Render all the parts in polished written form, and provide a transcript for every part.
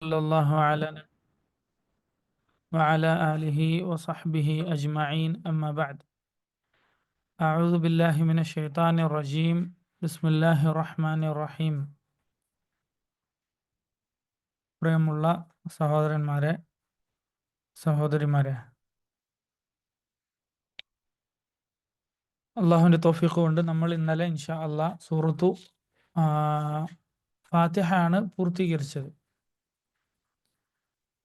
صلى الله على وعلى آله وصحبه أجمعين أما بعد أعوذ بالله من الشيطان الرجيم بسم الله الرحمن الرحيم പ്രിയമുള്ള സഹോദരന്മാരെ സഹോദരിമാരെ, അള്ളാഹുവിൻ്റെ തൗഫീഖ് കൊണ്ട് നമ്മൾ ഇന്നലെ ഇൻഷാ അള്ളാഹ് സൂറത്തു ഫാത്തിഹ ആണ് പൂർത്തീകരിച്ചത്.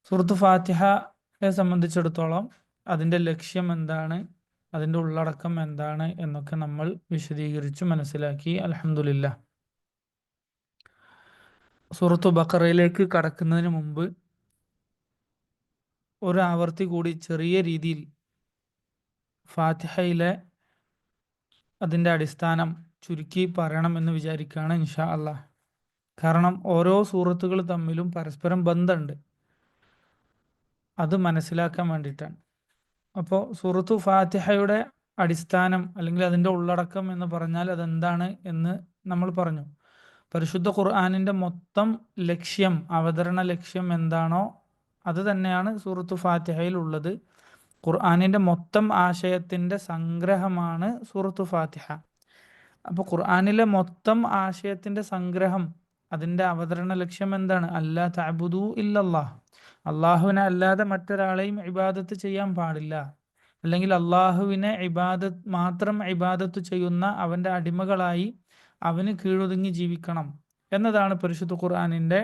സൂറത്തു ഫാത്തിഹയെ സംബന്ധിച്ചിടത്തോളം അതിൻ്റെ ലക്ഷ്യം എന്താണ്, അതിൻ്റെ ഉള്ളടക്കം എന്താണ് എന്നൊക്കെ നമ്മൾ വിശദീകരിച്ചു മനസ്സിലാക്കി. അൽഹംദുലില്ലാഹ്. സൂറത്തു ബഖറയിലേക്ക് കടക്കുന്നതിന് മുമ്പ് ഒരു ആവർത്തി കൂടി ചെറിയ രീതിയിൽ ഫാത്തിഹയിലെ അതിൻ്റെ അടിസ്ഥാനം ചുരുക്കി പറയണം എന്ന് വിചാരിക്കുകയാണ് ഇൻഷാ അള്ളാഹ്. കാരണം ഓരോ സൂറത്തുകൾ തമ്മിലും പരസ്പരം ബന്ധമുണ്ട്, അത് മനസ്സിലാക്കാൻ വേണ്ടിയിട്ടാണ്. അപ്പോൾ സൂറത്തു ഫാത്തിഹയുടെ അടിസ്ഥാനം അല്ലെങ്കിൽ അതിൻ്റെ ഉള്ളടക്കം എന്ന് പറഞ്ഞാൽ അതെന്താണ് എന്ന് നമ്മൾ പറഞ്ഞു. പരിശുദ്ധ ഖുർആനിൻ്റെ മൊത്തം ലക്ഷ്യം, അവതരണ ലക്ഷ്യം എന്താണോ അത് തന്നെയാണ് സൂറത്തു ഫാത്തിഹയിൽ ഉള്ളത്. ഖുർആനിൻ്റെ മൊത്തം ആശയത്തിൻ്റെ സംഗ്രഹമാണ് സൂറത്തു ഫാത്തിഹ. അപ്പോൾ ഖുർആനിലെ മൊത്തം ആശയത്തിൻ്റെ സംഗ്രഹം, അതിൻ്റെ അവതരണ ലക്ഷ്യം എന്താണ്? അല്ലാ തഅബുദൂ ഇല്ലല്ലാഹ്, അള്ളാഹുവിനെ അല്ലാതെ മറ്റൊരാളെയും ഇബാദത്ത് ചെയ്യാൻ പാടില്ല, അല്ലെങ്കിൽ അള്ളാഹുവിനെ മാത്രം ഇബാദത്ത് ചെയ്യുന്ന അവൻ്റെ അടിമകളായി അവന് കീഴൊതുങ്ങി ജീവിക്കണം എന്നതാണ് പരിശുദ്ധ ഖുർആനിൻ്റെ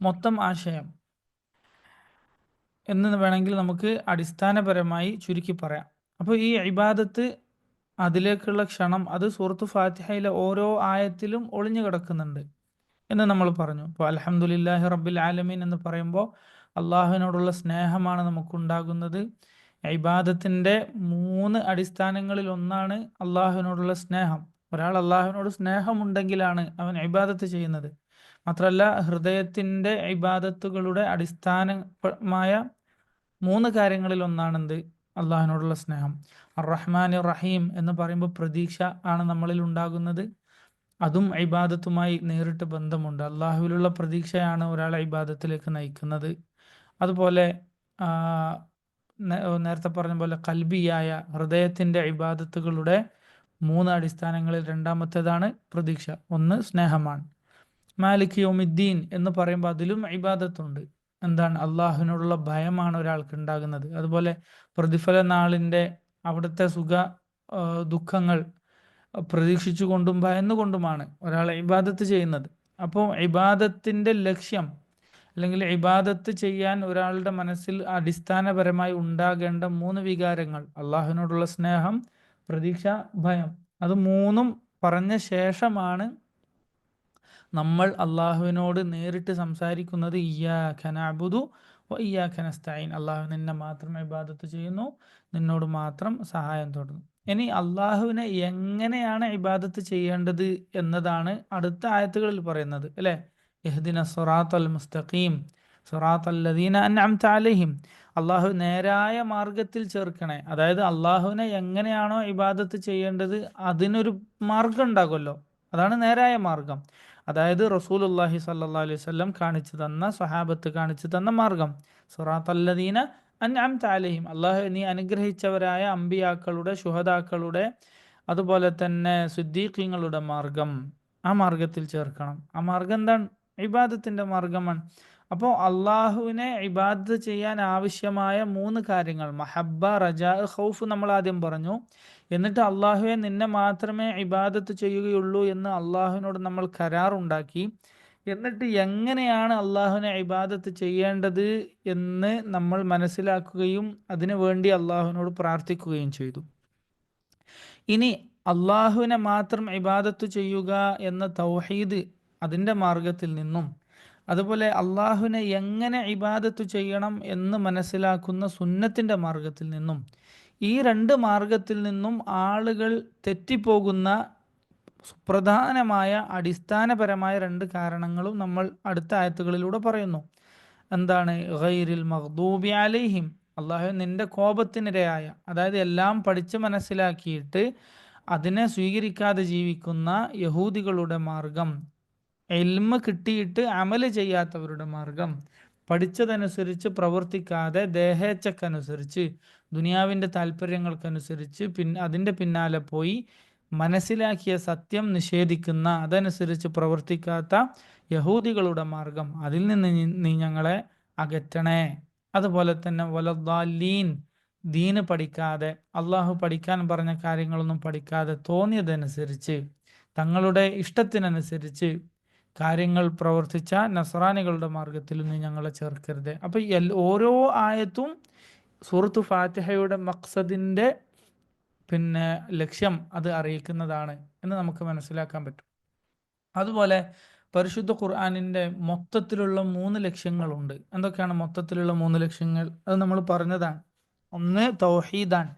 മൊത്തം ആശയം എന്ന് വേണമെങ്കിൽ നമുക്ക് അടിസ്ഥാനപരമായി ചുരുക്കി പറയാം. അപ്പോൾ ഈ ഇബാദത്ത്, അതിലേക്കുള്ള ക്ഷണം, അത് സൂറത്തു ഫാത്തിഹയിലെ ഓരോ ആയത്തിലും ഒളിഞ്ഞു കിടക്കുന്നുണ്ട് എന്ന് നമ്മൾ പറഞ്ഞു. ഇപ്പോൾ അൽഹംദുലില്ലാഹി റബ്ബിൽ ആലമീൻ എന്ന് പറയുമ്പോൾ അള്ളാഹുവിനോടുള്ള സ്നേഹമാണ് നമുക്കുണ്ടാകുന്നത്. ഇബാദത്തിൻ്റെ 3 അടിസ്ഥാനങ്ങളിൽ ഒന്നാണ് അള്ളാഹുവിനോടുള്ള സ്നേഹം. ഒരാൾ അള്ളാഹുവിനോട് സ്നേഹമുണ്ടെങ്കിലാണ് അവൻ ഇബാദത്ത് ചെയ്യുന്നത്. മാത്രമല്ല, ഹൃദയത്തിൻ്റെ ഇബാദത്തുകളുടെ അടിസ്ഥാനമായ 3 കാര്യങ്ങളിൽ ഒന്നാണെന്ത്? അള്ളാഹുവിനോടുള്ള സ്നേഹം. അർ-റഹ്മാൻ റഹീം എന്ന് പറയുമ്പോൾ പ്രതീക്ഷ ആണ് നമ്മളിൽ ഉണ്ടാകുന്നത്. അതും ഇബാദത്തുമായി നേരിട്ട് ബന്ധമുണ്ട്. അള്ളാഹുവിലുള്ള പ്രതീക്ഷയാണ് ഒരാളെ ഇബാദത്തിലേക്ക് നയിക്കുന്നത്. അതുപോലെ നേരത്തെ പറഞ്ഞ പോലെ കൽബിയായ ഹൃദയത്തിൻ്റെ ഇബാദത്തുകളുടെ 3 അടിസ്ഥാനങ്ങളിൽ രണ്ടാമത്തേതാണ് പ്രതീക്ഷ. ഒന്ന് സ്നേഹമാണ്. മാലിക് യൗമിദ്ദീൻ എന്ന് പറയുമ്പോൾ അതിലും ഇബാദത്തുണ്ട്. എന്താണ്? അള്ളാഹുവിനോടുള്ള ഭയമാണ് ഒരാൾക്ക് ഉണ്ടാകുന്നത്. അതുപോലെ പ്രതിഫല നാളിൻ്റെ അവിടുത്തെ ദുഃഖങ്ങൾ പ്രതീക്ഷിച്ചുകൊണ്ടും ഭയന്നുകൊണ്ടുമാണ് ഒരാൾ ഇബാദത്ത് ചെയ്യുന്നത്. അപ്പോൾ ഇബാദത്തിൻ്റെ ലക്ഷ്യം, അല്ലെങ്കിൽ ഇബാദത്ത് ചെയ്യാൻ ഒരാളുടെ മനസ്സിൽ അടിസ്ഥാനപരമായി ഉണ്ടാകേണ്ട 3 വികാരങ്ങൾ: അള്ളാഹുവിനോടുള്ള സ്നേഹം, പ്രതീക്ഷ, ഭയം. അത് 3ഉം പറഞ്ഞ ശേഷമാണ് നമ്മൾ അള്ളാഹുവിനോട് നേരിട്ട് സംസാരിക്കുന്നത്. ഇയ്യാക നഅ്ബുദു വ ഇയ്യാക നസ്തഈൻ, അള്ളാഹു നിന്നെ മാത്രം ഇബാദത്ത് ചെയ്യുന്നു, നിന്നോട് മാത്രം സഹായം തേടുന്നു. ഇനി അള്ളാഹുവിനെ എങ്ങനെയാണ് ഇബാദത്ത് ചെയ്യേണ്ടത് എന്നതാണ് അടുത്ത ആയത്തുകളിൽ പറയുന്നത്, അല്ലേ? ഇഹ്ദിന സിറാത്തൽ മുസ്തഖീം സിറാത്തൽ ലദീന അൻഅംത അലൈഹിം, അള്ളാഹു നേരായ മാർഗത്തിൽ ചേർക്കണേ. അതായത് അള്ളാഹുവിനെ എങ്ങനെയാണോ ഇബാദത്ത് ചെയ്യേണ്ടത് അതിനൊരു മാർഗം ഉണ്ടാകുമല്ലോ, അതാണ് നേരായ മാർഗം. അതായത് റസൂലുള്ളാഹി സ്വല്ലല്ലാഹു അലൈഹി വസല്ലം കാണിച്ചു തന്ന, സ്വഹാബത്ത് കാണിച്ചു തന്ന മാർഗം. സിറാത്തൽ ലദീന അൻഅംത അലൈഹിം, അള്ളാഹു നീ അനുഗ്രഹിച്ചവരായ അമ്പിയാക്കളുടെ, ശുഹദാക്കളുടെ, അതുപോലെ തന്നെ സിദ്ദീഖീങ്ങളുടെ മാർഗം, ആ മാർഗത്തിൽ ചേർക്കണം. ആ മാർഗം എന്താണ്? ഇബാദത്തിൻ്റെ മാർഗമാണ്. അപ്പോൾ അള്ളാഹുവിനെ ഇബാദത്ത് ചെയ്യാൻ ആവശ്യമായ 3 കാര്യങ്ങൾ, മഹബ്ബ, റജാ, ഖൗഫ് നമ്മൾ ആദ്യം പറഞ്ഞു. എന്നിട്ട് അള്ളാഹുവെ നിന്നെ മാത്രമേ ഇബാദത്ത് ചെയ്യുകയുള്ളൂ എന്ന് അള്ളാഹുവിനോട് നമ്മൾ കരാറുണ്ടാക്കി. എന്നിട്ട് എങ്ങനെയാണ് അള്ളാഹുവിനെ ഇബാദത്ത് ചെയ്യേണ്ടത് എന്ന് നമ്മൾ മനസ്സിലാക്കുകയും അതിനു വേണ്ടി അള്ളാഹുവിനോട് പ്രാർത്ഥിക്കുകയും ചെയ്തു. ഇനി അള്ളാഹുവിനെ മാത്രം ഇബാദത്ത് ചെയ്യുക എന്ന തൗഹീദ്, അതിൻ്റെ മാർഗത്തിൽ നിന്നും, അതുപോലെ അള്ളാഹുവിനെ എങ്ങനെ ഇബാദത്ത് ചെയ്യണം എന്ന് മനസ്സിലാക്കുന്ന സുന്നത്തിൻ്റെ മാർഗത്തിൽ നിന്നും, ഈ 2 മാർഗത്തിൽ നിന്നും ആളുകൾ തെറ്റിപ്പോകുന്ന സുപ്രധാനമായ അടിസ്ഥാനപരമായ 2 കാരണങ്ങളും നമ്മൾ അടുത്ത ആയത്തുകളിലൂടെ പറയുന്നു. എന്താണ്? ഗൈറിൽ മഗ്ദൂബി അലൈഹിം, അള്ളാഹു നിന്റെ കോപത്തിനിരയായ, അതായത് എല്ലാം പഠിച്ച് മനസ്സിലാക്കിയിട്ട് അതിനെ സ്വീകരിക്കാതെ ജീവിക്കുന്ന യഹൂദികളുടെ മാർഗം, ഇൽമ കിട്ടിയിട്ട് അമല് ചെയ്യാത്തവരുടെ മാർഗം, പഠിച്ചതനുസരിച്ച് പ്രവർത്തിക്കാതെ ദേഹേച്ഛക്കനുസരിച്ച് ദുനിയാവിൻ്റെ താല്പര്യങ്ങൾക്കനുസരിച്ച് അതിൻ്റെ പിന്നാലെ പോയി മനസ്സിലാക്കിയ സത്യം നിഷേധിക്കുന്ന, അതനുസരിച്ച് പ്രവർത്തിക്കാത്ത യഹൂദികളുടെ മാർഗം, അതിൽ നിന്ന് നീ ഞങ്ങളെ അകറ്റണേ. അതുപോലെ തന്നെ വലദ്ദാലീൻ, ദീന് പഠിക്കാതെ, അള്ളാഹു പഠിക്കാൻ പറഞ്ഞ കാര്യങ്ങളൊന്നും പഠിക്കാതെ തോന്നിയതനുസരിച്ച് തങ്ങളുടെ ഇഷ്ടത്തിനനുസരിച്ച് കാര്യങ്ങൾ പ്രവർത്തിച്ച നസ്രാനികളുടെ മാർഗത്തിൽ നീ ഞങ്ങളെ ചേർക്കരുത്. അപ്പൊ ഓരോ ആയത്തും സൂറത്തു ഫാത്തിഹയുടെ മഖ്സദിന്റെ ലക്ഷ്യം അത് അറിയിക്കുന്നതാണ് എന്ന് നമുക്ക് മനസ്സിലാക്കാൻ പറ്റും. അതുപോലെ പരിശുദ്ധ ഖുർആനിന്റെ മൊത്തത്തിലുള്ള 3 ലക്ഷ്യങ്ങളുണ്ട്. എന്തൊക്കെയാണ് മൊത്തത്തിലുള്ള 3 ലക്ഷ്യങ്ങൾ? അത് നമ്മൾ പറഞ്ഞതാണ്. ഒന്ന് തൗഹീദാണ്,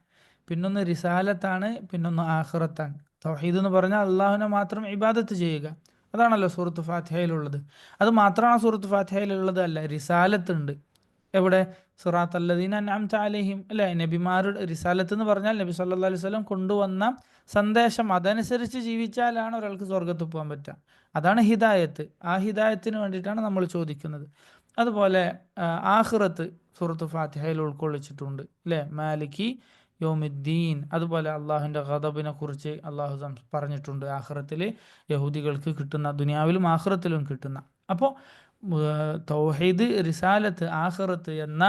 പിന്നൊന്ന് റിസാലത്താണ്, പിന്നൊന്ന് ആഖിറത്താണ്. തൗഹീദ് എന്ന് പറഞ്ഞാൽ അള്ളാഹുവിനെ മാത്രം ഇബാദത്ത് ചെയ്യുക, അതാണല്ലോ സൂറത്ത് ഫാത്തിഹയിലുള്ളത്. അത് മാത്രമാണ് സൂറത്ത് ഫാത്തിഹയിലുള്ളത് അല്ല, റിസാലത്ത് ഉണ്ട്. എവിടെ? സിറാത്ത് അല്ലദീന അൻഅംത അലൈഹിം, അല്ലെ? നബിമാരുടെ റിസാലത്ത് എന്ന് പറഞ്ഞാൽ നബി സല്ലല്ലാഹു അലൈഹി വസല്ലം കൊണ്ടുവന്ന സന്ദേശം, അതനുസരിച്ച് ജീവിച്ചാലാണ് ഒരാൾക്ക് സ്വർഗത്ത് പോകാൻ പറ്റുക. അതാണ് ഹിദായത്ത്. ആ ഹിദായത്തിന് വേണ്ടിയിട്ടാണ് നമ്മൾ ചോദിക്കുന്നത്. അതുപോലെ ആഖിറത്ത് സൂറത്ത് ഫാത്തിഹയിൽ ഉൾക്കൊള്ളിച്ചിട്ടുണ്ട്, അല്ലെ? മാലിക്കി യൗമിദ്ദീൻ. അതുപോലെ അള്ളാഹുവിൻ്റെ ഖദബിനെ കുറിച്ച് അള്ളാഹു പറഞ്ഞിട്ടുണ്ട്. ആഖിറത്തിൽ യഹൂദികൾക്ക് കിട്ടുന്ന, ദുനിയാവിലും ആഖിറത്തിലും കിട്ടുന്ന. അപ്പോൾ തൗഹീദ്, റിസാലത്ത്, ആഖിറത്ത് എന്ന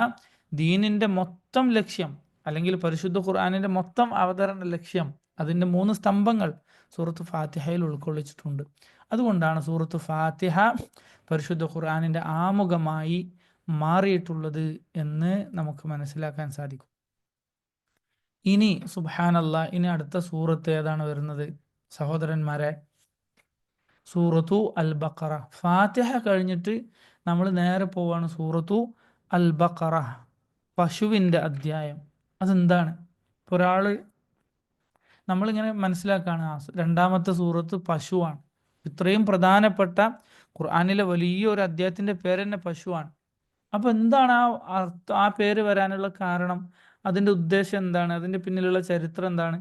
ദീനിൻ്റെ മൊത്തം ലക്ഷ്യം, അല്ലെങ്കിൽ പരിശുദ്ധ ഖുർആനിൻ്റെ മൊത്തം അവതരണ ലക്ഷ്യം, അതിൻ്റെ 3 സ്തംഭങ്ങൾ സൂറത്ത് ഫാത്തിഹയിൽ ഉൾക്കൊള്ളിച്ചിട്ടുണ്ട്. അതുകൊണ്ടാണ് സൂറത്ത് ഫാത്തിഹ പരിശുദ്ധ ഖുർആനിൻ്റെ ആമുഖമായി മാറിയിട്ടുള്ളത് എന്ന് നമുക്ക് മനസ്സിലാക്കാൻ സാധിക്കും. ഇനി സുബ്ഹാനല്ലാഹ്, ഇനി അടുത്ത സൂറത്ത് ഏതാണ് വരുന്നത് സഹോദരന്മാരെ? സൂറത്തു അൽ ബഖറ. ഫാത്തിഹ കഴിഞ്ഞിട്ട് നമ്മൾ നേരെ പോവാണ് സൂറത്തു അൽ ബഖറ, പശുവിൻ്റെ അധ്യായം. അതെന്താണ്? ഒരാൾ നമ്മളിങ്ങനെ മനസ്സിലാക്കുകയാണ്, രണ്ടാമത്തെ സൂറത്ത് പശുവാണ്. ഇത്രയും പ്രധാനപ്പെട്ട ഖുർആനിലെ വലിയൊരു അധ്യായത്തിൻ്റെ പേര് തന്നെ പശുവാണ്. അപ്പൊ എന്താണ് ആ പേര് വരാനുള്ള കാരണം? അതിൻ്റെ ഉദ്ദേശം എന്താണ്? അതിൻ്റെ പിന്നിലുള്ള ചരിത്രം എന്താണ്?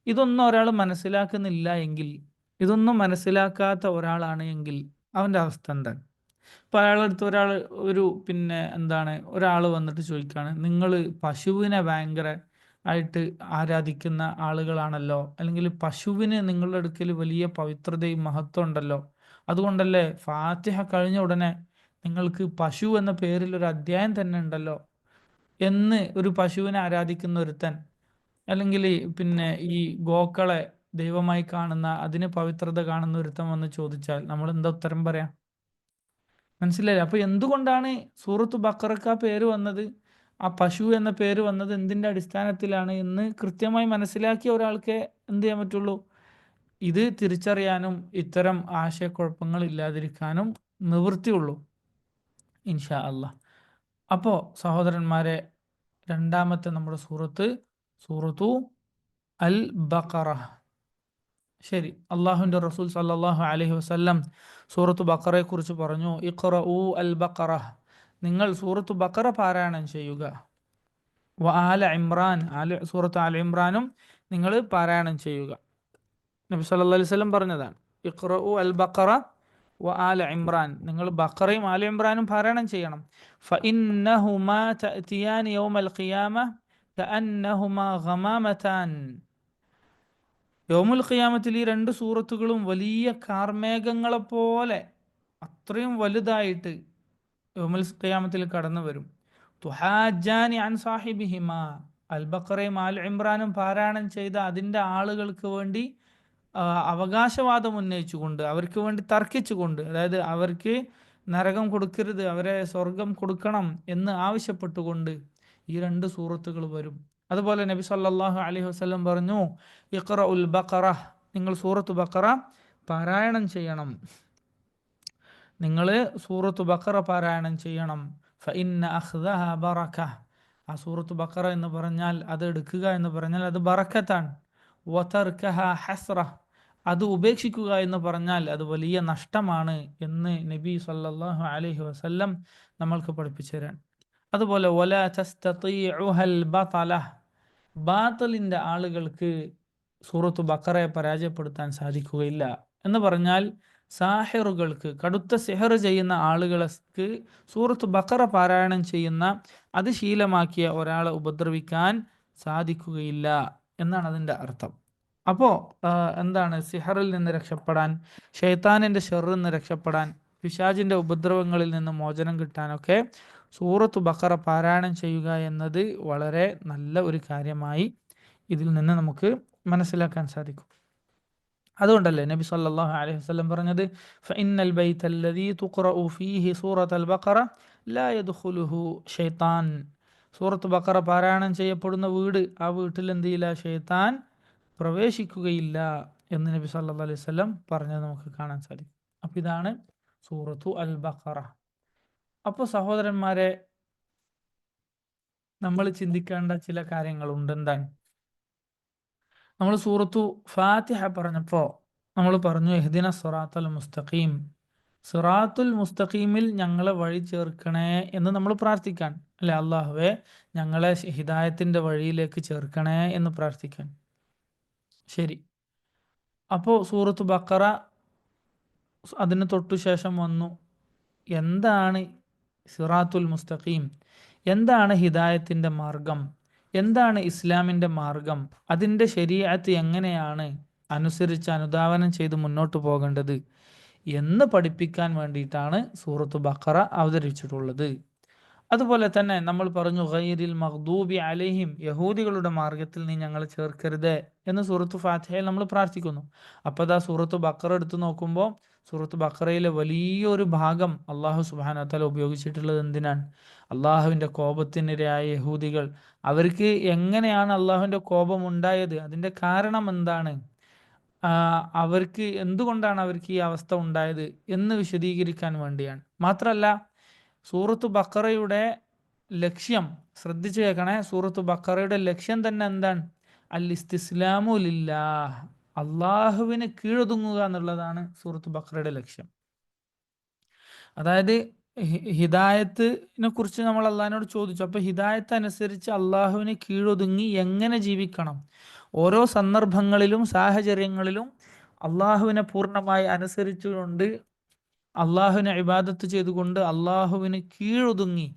ഇതൊന്നും ഒരാൾ മനസ്സിലാക്കുന്നില്ല എങ്കിൽ, ഇതൊന്നും മനസ്സിലാക്കാത്ത ഒരാളാണ് എങ്കിൽ അവൻ്റെ അവസ്ഥ എന്താണ്? ഇപ്പൊ അയാളടുത്ത് ഒരാൾ വന്നിട്ട് ചോദിക്കുകയാണ്, നിങ്ങൾ പശുവിനെ ഭയങ്കര ആയിട്ട് ആരാധിക്കുന്ന ആളുകളാണല്ലോ, അല്ലെങ്കിൽ പശുവിന് നിങ്ങളുടെ അടുക്കൽ വലിയ പവിത്രതയും മഹത്വം ഉണ്ടല്ലോ, അതുകൊണ്ടല്ലേ ഫാത്തിഹ കഴിഞ്ഞ ഉടനെ നിങ്ങൾക്ക് പശു എന്ന പേരിൽ ഒരു അധ്യായം തന്നെ ഉണ്ടല്ലോ എന്ന് ഒരു പശുവിനെ ആരാധിക്കുന്ന ഒരുത്തൻ, അല്ലെങ്കിൽ ഈ ഗോക്കളെ ദൈവമായി കാണുന്ന, അതിന് പവിത്രത കാണുന്ന ഒരുത്തൻ വന്ന് ചോദിച്ചാൽ നമ്മൾ എന്താ ഉത്തരം പറയാം? മനസ്സിലായില്ലേ? അപ്പൊ എന്തുകൊണ്ടാണ് സൂറത്ത് ബഖറക്ക് ആ പേര് വന്നത്, ആ പശു എന്ന പേര് വന്നത് എന്തിൻ്റെ അടിസ്ഥാനത്തിലാണ് എന്ന് കൃത്യമായി മനസ്സിലാക്കിയ ഒരാൾക്ക് എന്ത് ചെയ്യാൻ പറ്റുള്ളൂ? ഇത് തിരിച്ചറിയാനും ഇത്തരം ആശയക്കുഴപ്പങ്ങൾ ഇല്ലാതിരിക്കാനും നിവൃത്തിയുള്ളൂ, ഇൻഷാ അല്ലാഹ്. അപ്പോൾ സഹോദരന്മാരെ, രണ്ടാമത്തെ നമ്മുടെ സൂറത്തു അൽ ബഖറ. ശരി, അള്ളാഹുവിൻ്റെ റസൂൽ സല്ലല്ലാഹു അലൈഹി വസല്ലം സൂറത്തു ബഖറയെ കുറിച്ച് പറഞ്ഞു, ഇഖ്റഊ അൽ ബഖറ, നിങ്ങൾ സൂറത്തു ബഖറ പാരായണം ചെയ്യുക. ആല ഇമ്രാൻ, സൂറത്ത് ആല ഇമ്രാനും നിങ്ങൾ പാരായണം ചെയ്യുക. നബി സല്ലല്ലാഹു അലൈഹി വസല്ലം പറഞ്ഞതാണ്, ഇഖ്റഊ അൽ ബഖറ ആല ഇമ്രാൻ, നിങ്ങൾ ബഖറയും ആല ഇമ്രാനും പാരായണം ചെയ്യണം. ഫഇന്നഹുമാ തഅതിയാൻ യൗമൽ ഖിയാമ കഅന്നഹുമാ ഗമാമതാൻ. യൗമുൽ ഖിയാമത്തിൽ ഈ 2 സൂറത്തുകളും വലിയ കാർമേഘങ്ങളെപ്പോലെ അത്രയും വലുതായിട്ട് യൗമുൽ ഖിയാമത്തിൽ കടന്നു വരും. തുഹാജാനി അൻ സാഹിബിഹിമ, അൽ ബഖറയും ആൽ ഇമ്രാനും പാരായണം ചെയ്ത അതിൻ്റെ ആളുകൾക്ക് വേണ്ടി അവകാശവാദം ഉന്നയിച്ചുകൊണ്ട്, അവർക്ക് വേണ്ടി തർക്കിച്ചുകൊണ്ട്, അതായത് അവർക്ക് നരകം കൊടുക്കരുത്, അവരെ സ്വർഗം കൊടുക്കണം എന്ന് ആവശ്യപ്പെട്ടുകൊണ്ട് ഈ 2 സൂറത്തുകൾ വരും. അതുപോലെ നബി സല്ലല്ലാഹു അലൈഹി വസല്ലം പറഞ്ഞു, ഇഖ്റഉൽ ബഖറ, നിങ്ങൾ സൂറത്തു ബഖറ പാരായണം ചെയ്യണം. നിങ്ങൾ സൂറത്തു ബഖറ പാരായണം ചെയ്യണം. ഫഇന്ന അഖ്ദഹ ബറക, ആ സൂറത്തു ബഖറ എന്ന് പറഞ്ഞാൽ, അത് എടുക്കുക എന്ന് പറഞ്ഞാൽ അത് ബറക്കത്താണ്. വതർകഹ ഹസ്റ, അത് ഉപേക്ഷിക്കുക എന്ന് പറഞ്ഞാൽ അത് വലിയ നഷ്ടമാണ് എന്ന് നബി സല്ലല്ലാഹു അലൈഹി വസല്ലം നമ്മൾക്ക് പഠിപ്പിച്ചു തരാൻ. അതുപോലെ വലാ തസ്തതീഉഹൽ ബതല, ബാത്തലിൻ്റെ ആളുകൾക്ക് സൂറത്തു ബഖറയെ പരാജയപ്പെടുത്താൻ സാധിക്കുകയില്ല എന്ന് പറഞ്ഞാൽ സാഹിറുകൾക്ക്, കടുത്ത സിഹർ ചെയ്യുന്ന ആളുകൾക്ക് സൂറത്ത് ബഖറ പാരായണം ചെയ്യുന്ന അത് ശീലമാക്കിയ ഒരാളെ ഉപദ്രവിക്കാൻ സാധിക്കുകയില്ല എന്നാണ് അതിൻ്റെ അർത്ഥം. അപ്പോൾ എന്താണ്, സിഹറിൽ നിന്ന് രക്ഷപ്പെടാൻ, ഷെയ്ത്താനിൻ്റെ ഷെറിൽ നിന്ന് രക്ഷപ്പെടാൻ, പിശാചിൻ്റെ ഉപദ്രവങ്ങളിൽ നിന്ന് മോചനം കിട്ടാനൊക്കെ സൂറത്ത് ബഖറ പാരായണം ചെയ്യുക എന്നത് വളരെ നല്ല ഒരു കാര്യമായി ഇതിൽ നിന്ന് നമുക്ക് മനസ്സിലാക്കാൻ സാധിക്കും. അതുകൊണ്ടല്ലേ നബി സല്ലല്ലാഹു അലൈഹി വസല്ലം പറഞ്ഞത്, ഫഇന്നൽ ബൈത്തല്ലദീ തുഖറഉ ഫീഹി സൂറത്തുൽ ബഖറ ലാ യദ്ഖുലുഹു ഷൈത്താൻ. സൂറത്ത് ബഖറ പാരായണം ചെയ്യപ്പെടുന്ന വീട്, ആ വീട്ടിൽ എന്ത് ചെയ്യില്ല, ഷൈത്താൻ പ്രവേശിക്കുകയില്ല എന്ന് നബി സല്ലല്ലാഹു അലൈഹി വസല്ലം പറഞ്ഞത് നമുക്ക് കാണാൻ സാധിക്കും. അപ്പം ഇതാണ് സൂറത്തു അൽ ബഖറ. അപ്പോൾ സഹോദരന്മാരെ, നമ്മൾ ചിന്തിക്കേണ്ട ചില കാര്യങ്ങളുണ്ട്. എന്താണ്, നമ്മൾ സൂറത്തു ഫാത്തിഹ പറഞ്ഞപ്പോൾ നമ്മൾ പറഞ്ഞു ഇഹ്ദിന സിറാത്തുൽ മുസ്തഖീം, സിറാത്തുൽ മുസ്തഖീമിൽ ഞങ്ങളെ വഴി ചേർക്കണേ എന്ന് നമ്മൾ പ്രാർത്ഥിക്കാൻ, അല്ലെ? അള്ളാഹുവെ ഞങ്ങളെ ഹിദായത്തിൻ്റെ വഴിയിലേക്ക് ചേർക്കണേ എന്ന് പ്രാർത്ഥിക്കാൻ. ശരി. അപ്പോൾ സൂറത്ത് ബഖറ അതിന് തൊട്ടു ശേഷം വന്നു, എന്താണ് സിറാത്തുൽ മുസ്തഖീം, എന്താണ് ഹിദായത്തിൻ്റെ മാർഗം, എന്താണ് ഇസ്ലാമിൻ്റെ മാർഗം, അതിൻ്റെ ശരീഅത്ത് എങ്ങനെയാണ് അനുസരിച്ച് അനുധാവനം ചെയ്ത് മുന്നോട്ട് പോകേണ്ടത് എന്ന് പഠിപ്പിക്കാൻ വേണ്ടിയിട്ടാണ് സൂറത്ത് ബഖറ അവതരിച്ചിട്ടുള്ളത്. അതുപോലെ തന്നെ നമ്മൾ പറഞ്ഞു ഗൈരിൽ മഗ്ദൂബി അലൈഹിം, യഹൂദികളുടെ മാർഗത്തിൽ നീ ഞങ്ങളെ ചേർക്കരുത് എന്ന് സൂറത്ത് ഫാത്തിഹയിൽ നമ്മൾ പ്രാർത്ഥിക്കുന്നു. അപ്പോൾ അതാ സൂറത്ത് ബഖറ എടുത്തു നോക്കുമ്പോൾ സൂറത്ത് ബഖറയിലെ വലിയൊരു ഭാഗം അള്ളാഹു സുബ്ഹാനഹു വ തആല ഉപയോഗിച്ചിട്ടുള്ളത് എന്തിനാണ്? അള്ളാഹുവിൻ്റെ കോപത്തിനിരയായ യഹൂദികൾ, അവർക്ക് എങ്ങനെയാണ് അള്ളാഹുവിൻ്റെ കോപം ഉണ്ടായത്, അതിൻ്റെ കാരണം എന്താണ്, അവർക്ക് എന്തുകൊണ്ടാണ് അവർക്ക് ഈ അവസ്ഥ ഉണ്ടായത് എന്ന് വിശദീകരിക്കാൻ വേണ്ടിയാണ്. മാത്രമല്ല സൂറത്ത് ബഖറയുടെ ലക്ഷ്യം ശ്രദ്ധിച്ചു കേൾക്കണേ, സൂറത്ത് ബഖറയുടെ ലക്ഷ്യം തന്നെ എന്താണ്? അൽ ഇസ്തിസ്ലാമു ലില്ലാഹ്, അള്ളാഹുവിന് കീഴൊതുങ്ങുക എന്നുള്ളതാണ് സൂറത്ത് ബഖറയുടെ ലക്ഷ്യം. അതായത് ഹിദായത്തിനെ കുറിച്ച് നമ്മൾ അള്ളാഹിനോട് ചോദിച്ചു. അപ്പോൾ ഹിദായത്ത് അനുസരിച്ച് അള്ളാഹുവിന് കീഴൊതുങ്ങി എങ്ങനെ ജീവിക്കണം, ഓരോ സന്ദർഭങ്ങളിലും സാഹചര്യങ്ങളിലും അള്ളാഹുവിനെ പൂർണ്ണമായി അനുസരിച്ചുകൊണ്ട്, അള്ളാഹുവിനെ ഇബാദത്ത് ചെയ്തുകൊണ്ട് അള്ളാഹുവിന് കീഴൊതുങ്ങി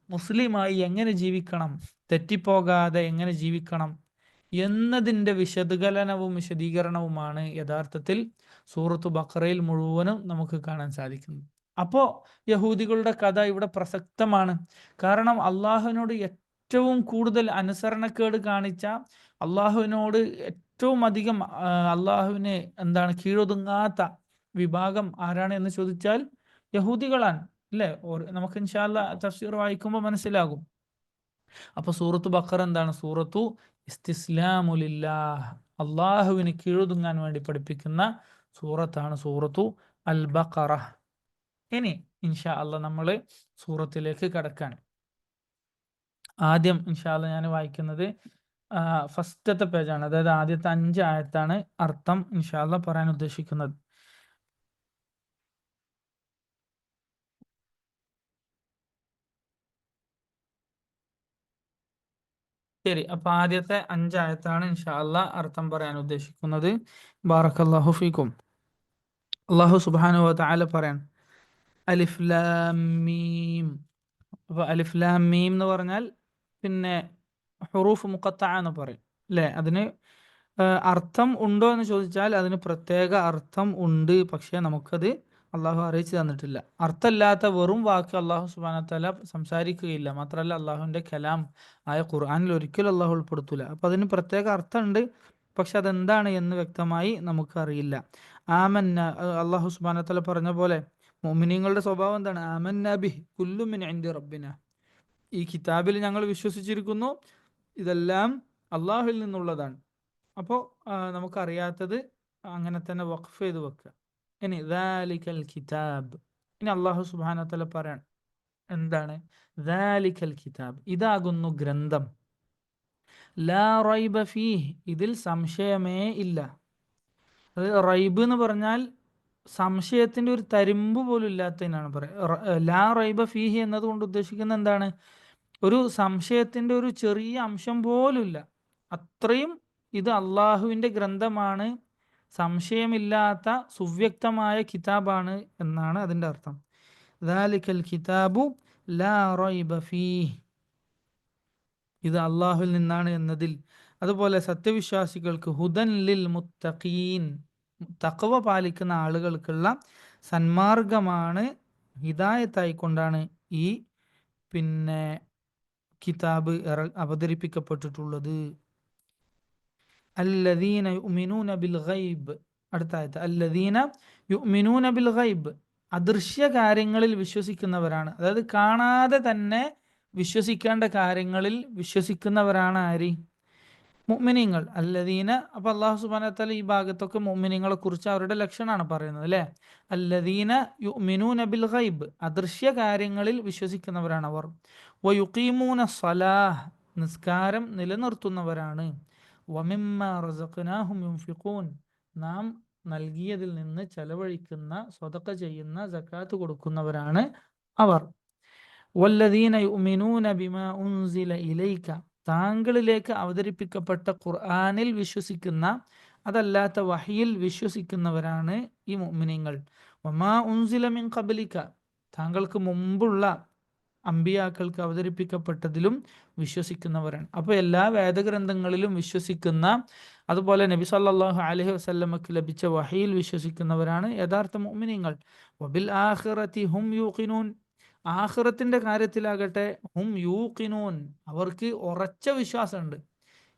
മുസ്ലിമായി എങ്ങനെ ജീവിക്കണം, തെറ്റിപ്പോകാതെ എങ്ങനെ ജീവിക്കണം എന്നതിൻ്റെ വിശകലനവും വിശദീകരണവുമാണ് യഥാർത്ഥത്തിൽ സൂറത്ത് ബഖറയിൽ മുഴുവനും നമുക്ക് കാണാൻ സാധിക്കുന്നത്. അപ്പോൾ യഹൂദികളുടെ കഥ ഇവിടെ പ്രസക്തമാണ്. കാരണം അള്ളാഹുവിനോട് ഏറ്റവും കൂടുതൽ അനുസരണക്കേട് കാണിച്ച, അള്ളാഹുവിനോട് ഏറ്റവും അധികം അള്ളാഹുവിനെ കീഴൊതുങ്ങാത്ത വിഭാഗം ആരാണ് എന്ന് ചോദിച്ചാൽ യഹൂദികളാണ്, അല്ലേ? നമുക്ക് ഇൻഷാ അല്ലാഹ് തഫ്സീർ വായിക്കുമ്പോൾ മനസ്സിലാകും. അപ്പോൾ സൂറത്ത് ബഖറ എന്താണ്? സൂറത്തു ഇസ്തിസ്ലാമു ലില്ലാഹ്, അള്ളാഹുവിന് കീഴൊതുങ്ങാൻ വേണ്ടി പഠിപ്പിക്കുന്ന സൂറത്താണ് സൂറത്തു അൽ ബഖറ. ഇനി ഇൻഷാ അല്ലാഹ് നമ്മൾ സൂറത്തിലേക്ക് കടക്കാൻ. ആദ്യം ഇൻഷാ അല്ലാഹ് ഞാൻ വായിക്കുന്നത് ഫസ്റ്റത്തെ പേജാണ്, അതായത് ആദ്യത്തെ 5 ആയത്താണ് അർത്ഥം ഇൻഷാ അല്ലാഹ് പറയാൻ ഉദ്ദേശിക്കുന്നത്. ശരി, അപ്പൊ ആദ്യത്തെ 5 ആയത്താണ് ഇൻഷാ അല്ലാഹ് അർത്ഥം പറയാൻ ഉദ്ദേശിക്കുന്നത്. ബാറക്കല്ലാഹു ഫീക്കും. അല്ലാഹു സുബ്ഹാനഹു വ തആല പറയാൻ, അലിഫ് ലാം മീം. അപ്പോൾ അലിഫ് ലാം മീം എന്ന് പറഞ്ഞാൽ പിന്നെ ഹുറൂഫ് മുഖത്തഅ എന്ന് പറയും, അല്ലേ? അതിന് അർത്ഥം ഉണ്ടോ എന്ന് ചോദിച്ചാൽ അതിന് പ്രത്യേക അർത്ഥം ഉണ്ട്, പക്ഷേ നമുക്കത് അള്ളാഹു അറിയിച്ചു തന്നിട്ടില്ല. അർത്ഥമില്ലാത്ത വെറും വാക്ക് അള്ളാഹു സുബ്ഹാനഹു വ തആല സംസാരിക്കുകയില്ല. മാത്രമല്ല അള്ളാഹുവിൻ്റെ കലാം ആയ ഖുർആനിൽ ഒരിക്കലും അള്ളാഹു ഉൾപ്പെടുത്തൂല. അപ്പം അതിന് പ്രത്യേക അർത്ഥമുണ്ട്, പക്ഷെ അതെന്താണ് എന്ന് വ്യക്തമായി നമുക്കറിയില്ല. ആമന്ന, അള്ളാഹു സുബ്ഹാനഹു വ തആല പറഞ്ഞ പോലെ മുഅ്മിനീങ്ങളുടെ സ്വഭാവം എന്താണ്? ആമന്ന ബിഹി കുല്ലു മിൻ ഇൻദി റബ്ബിന, ഈ കിതാബിൽ ഞങ്ങൾ വിശ്വസിച്ചിരിക്കുന്നു, ഇതെല്ലാം അള്ളാഹുവിൽ നിന്നുള്ളതാണ്. അപ്പോൾ നമുക്കറിയാത്തത് അങ്ങനെ തന്നെ വഖഫ് ചെയ്ത് വെക്കുക. ഇനി ദാലിക്കൽ കിതാബ്, ഇനി അള്ളാഹു സുബ്ഹാനഹു വ തആല പറയാൻ എന്താണ്? ദാലിക്കൽ കിതാബ്, ഇതാകുന്നു ഗ്രന്ഥം, ലാ റൈബ ഫീഹ്, ഇതിൽ സംശയമേ ഇല്ല. അത് റൈബ് എന്ന് പറഞ്ഞാൽ സംശയത്തിൻ്റെ ഒരു തരിമ്പ് പോലും ഇല്ലാത്തതിനാണ് പറയുക. ലാ റൈബ ഫീഹി എന്നതുകൊണ്ട് ഉദ്ദേശിക്കുന്നത് എന്താണ്? ഒരു സംശയത്തിൻ്റെ ഒരു ചെറിയ അംശം പോലും ഇല്ല, അത്രയും ഇത് അള്ളാഹുവിൻ്റെ ഗ്രന്ഥമാണ് സംശയമില്ലാത്ത സുവ്യക്തമായ കിതാബാണ് എന്നാണ് അതിൻ്റെ അർത്ഥം. ദാലിക്കൽ കിതാബു ലാ റൈബ ഫീഹ്, ഇത് അള്ളാഹുവിൽ നിന്നാണ് എന്നതിൽ. അതുപോലെ സത്യവിശ്വാസികൾക്ക് ഹുദൻ ലിൽ മുത്തഖീൻ, തഖ്വ പാലിക്കുന്ന ആളുകൾക്കുള്ള സന്മാർഗമാണ്, ഹിദായത്തായിക്കൊണ്ടാണ് ഈ പിന്നെ കിതാബ് അവതരിപ്പിക്കപ്പെട്ടിട്ടുള്ളത്. അല്ലദീന യുഅ്മിനൂന ബിൽ ഗൈബ്, അടുത്ത ആയത്ത് അല്ലദീന യുഅ്മിനൂന ബിൽ ഗൈബ്, അദൃശ്യ കാര്യങ്ങളിൽ വിശ്വസിക്കുന്നവരാണ്. അതായത് കാണാതെ തന്നെ വിശ്വസിക്കേണ്ട കാര്യങ്ങളിൽ വിശ്വസിക്കുന്നവരാണ് ആര്? മുഅ്മിനീങ്ങൾ. അല്ലദീന, അപ്പോൾ അല്ലാഹു സുബ്ഹാനഹു വ തആല ഈ ഭാഗത്തൊക്കെ മുഅ്മിനീങ്ങളെ കുറിച്ച് അവരുടെ ലക്ഷണമാണ് പറയുന്നത് അല്ലേ. അല്ലദീന യുഅ്മിനൂന ബിൽ ഗൈബ്, അദൃശ്യ കാര്യങ്ങളിൽ വിശ്വസിക്കുന്നവരാണ് അവർ. വയുഖീമൂന സ്വലാഹ്, നിസ്കാരം നിലനിർത്തുന്നവരാണ്. വമിമ്മ റസഖ്നാഹും യുൻഫിഖൂൻ, നാം നൽകിയതിൽ നിന്ന് ചെലവഴിക്കുന്ന, സ്വതക്ക ചെയ്യുന്ന, സക്കാത്ത് കൊടുക്കുന്നവരാണ് അവർ. വല്ലദീന യുഅ്മിനൂന ബിമാ ഉൻസില ഇലൈക, താങ്കളിലേക്ക് അവതരിപ്പിക്കപ്പെട്ട ഖുർആനിൽ വിശ്വസിക്കുന്ന, അതല്ലാത്ത വഹിയിൽ വിശ്വസിക്കുന്നവരാണ് ഈ മുഅ്മിനീങ്ങൾ. വമാ ഉൻസില മിൻ ഖബ്ലിക, താങ്കൾക്ക് മുമ്പുള്ള അമ്പിയാക്കൾക്ക് അവതരിപ്പിക്കപ്പെട്ടതിലും വിശ്വസിക്കുന്നവരാണ്. അപ്പോൾ എല്ലാ വേദഗ്രന്ഥങ്ങളിലും വിശ്വസിക്കുന്ന, അതുപോലെ നബി സല്ലല്ലാഹു അലൈഹി വസല്ലമക്ക് ലഭിച്ച വഹിയിൽ വിശ്വസിക്കുന്നവരാണ് യഥാർത്ഥ മുഅ്മിനീങ്ങൾ. വബിൽ ആഖിറതി ഹും യൂഖിനൂൻ, ആഖിറത്തിന്റെ കാര്യത്തിലാകട്ടെ ഹും യൂഖിനൂൻ, അവർക്ക് ഉറച്ച വിശ്വാസമുണ്ട്,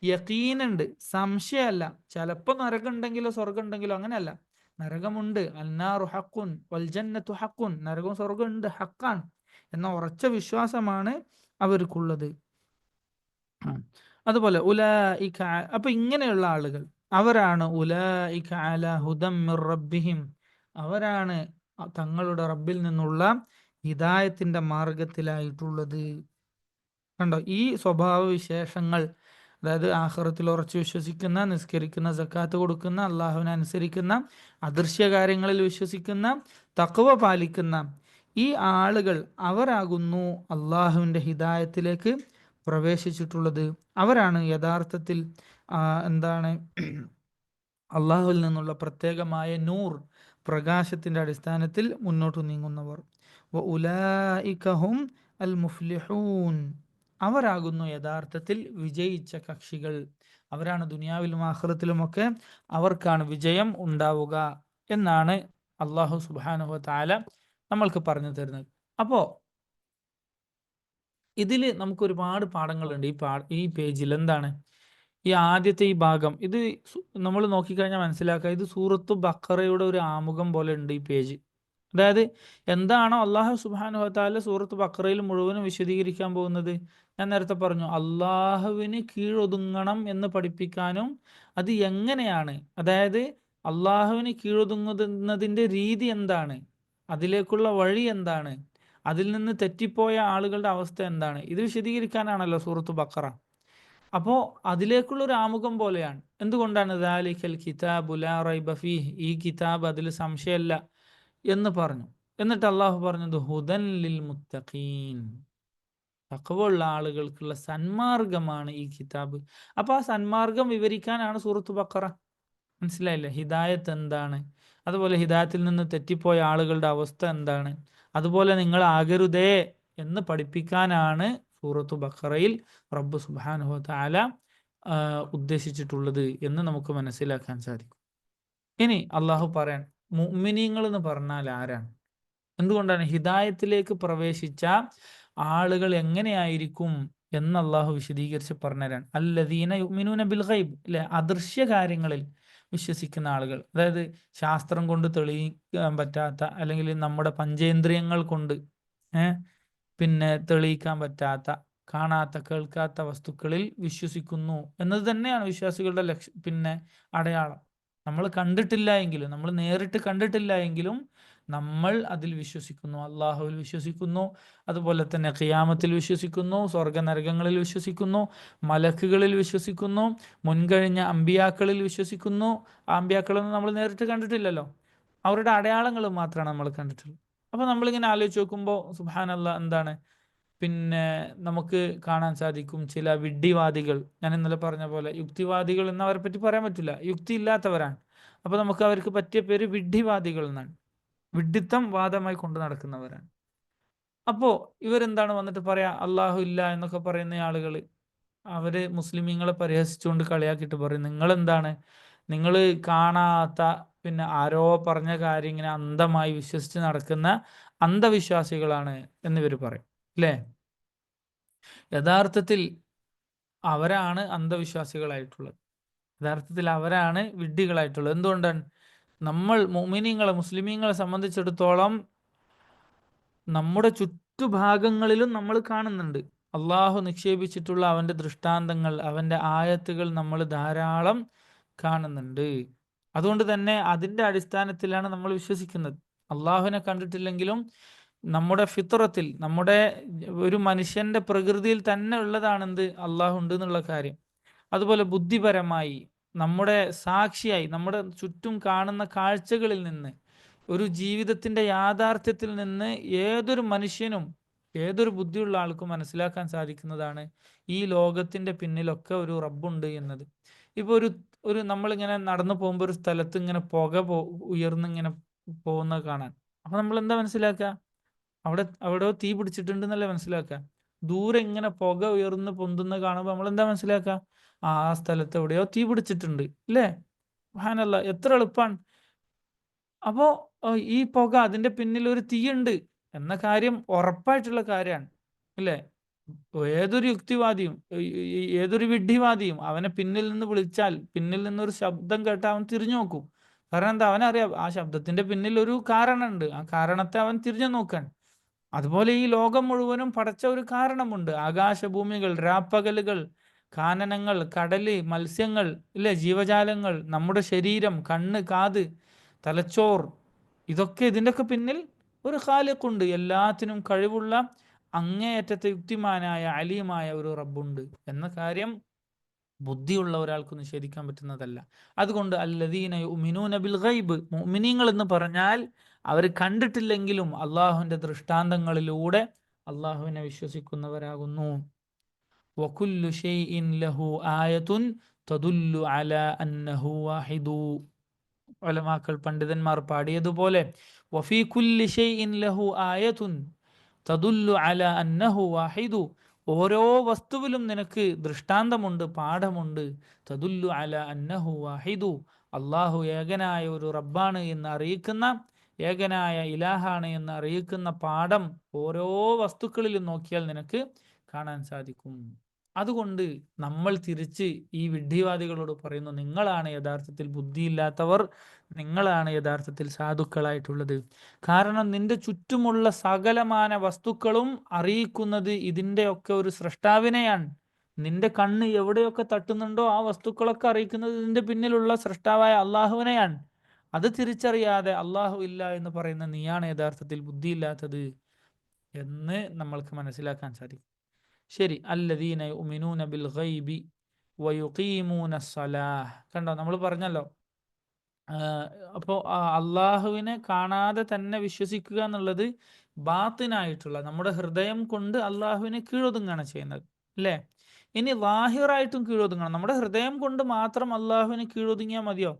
യഖീനുണ്ട്, സംശയമല്ല. ചിലപ്പോൾ നരകം ഉണ്ടെങ്കിലോ സ്വർഗം ഉണ്ടെങ്കിലോ, അങ്ങനെയല്ല. നരകമുണ്ട്, അന്നാറു ഹഖുൻ വൽ ജന്നത്തു ഹഖുൻ, നരകവും സ്വർഗം ഉണ്ട്, ഹക്കാണ് എന്ന ഉറച്ച വിശ്വാസമാണ് അവർക്കുള്ളത്. അതുപോലെ ഉലൈക, അപ്പൊ ഇങ്ങനെയുള്ള ആളുകൾ അവരാണ് ഉലൈക അലാ ഹുദം മിർ റബ്ബിഹിം, അവരാണ് തങ്ങളുടെ റബ്ബിൽ നിന്നുള്ള ഹിദായത്തിന്റെ മാർഗത്തിലായിട്ടുള്ളത്. കണ്ടോ, ഈ സ്വഭാവ വിശേഷങ്ങൾ, അതായത് ആഖിറത്തിൽ ഉറച്ചു വിശ്വസിക്കുന്ന, നിസ്കരിക്കുന്ന, സക്കാത്ത് കൊടുക്കുന്ന, അള്ളാഹുവിനെ അനുസരിക്കുന്ന, അദൃശ്യ കാര്യങ്ങളിൽ വിശ്വസിക്കുന്ന, തഖ്വ പാലിക്കുന്ന ഈ ആളുകൾ, അവരാകുന്നു അള്ളാഹുവിൻ്റെ ഹിദായത്തിലേക്ക് പ്രവേശിച്ചിട്ടുള്ളത്. അവരാണ് യഥാർത്ഥത്തിൽ എന്താണ് അള്ളാഹുവിൽ നിന്നുള്ള പ്രത്യേകമായ നൂർ, പ്രകാശത്തിൻ്റെ അടിസ്ഥാനത്തിൽ മുന്നോട്ട് നീങ്ങുന്നവർ. വഉലൈക ഹും അൽ മുഫ്ലിഹൂൻ, അവരാകുന്നു യഥാർത്ഥത്തിൽ വിജയിച്ച കക്ഷികൾ. അവരാണ് ദുനിയാവിലും ആഖിറത്തിലുമൊക്കെ അവർക്കാണ് വിജയം ഉണ്ടാവുക എന്നാണ് അള്ളാഹു സുബ്ഹാനഹു വ തആല നമ്മൾക്ക് പറഞ്ഞു തരുന്നത്. അപ്പോൾ ഇതിൽ നമുക്ക് ഒരുപാട് പാഠങ്ങളുണ്ട്. ഈ പേജിൽ എന്താണ് ഈ ആദ്യത്തെ ഈ ഭാഗം, ഇത് നമ്മൾ നോക്കിക്കഴിഞ്ഞാൽ മനസ്സിലാക്കുക, ഇത് സൂറത്തു ബഖറയുടെ ഒരു ആമുഖം പോലെ ഉണ്ട് ഈ പേജ്. അതായത് എന്താണോ അള്ളാഹു സുബ്ഹാനഹു വ തആല സൂറത്ത് ബഖറയിൽ മുഴുവനും വിശദീകരിക്കാൻ പോകുന്നത്, ഞാൻ നേരത്തെ പറഞ്ഞു, അള്ളാഹുവിന് കീഴൊതുങ്ങണം എന്ന് പഠിപ്പിക്കാനും, അത് എങ്ങനെയാണ്, അതായത് അള്ളാഹുവിന് കീഴൊതുങ്ങുന്നതിൻ്റെ രീതി എന്താണ്, അതിലേക്കുള്ള വഴി എന്താണ്, അതിൽ നിന്ന് തെറ്റിപ്പോയ ആളുകളുടെ അവസ്ഥ എന്താണ്, ഇത് വിശദീകരിക്കാനാണല്ലോ സൂറത്ത് ബഖറ. അപ്പോൾ അതിലേക്കുള്ള ഒരു ആമുഖം പോലെയാണ്. എന്തുകൊണ്ടാണ് ദാലിക്കൽ കിതാബു ലാ റൈബ ഫീഹ്, ഈ കിതാബ് അതിൽ സംശയമല്ല എന്ന് പറഞ്ഞു. എന്നിട്ട് അള്ളാഹു പറഞ്ഞത് ഹുദൻ ലിൽ മുത്തഖീൻ, തഖ്വയുള്ള ആളുകൾക്കുള്ള സന്മാർഗമാണ് ഈ കിതാബ്. അപ്പോൾ ആ സന്മാർഗം വിവരിക്കാനാണ് സൂറത്ത് ബഖറ. മനസ്സിലായില്ലേ? ഹിദായത്ത് എന്താണ്, അതുപോലെ ഹിദായത്തിൽ നിന്ന് തെറ്റിപ്പോയ ആളുകളുടെ അവസ്ഥ എന്താണ്, അതുപോലെ നിങ്ങൾ ആകരുതേ എന്ന് പഠിപ്പിക്കാനാണ് സൂറത്തു ബഖറയിൽ റബ്ബ് സുബ്ഹാനഹു വ തആല ഉദ്ദേശിച്ചിട്ടുള്ളത് എന്ന് നമുക്ക് മനസ്സിലാക്കാൻ സാധിക്കും. ഇനി അള്ളാഹു പറയാൻ, മുഅ്മിനീങ്ങൾ എന്ന് പറഞ്ഞാൽ ആരാണ്, എന്തുകൊണ്ടാണ് ഹിദായത്തിലേക്ക് പ്രവേശിച്ച ആളുകൾ എങ്ങനെയായിരിക്കും എന്ന് അള്ളാഹു വിശദീകരിച്ച് പറഞ്ഞുതരാൻ. അല്ലദീന യുഅ്മിനൂന ബിൽ ഗൈബ്, അല്ലെ, അദൃശ്യ കാര്യങ്ങളിൽ വിശ്വസിക്കുന്ന ആളുകൾ. അതായത് ശാസ്ത്രം കൊണ്ട് തെളിയിക്കാൻ പറ്റാത്ത, അല്ലെങ്കിൽ നമ്മുടെ പഞ്ചേന്ദ്രിയങ്ങൾ കൊണ്ട് പിന്നെ തെളിയിക്കാൻ പറ്റാത്ത, കാണാത്ത, കേൾക്കാത്ത വസ്തുക്കളിൽ വിശ്വസിക്കുന്നു എന്നത് തന്നെയാണ് വിശ്വാസികളുടെ പിന്നെ അടയാളം. നമ്മൾ കണ്ടിട്ടില്ല എങ്കിലും, നമ്മൾ നേരിട്ട് കണ്ടിട്ടില്ല എങ്കിലും നമ്മൾ അതിൽ വിശ്വസിക്കുന്നു, അള്ളാഹുവിൽ വിശ്വസിക്കുന്നു, അതുപോലെ തന്നെ ഖിയാമത്തിൽ വിശ്വസിക്കുന്നു, സ്വർഗനരകങ്ങളിൽ വിശ്വസിക്കുന്നു, മലക്കുകളിൽ വിശ്വസിക്കുന്നു, മുൻകഴിഞ്ഞ അമ്പിയാക്കളിൽ വിശ്വസിക്കുന്നു. ആ അമ്പിയാക്കളൊന്നും നമ്മൾ നേരിട്ട് കണ്ടിട്ടില്ലല്ലോ, അവരുടെ അടയാളങ്ങൾ മാത്രമാണ് നമ്മൾ കണ്ടിട്ടുള്ളത്. അപ്പോൾ നമ്മളിങ്ങനെ ആലോചിച്ച് നോക്കുമ്പോൾ സുബ്ഹാനല്ലാഹ്, എന്താണ് പിന്നെ നമുക്ക് കാണാൻ സാധിക്കും ചില വിഡ്ഢിവാദികൾ. ഞാൻ ഇന്നലെ പറഞ്ഞ പോലെ യുക്തിവാദികൾ എന്ന് അവരെ പറ്റി പറയാൻ പറ്റില്ല, യുക്തി ഇല്ലാത്തവരാണ്. അപ്പോൾ നമുക്ക് അവർക്ക് പറ്റിയ പേര് വിഡ്ഢിവാദികൾ എന്നാണ്. വിഡ്ഢിത്തം വാദമായി കൊണ്ട് നടക്കുന്നവരാണ്. അപ്പോൾ ഇവരെന്താണ് വന്നിട്ട് പറയാ അള്ളാഹു ഇല്ല എന്നൊക്കെ പറയുന്ന ആളുകൾ, അവര് മുസ്ലിമീങ്ങളെ പരിഹസിച്ചുകൊണ്ട് കളിയാക്കിയിട്ട് പറയും, നിങ്ങളെന്താണ്, നിങ്ങൾ കാണാത്ത പിന്നെ ആരോ പറഞ്ഞ കാര്യം ഇങ്ങനെ അന്ധമായി വിശ്വസിച്ച് നടക്കുന്ന അന്ധവിശ്വാസികളാണ് എന്നിവർ പറയും അല്ലേ? യഥാർത്ഥത്തിൽ അവരാണ് അന്ധവിശ്വാസികളായിട്ടുള്ളത്. യഥാർത്ഥത്തിൽ അവരാണ് വിഡ്ഢികളായിട്ടുള്ളത്. എന്തുകൊണ്ടാണ്? നമ്മൾ മുഅ്മിനീങ്ങളെ മുസ്ലിമീങ്ങളെ സംബന്ധിച്ചിടത്തോളം നമ്മുടെ ചുറ്റുഭാഗങ്ങളിലും നമ്മൾ കാണുന്നുണ്ട് അള്ളാഹു നിക്ഷേപിച്ചിട്ടുള്ള അവൻ്റെ ദൃഷ്ടാന്തങ്ങൾ, അവൻ്റെ ആയത്തുകൾ നമ്മൾ ധാരാളം കാണുന്നുണ്ട്. അതുകൊണ്ട് തന്നെ അതിൻ്റെ അടിസ്ഥാനത്തിലാണ് നമ്മൾ വിശ്വസിക്കുന്നത്. അള്ളാഹുവിനെ കണ്ടിട്ടില്ലെങ്കിലും നമ്മുടെ ഫിത്രത്തിൽ, നമ്മുടെ ഒരു മനുഷ്യന്റെ പ്രകൃതിയിൽ തന്നെ ഉള്ളതാണെന്ത്, അള്ളാഹു ഉണ്ട് എന്നുള്ള കാര്യം. അതുപോലെ ബുദ്ധിപരമായി നമ്മുടെ സാക്ഷിയായി നമ്മുടെ ചുറ്റും കാണുന്ന കാഴ്ചകളിൽ നിന്ന്, ഒരു ജീവിതത്തിന്റെ യാഥാർത്ഥ്യത്തിൽ നിന്ന് ഏതൊരു മനുഷ്യനും ഏതൊരു ബുദ്ധിയുള്ള ആൾക്കും മനസ്സിലാക്കാൻ സാധിക്കുന്നതാണ് ഈ ലോകത്തിന്റെ പിന്നിലൊക്കെ ഒരു റബ്ബുണ്ട് എന്നത്. ഇപ്പൊ ഒരു ഒരു നമ്മളിങ്ങനെ നടന്നു പോകുമ്പോൾ ഒരു സ്ഥലത്ത് ഇങ്ങനെ ഉയർന്നിങ്ങനെ പോകുന്നത് കാണാൻ, അപ്പൊ നമ്മൾ എന്താ മനസ്സിലാക്കുക? അവിടെ തീ പിടിച്ചിട്ടുണ്ട് എന്നല്ലേ മനസ്സിലാക്കുക. ദൂരെ ഇങ്ങനെ പുക ഉയർന്ന് പൊന്തുന്ന കാണുമ്പോൾ നമ്മൾ എന്താ മനസ്സിലാക്കുക? ആ സ്ഥലത്ത് എവിടെയോ തീ പിടിച്ചിട്ടുണ്ട് അല്ലേ? സുബ്ഹാനല്ലാ, എത്ര എളുപ്പാണ്. അപ്പോ ഈ പുക, അതിന്റെ പിന്നിൽ ഒരു തീയുണ്ട് എന്ന കാര്യം ഉറപ്പായിട്ടുള്ള കാര്യമാണ് അല്ലേ? ഏതൊരു യുക്തിവാദിയും ഏതൊരു വിഡ്ഢിവാദിയും അവനെ പിന്നിൽ നിന്ന് വിളിച്ചാൽ, പിന്നിൽ നിന്നൊരു ശബ്ദം കേട്ടാൽ അവൻ തിരിഞ്ഞു നോക്കും. കാരണം എന്താ? അവനറിയാം ആ ശബ്ദത്തിന്റെ പിന്നിൽ ഒരു കാരണമുണ്ട്, ആ കാരണത്തെ അവൻ തിരിഞ്ഞു നോക്കാൻ. അതുപോലെ ഈ ലോകം മുഴുവനും പടച്ച ഒരു കാരണമുണ്ട്. ആകാശഭൂമികൾ, രാപ്പകലുകൾ, കാനനങ്ങൾ, കടല്, മത്സ്യങ്ങൾ, ഇല്ലേ, ജീവജാലങ്ങൾ, നമ്മുടെ ശരീരം, കണ്ണ്, കാത്, തലച്ചോർ, ഇതൊക്കെ ഇതിൻ്റെയൊക്കെ പിന്നിൽ ഒരു ഖാലിഖുണ്ട്. എല്ലാത്തിനും കഴിവുള്ള അങ്ങേയറ്റത്തെ യുക്തിമാനായ അലീമായ ഒരു റബ്ബുണ്ട് എന്ന കാര്യം ബുദ്ധിയുള്ള ഒരാൾക്ക് നിഷേധിക്കാൻ പറ്റുന്നതല്ല. അതുകൊണ്ട് അല്ലദീന യുഅ്മിനൂന ബിൽ ഗൈബ്, മുഅ്മിനീങ്ങൾ എന്ന് പറഞ്ഞാൽ അവർ കണ്ടിട്ടില്ലെങ്കിലും അള്ളാഹുവിന്റെ ദൃഷ്ടാന്തങ്ങളിലൂടെ അള്ളാഹുവിനെ വിശ്വസിക്കുന്നവരാകുന്നു. വകുല്ലു ഷൈഇൻ ലഹു ആയതുൻ തദുല്ലു അലാ അന്നഹു വാഹിദു. ഉലമാക്കൾ, പണ്ഡിതന്മാർ പാടിയതുപോലെ വഫീ കുല്ലി ഷൈഇൻ ലഹു ആയതുൻ തദുല്ലു അലാ അന്നഹു വാഹിദു. ഓരോ വസ്തുവിലും നിനക്ക് ദൃഷ്ടാന്തമുണ്ട്, പാഠമുണ്ട്. തദുല്ലു അലാ അന്നഹു വാഹിദു, അള്ളാഹു ഏകനായ ഒരു റബ്ബാണ് എന്ന് അറിയിക്കുന്ന, ഏകനായ ഇലാഹാണ് എന്ന് അറിയിക്കുന്ന പാഠം ഓരോ വസ്തുക്കളിലും നോക്കിയാൽ നിനക്ക് കാണാൻ സാധിക്കും. അതുകൊണ്ട് നമ്മൾ തിരിച്ച് ഈ വിഡ്ഢിവാദികളോട് പറയുന്നു, നിങ്ങളാണ് യഥാർത്ഥത്തിൽ ബുദ്ധിയില്ലാത്തവർ, നിങ്ങളാണ് യഥാർത്ഥത്തിൽ സാധുക്കളായിട്ടുള്ളത്. കാരണം നിന്റെ ചുറ്റുമുള്ള സകലമാന വസ്തുക്കളും അറിയിക്കുന്നത് ഇതിൻ്റെയൊക്കെ ഒരു സൃഷ്ടാവിനെയാണ്. നിന്റെ കണ്ണ് എവിടെയൊക്കെ തട്ടുന്നുണ്ടോ ആ വസ്തുക്കളൊക്കെ അറിയിക്കുന്നത് ഇതിന്റെ പിന്നിലുള്ള സൃഷ്ടാവായ അള്ളാഹുവിനെയാണ്. അത് തിരിച്ചറിയാതെ അള്ളാഹു ഇല്ല എന്ന് പറയുന്ന നീയാണ് യഥാർത്ഥത്തിൽ ബുദ്ധിയില്ലാത്തത് എന്ന് നമ്മൾക്ക് മനസ്സിലാക്കാൻ സാധിക്കും. ശരി, അല്ലദീന യുഅ്മിനൂന ബിൽ ഗൈബി വയുഖീമൂന സ്വലാഹ്. കണ്ടോ, നമ്മൾ പറഞ്ഞല്ലോ, അപ്പോൾ അള്ളാഹുവിനെ കാണാതെ തന്നെ വിശ്വസിക്കുക എന്നുള്ളത് ബാത്തിനായിട്ടുള്ള നമ്മുടെ ഹൃദയം കൊണ്ട് അള്ളാഹുവിനെ കീഴൊതുങ്ങാണ് ചെയ്യുന്നത് അല്ലേ? ഇനി ലാഹിറായിട്ടും കീഴൊതുങ്ങണം. നമ്മുടെ ഹൃദയം കൊണ്ട് മാത്രം അള്ളാഹുവിന് കീഴൊതുങ്ങിയാൽ മതിയോ?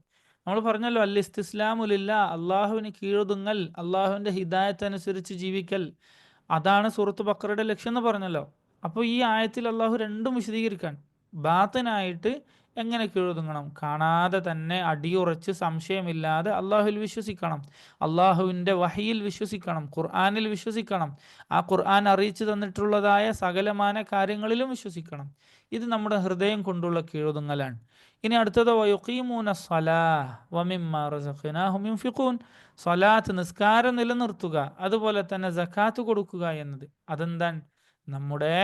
നമ്മൾ പറഞ്ഞല്ലോ, അൽ ഇസ്തിസ്ലാമുലില്ലാ, അള്ളാഹുവിന് കീഴൊതുങ്ങൽ, അള്ളാഹുവിന്റെ ഹിദായത്ത് അനുസരിച്ച് ജീവിക്കൽ, അതാണ് സൂറത്ത് ബഖറയുടെ ലക്ഷ്യം എന്ന് പറഞ്ഞല്ലോ. അപ്പോൾ ഈ ആയത്തിൽ അള്ളാഹു രണ്ടും വിശദീകരിക്കാൻ, ബാത്തിനായിട്ട് എങ്ങനെ കീഴൊതുങ്ങണം, കാണാതെ തന്നെ അടിയുറച്ച് സംശയമില്ലാതെ അള്ളാഹുവിൽ വിശ്വസിക്കണം, അള്ളാഹുവിൻ്റെ വഹിയിൽ വിശ്വസിക്കണം, ഖുർആനിൽ വിശ്വസിക്കണം, ആ ഖുർആൻ അറിയിച്ചു തന്നിട്ടുള്ളതായ സകലമാന കാര്യങ്ങളിലും വിശ്വസിക്കണം. ഇത് നമ്മുടെ ഹൃദയം കൊണ്ടുള്ള കീഴൊതുങ്ങലാണ്. ഇനി അടുത്തത് വയുഖീമൂന സ്വലാഹ് വമിമ്മാ റസഖ്നാഹും യുൻഫിഖൂൻ, സ്വലാത്ത്, നിസ്കാരം നിലനിർത്തുക, അതുപോലെ തന്നെ സക്കാത്ത് കൊടുക്കുക എന്നത്. അതെന്താണ്? നമ്മുടെ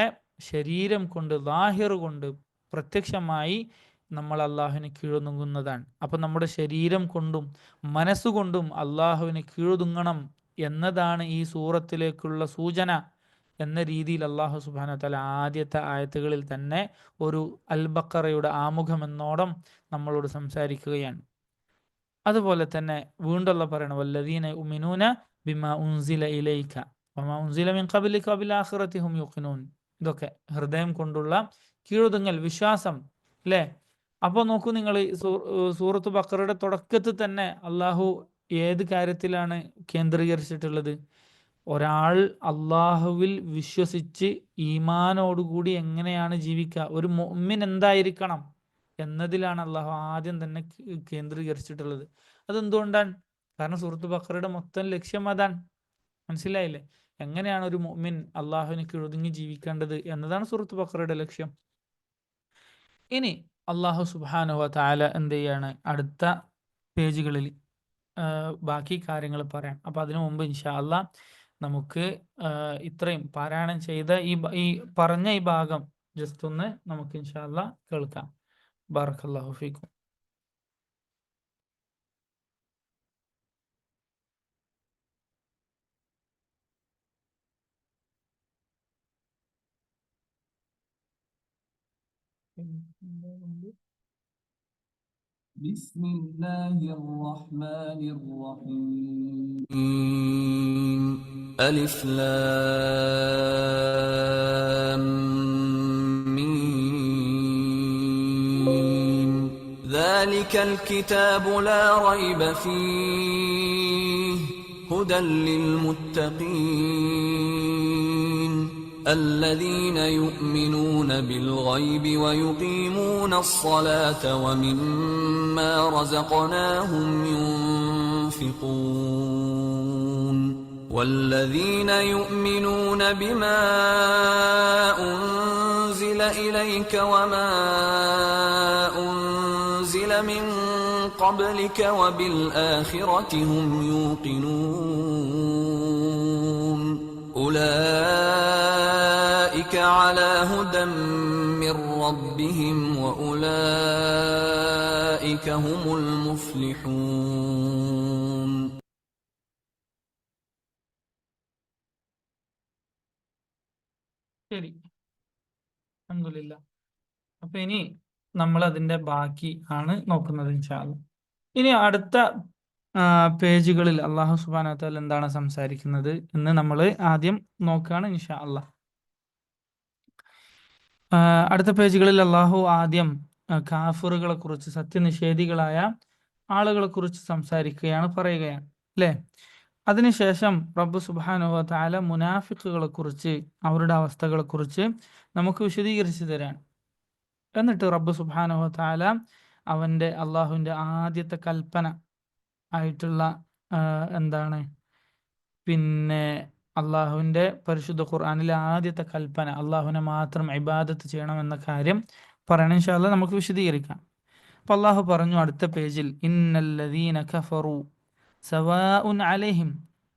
ശരീരം കൊണ്ട്, ലാഹിർ കൊണ്ട്, പ്രത്യക്ഷമായി നമ്മൾ അള്ളാഹുവിന് കീഴൊതുങ്ങുന്നതാണ്. അപ്പം നമ്മുടെ ശരീരം കൊണ്ടും മനസ്സുകൊണ്ടും അള്ളാഹുവിന് കീഴൊതുങ്ങണം എന്നതാണ് ഈ സൂറത്തിലേക്കുള്ള സൂചന എന്ന രീതിയിൽ അള്ളാഹു സുബ്ഹാനഹു വ തആല ആദ്യത്തെ ആയത്തുകളിൽ തന്നെ ഒരു അൽ ബഖറയുടെ ആമുഖം എന്നോണം നമ്മളോട് സംസാരിക്കുകയാണ്. അതുപോലെ തന്നെ വീണ്ടും അല്ലാഹു പറയണം, വല്ലദീന യുഅ്മിനൂന ബിമാ ഉൻസില ഇലൈക വമാ ഉൻസില മിൻ ഖബ്ലിക വബിൽ ആഖിറതി ഹും യുഖിനൂൻ. ഇതൊക്കെ ഹൃദയം കൊണ്ടുള്ള കീഴൊതുങ്ങൽ, വിശ്വാസം അല്ലേ? അപ്പോൾ നോക്കൂ നിങ്ങൾ, സൂറത്ത് ബഖറയുടെ തുടക്കത്തിൽ തന്നെ അള്ളാഹു ഏത് കാര്യത്തിലാണ് കേന്ദ്രീകരിച്ചിട്ടുള്ളത്? ഒരാൾ അള്ളാഹുവിൽ വിശ്വസിച്ച് ഈമാനോടുകൂടി എങ്ങനെയാണ് ജീവിക്കുക, ഒരു മുഅ്മിൻ എന്തായിരിക്കണം എന്നതിലാണ് അള്ളാഹു ആദ്യം തന്നെ കേന്ദ്രീകരിച്ചിട്ടുള്ളത്. അതെന്തുകൊണ്ടാണ്? കാരണം സൂറത്ത് ബഖറയുടെ മൊത്തം ലക്ഷ്യം അതാണ്. മനസ്സിലായില്ലേ? എങ്ങനെയാണ് ഒരു മുഅ്മിൻ അള്ളാഹുവിന് കീഴൊതുങ്ങി ജീവിക്കേണ്ടത് എന്നതാണ് സൂറത്ത് ബഖറയുടെ ലക്ഷ്യം. ഇനി അള്ളാഹു സുബ്ഹാനഹു വ തആല എന്ത് ചെയ്യാണ്? അടുത്ത പേജുകളിൽ ബാക്കി കാര്യങ്ങൾ പറയാം. അപ്പോൾ അതിനു മുമ്പ് ഇൻഷാ അള്ളാ നമുക്ക് ഇത്രയും പാരായണം ചെയ്ത ഈ പറഞ്ഞ ഈ ഭാഗം ജസ്റ്റ് ഒന്ന് നമുക്ക് ഇൻഷാ അള്ളാ കേൾക്കാം. ബാറക്കല്ലാഹു ഫീക്കും. بسم الله الرحمن الرحيم. ألف لام ميم. ذلك الكتاب لا ريب فيه هدى للمتقين الذين يؤمنون بالغيب ويقيمون الصلاة ومما رزقناهم ينفقون والذين يؤمنون بما أنزل إليك وما أنزل من قبلك وبالآخرة هم يوقنون أولئك على هدى من ربهم وأولئك هم المفلحون. ശരി, അൽഹംദുലില്ലാ. അപ്പൊ ഇനി നമ്മൾ അതിന്റെ ബാക്കി ആണ് നോക്കുന്നത് ഇൻഷാ അല്ലാ. ഇനി അടുത്ത പേജുകളിൽ അള്ളാഹു സുബ്ഹാനഹു വ തആല എന്താണ് സംസാരിക്കുന്നത് എന്ന് നമ്മൾ ആദ്യം നോക്കുകയാണ് ഇൻഷാ അല്ലാ. അടുത്ത പേജുകളിൽ അള്ളാഹു ആദ്യം കാഫിറുകളെ കുറിച്ച്, സത്യനിഷേധികളായ ആളുകളെ കുറിച്ച് സംസാരിക്കുകയാണ്, പറയുകയാണ് അല്ലേ? അതിനുശേഷം റബ്ബ് സുബ്ഹാനഹു വ തആല മുനാഫിക്കുകളെ കുറിച്ച്, അവരുടെ അവസ്ഥകളെ കുറിച്ച് നമുക്ക് വിശദീകരിച്ചു തരാൻ. എന്നിട്ട് റബ്ബ് സുബ്ഹാനഹു വ തആല അവൻ്റെ അള്ളാഹുവിൻ്റെ ആദ്യത്തെ കൽപ്പന ആയിട്ടുള്ള എന്താണ്, പിന്നെ അള്ളാഹുവിൻ്റെ പരിശുദ്ധ ഖുർആനിലെ ആദ്യത്തെ കൽപ്പന അള്ളാഹുവിനെ മാത്രം ഇബാദത്ത് ചെയ്യണം എന്ന കാര്യം പറയണം. ഇൻഷാ അല്ലാഹ് നമുക്ക് വിശദീകരിക്കാം. അപ്പോൾ അള്ളാഹു പറഞ്ഞു അടുത്ത പേജിൽ, ഇന്നല്ലദീന കഫറു സവാഉൻ അലൈഹിം,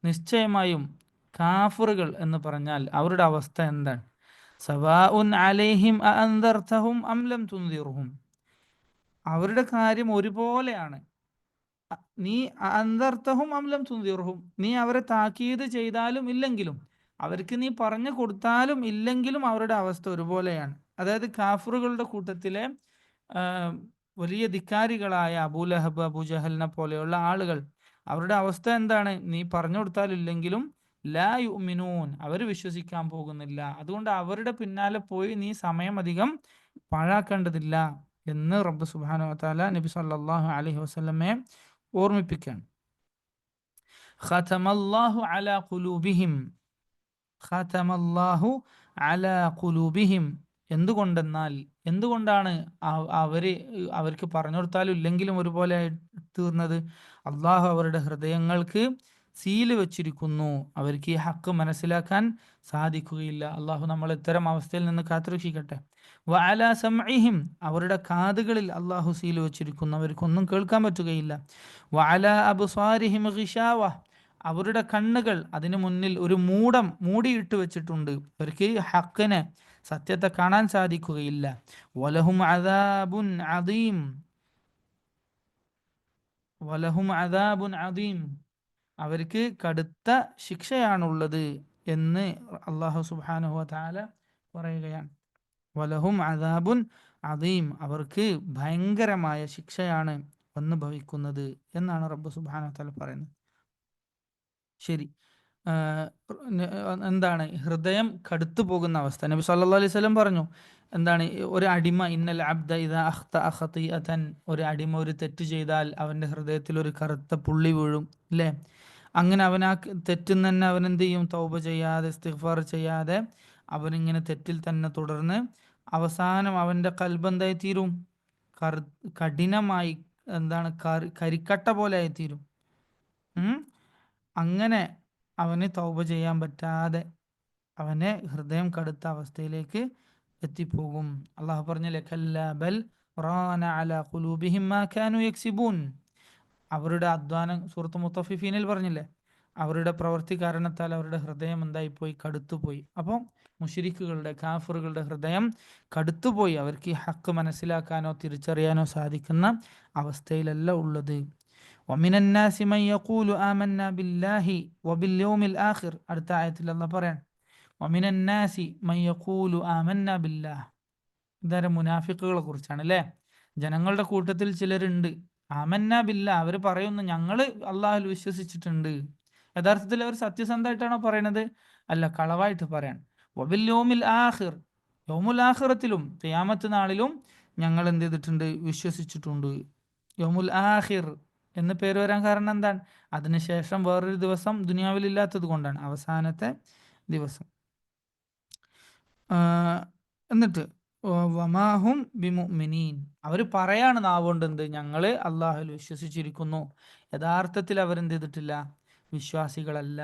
നിശ്ചയമായും കാഫിറുകൾ എന്ന് പറഞ്ഞാൽ അവരുടെ അവസ്ഥ എന്താണ്? സവാഉൻ അലൈഹിം അഅൻദർതഹും അം ലം തുൻദിർഹും, അവരുടെ കാര്യം ഒരുപോലെയാണ്. നീ അൻദർതഹും അം ലം തുൻദിർഹും, നീ അവരെ താക്കീത് ചെയ്താലും ഇല്ലെങ്കിലും, അവർക്ക് നീ പറഞ്ഞു കൊടുത്താലും ഇല്ലെങ്കിലും അവരുടെ അവസ്ഥ ഒരുപോലെയാണ്. അതായത് കാഫിറുകളുടെ കൂട്ടത്തിലെ വലിയ ധിക്കാരികളായ അബൂലഹബ്, അബൂജഹലിനെ പോലെയുള്ള ആളുകൾ, അവരുടെ അവസ്ഥ എന്താണ്? നീ പറഞ്ഞു കൊടുത്താലില്ലെങ്കിലും ലാ യുഅ്മിനൂൻ, അവർ വിശ്വസിക്കാൻ പോകുന്നില്ല. അതുകൊണ്ട് അവരുടെ പിന്നാലെ പോയി നീ സമയം അധികം പാഴാക്കേണ്ടതില്ല എന്ന് റബ്ബ് സുബ്ഹാനഹു വ തആല നബി സല്ലല്ലാഹു അലൈഹി വസല്ലമയെ ഓർമ്മിപ്പിക്കുകയാണ്. ഖതമല്ലാഹു അലാ ഖുലൂബിഹിം, ഖതമല്ലാഹു അലാ ഖുലൂബിഹിം, എന്തുകൊണ്ടാണ് അവർക്ക് പറഞ്ഞു കൊടുത്താലും ഇല്ലെങ്കിലും ഒരുപോലെ തീർന്നത്? അള്ളാഹു അവരുടെ ഹൃദയങ്ങൾക്ക് സീല് വെച്ചിരിക്കുന്നു, അവർക്ക് ഈ ഹക്ക് മനസ്സിലാക്കാൻ സാധിക്കുകയില്ല. അള്ളാഹു നമ്മൾ ഇത്തരം അവസ്ഥയിൽ നിന്ന് കാത്തുരക്ഷിക്കട്ടെ. വഅലാ സമഇഹിം, അവരുടെ കാതുകളിൽ അള്ളാഹു സീല് വെച്ചിരിക്കുന്നു, അവർക്കൊന്നും കേൾക്കാൻ പറ്റുകയില്ല. വഅലാ അബ്സാരിഹിം ഗിശാവ, അവരുടെ കണ്ണുകൾ അതിനു മുന്നിൽ ഒരു മൂടിയിട്ട് വെച്ചിട്ടുണ്ട്, അവർക്ക് ഹക്കിനെ, സത്യത്തെ കാണാൻ സാധിക്കുകയില്ല. വലഹും അദാബുൻ അദീം, വലഹും അദാബുൻ അദീം, അവർക്ക് കടുത്ത ശിക്ഷയാണുള്ളത് എന്ന് അല്ലാഹു സുബ്ഹാനഹു വ തആല പറയുകയാണ്. വലഹും അദാബുൻ അദീം, അവർക്ക് ഭയങ്കരമായ ശിക്ഷയാണ് വന്നു ഭവിക്കുന്നത് എന്നാണ് റബ്ബ് സുബ്ഹാനഹു വ തആല പറയുന്നത്. ശരി, എന്താണ് ഹൃദയം കടുത്തു പോകുന്ന അവസ്ഥ? നബി സല്ലല്ലാഹു അലൈഹി വസല്ലം പറഞ്ഞു, എന്താണ് ഒരു അടിമ, ഇന്നൽ അബ്ദ ഇദാ അഖ്തഅ ഖതീഅതൻ, ഒരു അടിമ ഒരു തെറ്റ് ചെയ്താൽ അവൻ്റെ ഹൃദയത്തിൽ ഒരു കറുത്ത പുള്ളി വീഴും അല്ലേ? അങ്ങനെ അവൻ ആ തെറ്റിൽ തന്നെ അവൻ എന്ത് ചെയ്യും? തൗബ ചെയ്യാതെ ഇസ്തിഗ്ഫാർ ചെയ്യാതെ അവനിങ്ങനെ തെറ്റിൽ തന്നെ തുടർന്ന് അവസാനം അവൻ്റെ കൽബ് എന്തായി തീരും? കറു കഠിനമായി, എന്താണ് കരിക്കട്ട പോലെ ആയിത്തീരും. അങ്ങനെ അവന് തൗബ ചെയ്യാൻ പറ്റാതെ അവനെ ഹൃദയം കടുത്ത അവസ്ഥയിലേക്ക് എത്തിപ്പോകും. അള്ളാഹു പറഞ്ഞില്ലേ, കല്ലാ ബൽ റാന അലാ ഖുലൂബിഹിം മാ കാനൂ യക്സിബൂൻ. അവരുടെ അധ്വാനം സൂറത്ത് മുത്തഫിഫീനിൽ പറഞ്ഞില്ലേ, അവരുടെ പ്രവൃത്തി കാരണത്താൽ അവരുടെ ഹൃദയം എന്തായിപ്പോയി? കടുത്തുപോയി. അപ്പോൾ മുശ്രിക്കുകളുടെ, കാഫിറുകളുടെ ഹൃദയം കടുത്തുപോയി. അവർക്ക് ഈ ഹക്ക് മനസ്സിലാക്കാനോ തിരിച്ചറിയാനോ സാധിക്കുന്ന അവസ്ഥയിലല്ല ഉള്ളത്. വമിനൻ നാസി മൻ യഖൂലു ആമന്നാ ബില്ലാഹി വബിൽ ആഖിർ. അടുത്ത ആയത്തിൽ അല്ലാഹ് പറയാൻ, വമിനൻ നാസി മൻ യഖൂലു ആമന്നാ ബില്ലാഹ്. ഇതാരെ? മുനാഫിക്കുകളെ കുറിച്ചാണ് അല്ലേ? ജനങ്ങളുടെ കൂട്ടത്തിൽ ചിലരുണ്ട്, ആമന്ന ബില്ല, അവർ പറയുന്നു ഞങ്ങൾ അള്ളാഹുൽ വിശ്വസിച്ചിട്ടുണ്ട്. യഥാർത്ഥത്തിൽ അവർ സത്യസന്ധമായിട്ടാണോ പറയണത്? അല്ല, കളവായിട്ട് പറയാൻ. വബിൽ യൗമിൽ ആഖിർ, യൗമുൽ ആഖിറത്തിലും ഖിയാമത്ത് നാളിലും ഞങ്ങൾ എന്ത് ചെയ്തിട്ടുണ്ട്? വിശ്വസിച്ചിട്ടുണ്ട്. യൗമുൽ ആഖിർ എന്ന് പേര് വരാൻ കാരണം എന്താണ്? അതിനുശേഷം വേറൊരു ദിവസം ദുനിയാവിൽ ഇല്ലാത്തത് കൊണ്ടാണ്, അവസാനത്തെ ദിവസം. എന്നിട്ട് വമാഹും ബിമുഅ്മിനീൻ, അവർ പറയാണ് നാവുകൊണ്ട് എന്ത്? ഞങ്ങൾ അള്ളാഹുൽ വിശ്വസിച്ചിരിക്കുന്നു. യഥാർത്ഥത്തിൽ അവരെന്ത് ചെയ്തിട്ടില്ല? വിശ്വാസികളല്ല.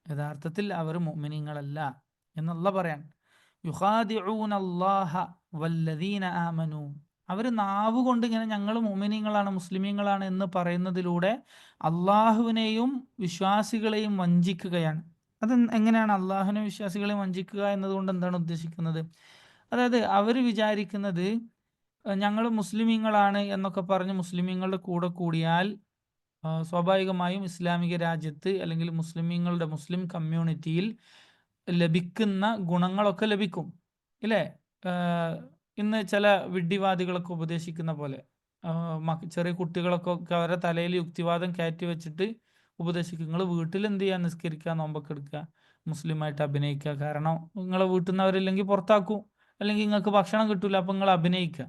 യഥാർത്ഥത്തിൽ അവർ മുഅ്മിനീങ്ങളല്ല എന്നുള്ള പറയാൻ. യുഖാദിഊന അല്ലാഹ വല്ലദീന ആമനു, അവർ നാവ് കൊണ്ട് ഇങ്ങനെ ഞങ്ങൾ മുഅ്മിനീങ്ങളാണ്, മുസ്ലിമീങ്ങളാണ് എന്ന് പറയുന്നതിലൂടെ അള്ളാഹുവിനെയും വിശ്വാസികളെയും വഞ്ചിക്കുകയാണ്. അത് എങ്ങനെയാണ് അള്ളാഹുവിനെ വിശ്വാസികളെ വഞ്ചിക്കുക എന്നതുകൊണ്ട് എന്താണ് ഉദ്ദേശിക്കുന്നത്? അതായത് അവർ വിചാരിക്കുന്നത് ഞങ്ങൾ മുസ്ലിമീങ്ങളാണ് എന്നൊക്കെ പറഞ്ഞ് മുസ്ലിമീങ്ങളുടെ കൂടെ കൂടിയാൽ സ്വാഭാവികമായും ഇസ്ലാമിക രാജ്യത്ത് അല്ലെങ്കിൽ മുസ്ലിം കമ്മ്യൂണിറ്റിയിൽ ലഭിക്കുന്ന ഗുണങ്ങളൊക്കെ ലഭിക്കും ഇല്ലേ? ഇന്ന് ചില വിഡ്ഢിവാദികളൊക്കെ ഉപദേശിക്കുന്ന പോലെ ചെറിയ കുട്ടികളൊക്കെ അവരുടെ തലയിൽ യുക്തിവാദം കയറ്റി വെച്ചിട്ട് ഉപദേശിക്കും, നിങ്ങൾ വീട്ടിൽ എന്ത് ചെയ്യാൻ? നിസ്കരിക്കുക, നോമ്പൊക്കെ എടുക്കുക, മുസ്ലിമായിട്ട് അഭിനയിക്കുക. കാരണം നിങ്ങളെ വീട്ടിൽ നിന്ന് അവരില്ലെങ്കിൽ പുറത്താക്കും, അല്ലെങ്കിൽ നിങ്ങൾക്ക് ഭക്ഷണം കിട്ടൂല, അപ്പം നിങ്ങൾ അഭിനയിക്കുക.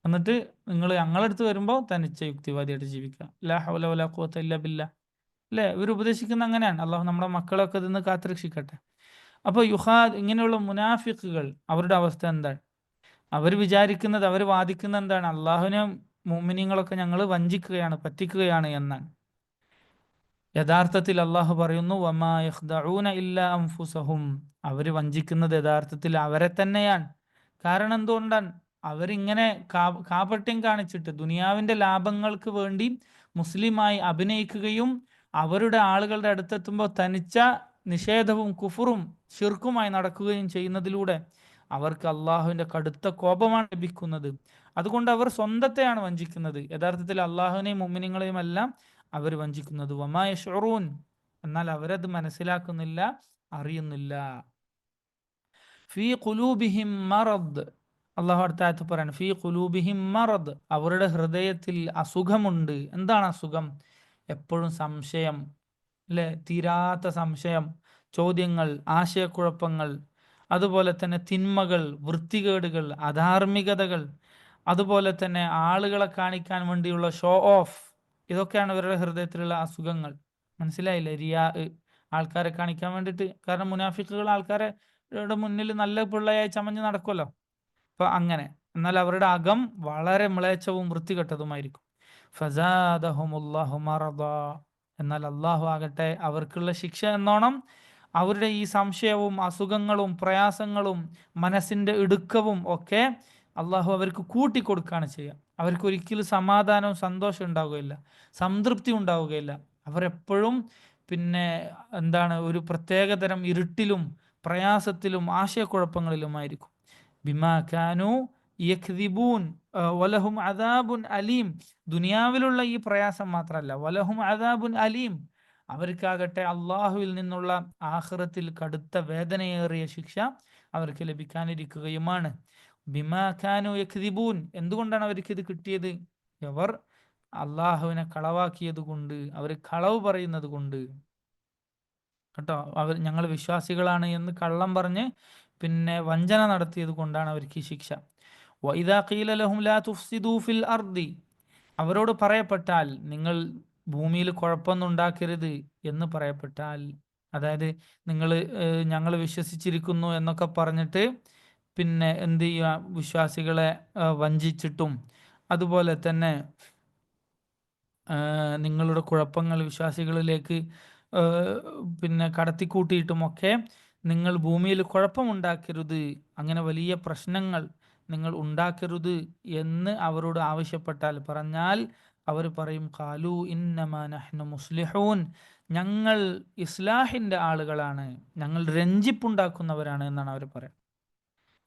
എന്നിട്ട് നിങ്ങൾ ഞങ്ങളടുത്ത് വരുമ്പോൾ തനിച്ച യുക്തിവാദിയായിട്ട് ജീവിക്കുക. ലാ ഹൗല വലാ ഖുവത ഇല്ലാ ബില്ലാഹ് അല്ലേ? ഇവർ ഉപദേശിക്കുന്ന അങ്ങനെയാണ്. അള്ളാഹു നമ്മുടെ മക്കളൊക്കെ ഇതിന്ന് കാത്തുരക്ഷിക്കട്ടെ. അപ്പോൾ ഇങ്ങനെയുള്ള മുനാഫിക്കുകൾ അവരുടെ അവസ്ഥ എന്താണ്? അവർ വിചാരിക്കുന്നത്, അവർ വാദിക്കുന്ന എന്താണ്? അള്ളാഹുവിനെ മുഅ്മിനീങ്ങളൊക്കെ ഞങ്ങൾ വഞ്ചിക്കുകയാണ്, പറ്റിക്കുകയാണ് എന്നാണ്. യഥാർത്ഥത്തിൽ അള്ളാഹു പറയുന്നു, വമാ യഖ്ദഊന ഇല്ലാ അൻഫുസഹും, അവർ വഞ്ചിക്കുന്നത് യഥാർത്ഥത്തിൽ അവരെ തന്നെയാണ്. കാരണം എന്തുകൊണ്ടാണ്? അവരിങ്ങനെ കാപട്യം കാണിച്ചിട്ട് ദുനിയാവിന്റെ ലാഭങ്ങൾക്ക് വേണ്ടി മുസ്ലിമായി അഭിനയിക്കുകയും അവരുടെ ആളുകളുടെ അടുത്തെത്തുമ്പോൾ തനിച്ച നിഷേധവും കുഫറും ശിർക്കുമായി നടക്കുകയും ചെയ്യുന്നതിലൂടെ അവർക്ക് അള്ളാഹുവിന്റെ കടുത്ത കോപമാണ് ലഭിക്കുന്നത്. അതുകൊണ്ട് അവർ സ്വന്തത്തെയാണ് വഞ്ചിക്കുന്നത്. യഥാർത്ഥത്തിൽ അള്ളാഹുവിനെയും മുഅ്മിനീങ്ങളെയും എല്ലാം അവർ വഞ്ചിക്കുന്നത്. വമാ യശ്ഉറൂൻ, എന്നാൽ അവരത് മനസ്സിലാക്കുന്നില്ല, അറിയുന്നില്ല. ഫീ ഖുലൂബിഹിം മറദ്, അള്ളാഹു അടുത്ത ആയത്ത് പറയാണ്, ഫീ ഖുലൂബിഹിം മറദ്, അവരുടെ ഹൃദയത്തിൽ അസുഖമുണ്ട്. എന്താണ് അസുഖം? എപ്പോഴും സംശയം അല്ലെ? തീരാത്ത സംശയം, ചോദ്യങ്ങൾ, ആശയക്കുഴപ്പങ്ങൾ, അതുപോലെ തന്നെ തിന്മകൾ, വൃത്തികേടുകൾ, അധാർമികതകൾ, അതുപോലെ തന്നെ ആളുകളെ കാണിക്കാൻ വേണ്ടിയുള്ള ഷോ ഓഫ്, ഇതൊക്കെയാണ് ഇവരുടെ ഹൃദയത്തിലുള്ള അസുഖങ്ങൾ. മനസ്സിലായില്ലേ? റിയാ, ആൾക്കാരെ കാണിക്കാൻ വേണ്ടിയിട്ട്. കാരണം മുനാഫിക്കുകൾ ആൾക്കാരെ മുന്നിൽ നല്ല പിള്ളയായി ചമഞ്ഞ് നടക്കുമല്ലോ. അപ്പൊ അങ്ങനെ. എന്നാൽ അവരുടെ അകം വളരെ മ്ലേച്ഛവും വൃത്തികെട്ടതുമായിരിക്കും. ഫസാദഹുമുല്ലാഹു മറദാ, എന്നാൽ അള്ളാഹു ആകട്ടെ അവർക്കുള്ള ശിക്ഷ എന്നോണം അവരുടെ ഈ സംശയവും അസുഖങ്ങളും പ്രയാസങ്ങളും മനസ്സിന്റെ ഇടുക്കവും ഒക്കെ അള്ളാഹു അവർക്ക് കൂട്ടിക്കൊടുക്കുകയാണ് ചെയ്യുക. അവർക്ക് ഒരിക്കലും സമാധാനവും സന്തോഷം ഉണ്ടാവുകയില്ല, സംതൃപ്തി ഉണ്ടാവുകയില്ല. അവരെപ്പോഴും പിന്നെ എന്താണ്, ഒരു പ്രത്യേകതരം ഇരുട്ടിലും പ്രയാസത്തിലും ആശയക്കുഴപ്പങ്ങളിലുമായിരിക്കും. ബിമാ കാനൂ യക്ദിബൂൻ വലഹും അദാബുൻ അലീം, ദുനിയാവിലുള്ള ഈ പ്രയാസം മാത്രമല്ല, വലഹും അദാബുൻ അലീം, അവർക്കാകട്ടെ അള്ളാഹുവിൽ നിന്നുള്ള ആഖിറത്തിൽ കടുത്ത വേദനയേറിയ ശിക്ഷ അവർക്ക് ലഭിക്കാനിരിക്കുകയുമാണ്. ബിമാ കാനൂ യക്ദിബൂൻ, എന്തുകൊണ്ടാണ് അവർക്ക് ഇത് കിട്ടിയത്? അവർ അള്ളാഹുവിനെ കളവാക്കിയത് കൊണ്ട്, അവർ കളവ് പറയുന്നത് കൊണ്ട് കേട്ടോ. ഞങ്ങൾ വിശ്വാസികളാണ് എന്ന് കള്ളം പറഞ്ഞ് പിന്നെ വഞ്ചന നടത്തിയത് കൊണ്ടാണ് അവർക്ക് ഈ ശിക്ഷ. വഇദാ ഖീല ലഹും ലാ തുഫ്സിദൂ ഫിൽ അർദി, അവരോട് പറയപ്പെട്ടാൽ നിങ്ങൾ ഭൂമിയിൽ കുഴപ്പമൊന്നും ഉണ്ടാക്കരുത് എന്ന് പറയപ്പെട്ടാൽ, അതായത് നിങ്ങൾ ഞങ്ങൾ വിശ്വസിച്ചിരിക്കുന്നു എന്നൊക്കെ പറഞ്ഞിട്ട് പിന്നെ എന്ത് ചെയ്യുക, വിശ്വാസികളെ വഞ്ചിച്ചിട്ടും അതുപോലെ തന്നെ നിങ്ങളുടെ കുഴപ്പങ്ങൾ വിശ്വാസികളിലേക്ക് പിന്നെ കടത്തിക്കൂട്ടിയിട്ടുമൊക്കെ നിങ്ങൾ ഭൂമിയിൽ കുഴപ്പമുണ്ടാക്കരുത്, അങ്ങനെ വലിയ പ്രശ്നങ്ങൾ നിങ്ങൾ ഉണ്ടാക്കരുത് എന്ന് അവരോട് ആവശ്യപ്പെട്ടാൽ, പറഞ്ഞാൽ അവർ പറയും ഖാലു ഇന്നമാ നഹ്നു മുസ്ലിഹൂൻ, ഞങ്ങൾ ഇസ്ലാഹിൻ്റെ ആളുകളാണ്, ഞങ്ങൾ രഞ്ജിപ്പുണ്ടാക്കുന്നവരാണ് എന്നാണ് അവർ പറയുന്നത്.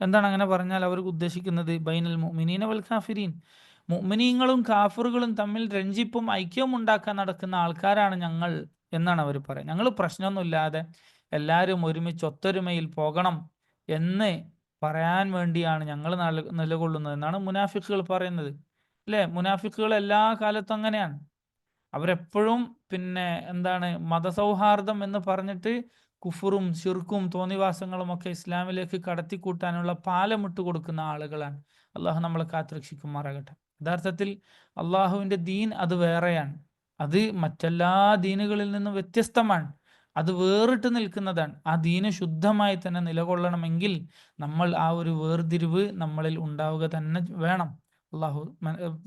എന്താണ് അങ്ങനെ പറഞ്ഞാൽ അവർ ഉദ്ദേശിക്കുന്നത്? ബൈനൽ മുഅ്മിനീന വൽ കാഫിരീൻ, മുഅ്മിനീങ്ങളും കാഫിറുകളും തമ്മിൽ രഞ്ജിപ്പും ഐക്യവും ഉണ്ടാക്കാൻ നടക്കുന്ന ആൾക്കാരാണ് ഞങ്ങൾ എന്നാണ് അവർ പറയുന്നത്. ഞങ്ങൾ പ്രശ്നമൊന്നുമില്ലാതെ എല്ലാവരും ഒരുമിച്ച് ഒത്തൊരുമയിൽ പോകണം എന്ന് പറയാൻ വേണ്ടിയാണ് ഞങ്ങൾ നിലകൊള്ളുന്നത് എന്നാണ് മുനാഫിക്കുകൾ പറയുന്നത്. അല്ലേ? മുനാഫിക്കുകൾ എല്ലാ കാലത്തും അങ്ങനെയാണ്. അവരെപ്പോഴും പിന്നെ എന്താണ്, മതസൗഹാർദ്ദം എന്ന് പറഞ്ഞിട്ട് കുഫറും ശിർക്കും തോന്നിവാസങ്ങളും ഒക്കെ ഇസ്ലാമിലേക്ക് കടത്തിക്കൂട്ടാനുള്ള പാലമിട്ട് കൊടുക്കുന്ന ആളുകളാണ്. അള്ളാഹു നമ്മളെ കാത്തുരക്ഷിക്കുമാറാകട്ടെ. യഥാർത്ഥത്തിൽ അള്ളാഹുവിൻ്റെ ദീൻ അത് വേറെയാണ്, അത് മറ്റെല്ലാ ദീനുകളിൽ നിന്നും വ്യത്യസ്തമാണ്, അത് വേറിട്ട് നിൽക്കുന്നതാണ്. ആ ദീന് ശുദ്ധമായി തന്നെ നിലകൊള്ളണമെങ്കിൽ നമ്മൾ ആ ഒരു വേർതിരിവ് നമ്മളിൽ ഉണ്ടാവുക തന്നെ വേണം. അള്ളാഹു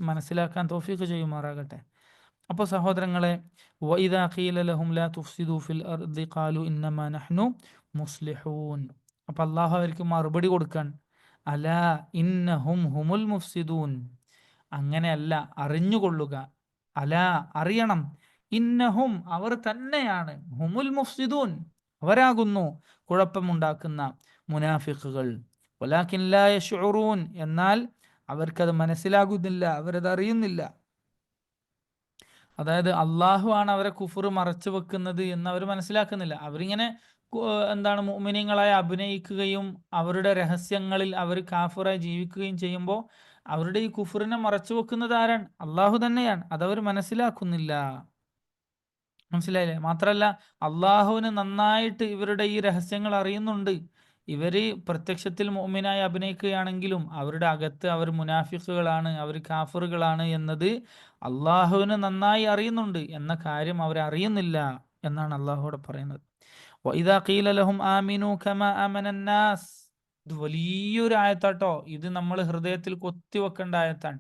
മനസ്സിലാക്കാൻ തൗഫീഖ് ചെയ്യുമാറാകട്ടെ. അപ്പോൾ സഹോദരങ്ങളെ, വഇദാ ഖീല ലഹും ലാ തുഫ്സിദൂ ഫിൽ അർദി ഖാലു ഇന്നമാ നഹ്നു മുസ്ലിഹൂൻ. അപ്പോൾ അള്ളാഹു അവർക്ക് മറുപടി കൊടുക്കാൻ, അലാ ഇന്നഹും ഹുമുൽ മുഫ്സിദൂൻ, അങ്ങനെയല്ല, അറിഞ്ഞുകൊള്ളുക, അലാ അറിയണം, ഇന്നഹും അവർ തന്നെയാണ്, ഹുമുൽ മുഫ്സിദൂൻ അവരാകുന്നു കുഴപ്പമുണ്ടാക്കുന്ന മുനാഫിഖുകൾ, വലാകിൻ ലാ യശ്ഉറൂൻ എന്നാൽ അവർക്കത് മനസ്സിലാകുന്നില്ല, അവരത് അറിയുന്നില്ല. അതായത് അള്ളാഹു ആണ് അവരെ കുഫർ മറച്ചു വെക്കുന്നത് എന്ന് അവർ മനസ്സിലാക്കുന്നില്ല. അവരിങ്ങനെ എന്താണ് മുഅ്മിനീങ്ങളായി അഭിനയിക്കുകയും അവരുടെ രഹസ്യങ്ങളിൽ അവർ കാഫിറായി ജീവിക്കുകയും ചെയ്യുമ്പോൾ അവരുടെ ഈ കുഫറിനെ മറച്ചു വെക്കുന്നത് ആരാണ്? അള്ളാഹു തന്നെയാണ്. അതവർ മനസ്സിലാക്കുന്നില്ല. മനസ്സിലായില്ലേ? മാത്രമല്ല, അള്ളാഹുവിന് നന്നായിട്ട് ഇവരുടെ ഈ രഹസ്യങ്ങൾ അറിയുന്നുണ്ട്. ഇവര് പ്രത്യക്ഷത്തിൽ മുഅ്മിനായി അഭിനയിക്കുകയാണെങ്കിലും അവരുടെ അകത്ത് അവർ മുനാഫിഖുകളാണ്, അവർ കാഫിറുകളാണ് എന്നത് അള്ളാഹുവിന് നന്നായി അറിയുന്നുണ്ട് എന്ന കാര്യം അവർ അറിയുന്നില്ല എന്നാണ് അള്ളാഹുവിടെ പറയുന്നത്. വഇദാ ഖീല ലഹും ആമിനു കമാ ആമനന്നാസ്, ഇത് വലിയൊരു ആയത്താട്ടോ. ഇത് നമ്മൾ ഹൃദയത്തിൽ കൊത്തിവെക്കേണ്ട ആയത്താണ്,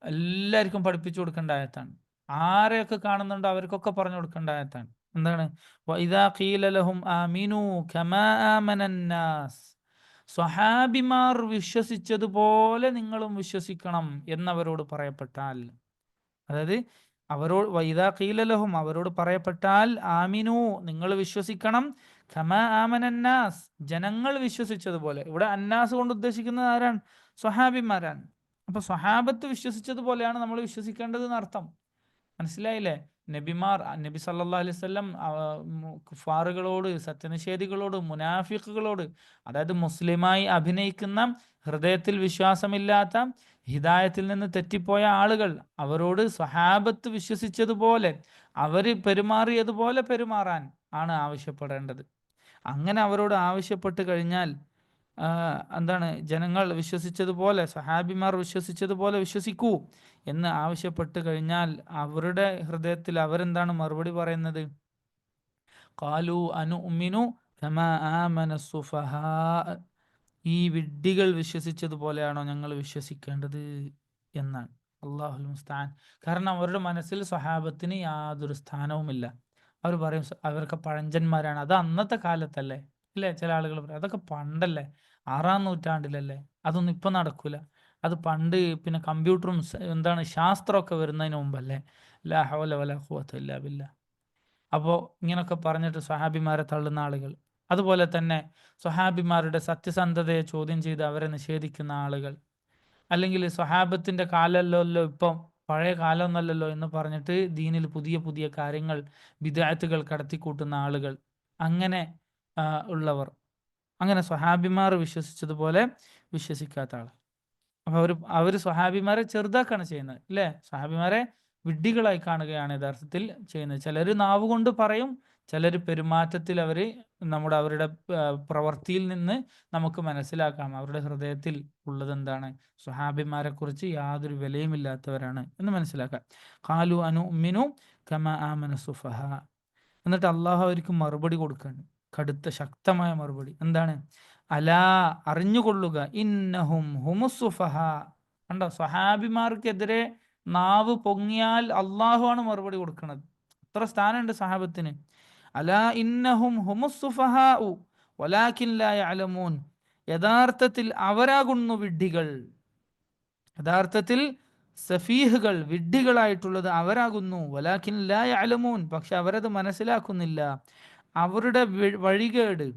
എല്ലാവർക്കും പഠിപ്പിച്ചു കൊടുക്കേണ്ട ആയത്താണ്, ആരെയൊക്കെ കാണുന്നുണ്ടോ അവർക്കൊക്കെ പറഞ്ഞു കൊടുക്കേണ്ട ആയത്താണ്. എന്താണ്? വഇദാ ഖീല ലഹും ആമിനു കമാ ആമനന്നാസ്, സ്വഹാബിമാർ വിശ്വസിച്ചതുപോലെ നിങ്ങളും വിശ്വസിക്കണം എന്നവരോട് പറയപ്പെട്ടാൽ, അതായത് അവരോട് വൈദാ ഖീല ലഹും അവരോട് പറയപ്പെട്ടാൽ ആമിനു നിങ്ങൾ വിശ്വസിക്കണം, ഖമാ ആമനന്നാസ് ജനങ്ങൾ വിശ്വസിച്ചതുപോലെ. ഇവിടെ അന്നാസ് കൊണ്ട് ഉദ്ദേശിക്കുന്നത് ആരാണ്? സ്വഹാബിമാരാണ്. അപ്പൊ സ്വഹാബത്ത് വിശ്വസിച്ചതുപോലെയാണ് നമ്മൾ വിശ്വസിക്കേണ്ടത് എന്നർത്ഥം. മനസ്സിലായില്ലേ? നബിമാർ, നബി സല്ലല്ലാഹു അലൈഹി വസല്ലം കുഫാറുകളോട്, സത്യനിഷേധികളോട്, മുനാഫിഖുകളോട്, അതായത് മുസ്ലിമായി അഭിനയിക്കുന്ന, ഹൃദയത്തിൽ വിശ്വാസമില്ലാത്ത, ഹിദായത്തിൽ നിന്ന് തെറ്റിപ്പോയ ആളുകൾ, അവരോട് സ്വഹാബത്ത് വിശ്വസിച്ചതുപോലെ അവർ പെരുമാറിയതുപോലെ പെരുമാറാൻ ആണ് ആവശ്യപ്പെടേണ്ടത്. അങ്ങനെ അവരോട് ആവശ്യപ്പെട്ട് കഴിഞ്ഞാൽ എന്താണ്, ജനങ്ങൾ വിശ്വസിച്ചതുപോലെ, സഹാബിമാർ വിശ്വസിച്ചതുപോലെ വിശ്വസിക്കൂ എന്ന് ആവശ്യപ്പെട്ട് കഴിഞ്ഞാൽ അവരുടെ ഹൃദയത്തിൽ അവരെന്താണ് മറുപടി പറയുന്നത്? ഖാലു അനുഅ്മിനു കമാ ആമന സുഫഹാ, ഈ വിഡ്ഢികൾ വിശ്വസിച്ചതുപോലെയാണോ ഞങ്ങൾ വിശ്വസിക്കേണ്ടത് എന്നാണ്. അല്ലാഹുൽ മുസ്തആൻ. കാരണം അവരുടെ മനസ്സിൽ സ്വഹാബത്തിന് യാതൊരു സ്ഥാനവുമില്ല. അവർ പറയും അവരൊക്കെ പഴഞ്ചന്മാരാണ്. അത് അന്നത്തെ കാലത്തല്ലേ, അല്ലേ? ചില ആളുകൾ പറയും അതൊക്കെ പണ്ടല്ലേ, 6-ാം നൂറ്റാണ്ടിലല്ലേ, അതൊന്നും ഇപ്പം നടക്കൂല, അത് പണ്ട് പിന്നെ കമ്പ്യൂട്ടറും എന്താണ് ശാസ്ത്രമൊക്കെ വരുന്നതിന് മുമ്പല്ലേ. ലാ ഹൗല വലാ ഖുവത ഇല്ലാ ബില്ലാ. അപ്പോൾ ഇങ്ങനൊക്കെ പറഞ്ഞിട്ട് സ്വഹാബിമാരെ തള്ളുന്ന ആളുകൾ, അതുപോലെ തന്നെ സ്വഹാബിമാരുടെ സത്യസന്ധതയെ ചോദ്യം ചെയ്ത് അവരെ നിഷേധിക്കുന്ന ആളുകൾ, അല്ലെങ്കിൽ സ്വഹാബത്തിൻ്റെ കാലമല്ലല്ലോ ഇപ്പം, പഴയ കാലമൊന്നല്ലല്ലോ എന്ന് പറഞ്ഞിട്ട് ദീനിൽ പുതിയ പുതിയ കാര്യങ്ങൾ, ബിദ്അത്തുകൾ കടത്തിക്കൂട്ടുന്ന ആളുകൾ, അങ്ങനെ ഉള്ളവർ, അങ്ങനെ സ്വഹാബിമാർ വിശ്വസിച്ചതുപോലെ വിശ്വസിക്കാത്ത ആൾ. അപ്പോൾ അവർ സ്വഹാബിമാരെ ചെറുതാക്കാണ് ചെയ്യുന്നത്, അല്ലേ? സ്വഹാബിമാരെ വിഡ്ഢികളായി കാണുകയാണ് യഥാർത്ഥത്തിൽ ചെയ്യുന്നത്. ചിലർ നാവ് കൊണ്ട് പറയും, ചിലർ പെരുമാറ്റത്തിൽ അവരുടെ പ്രവൃത്തിയിൽ നിന്ന് നമുക്ക് മനസ്സിലാക്കാം അവരുടെ ഹൃദയത്തിൽ ഉള്ളത് എന്താണ്. സ്വഹാബിമാരെ കുറിച്ച് യാതൊരു വിലയുമില്ലാത്തവരാണ് എന്ന് മനസ്സിലാക്കാം. ഖാലു അനുമിനു കമാ ആമന സുഫഹ. എന്നിട്ട് അള്ളാഹു അവർക്ക് മറുപടി കൊടുക്കുകയാണ്, കടുത്ത ശക്തമായ മറുപടി. എന്താണ്? അലാ, അറിഞ്ഞുകൊള്ളുക, ഇന്നഹും ഹുമുസുഫഹ. കണ്ടോ, സ്വഹാബിമാർക്കെതിരെ നാവ് പൊങ്ങിയാൽ അള്ളാഹു ആണ് മറുപടി കൊടുക്കുന്നത്. അത്ര സ്ഥാനമുണ്ട് സഹാബത്തിന്. അലാ ഇന്നഹും ഹുമുസുഫഹാഉ വലാകിൻ ലാ യഅലമൂൻ. യഥാർത്ഥത്തിൽ അവരാകുന്നു വിഡ്ഢികൾ. യഥാർത്ഥത്തിൽ സഫീഹുകൾ, വിഡ്ഢികളായിട്ടുള്ളത് അവരാകുന്നു. വലാകിൻ ലാ യഅലമൂൻ, പക്ഷെ അവരത് മനസ്സിലാക്കുന്നില്ല. അവരുടെ വഴികേട്,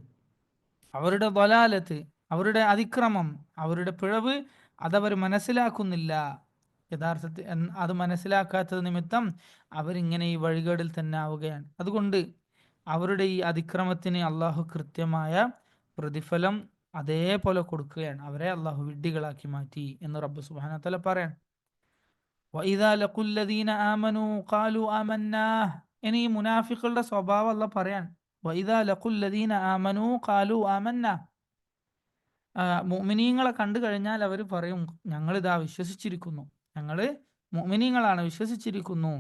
അവരുടെ ദലാലത്ത്, അവരുടെ അതിക്രമം, അവരുടെ പിഴവ് അതവർ മനസ്സിലാക്കുന്നില്ല. യഥാർത്ഥത്തിൽ അത് മനസ്സിലാക്കാത്തത് നിമിത്തം അവരിങ്ങനെ ഈ വഴികേടിൽ തന്നെ ആവുകയാണ്. അതുകൊണ്ട് അവരുടെ ഈ അതിക്രമത്തിന് അള്ളാഹു കൃത്യമായ പ്രതിഫലം അതേപോലെ കൊടുക്കുകയാണ്. അവരെ അള്ളാഹു വിഡ്ഢികളാക്കി മാറ്റി എന്ന് റബ്ബ് സുബ്ഹാനഹു വ തആല പറയാൻ. വഇദാ ലഖുല്ലദീന ആമനൂ ഖാലൂ ആമന്നാ. ഇനി മുനാഫിഖുകളുടെ സ്വഭാവം അള്ളാഹ് പറയാൻ. വഇദാ ലഖുല്ലദീന ആമനൂ ഖാലൂ ആമന്നാ. മുഅ്മിനീങ്ങളെ കണ്ടു കഴിഞ്ഞാൽ അവർ പറയും, ഞങ്ങളിതാ വിശ്വസിച്ചിരിക്കുന്നു, ഞങ്ങള് മുഅ്മിനീങ്ങളാണ്, വിശ്വസിച്ചിരിക്കുന്നു.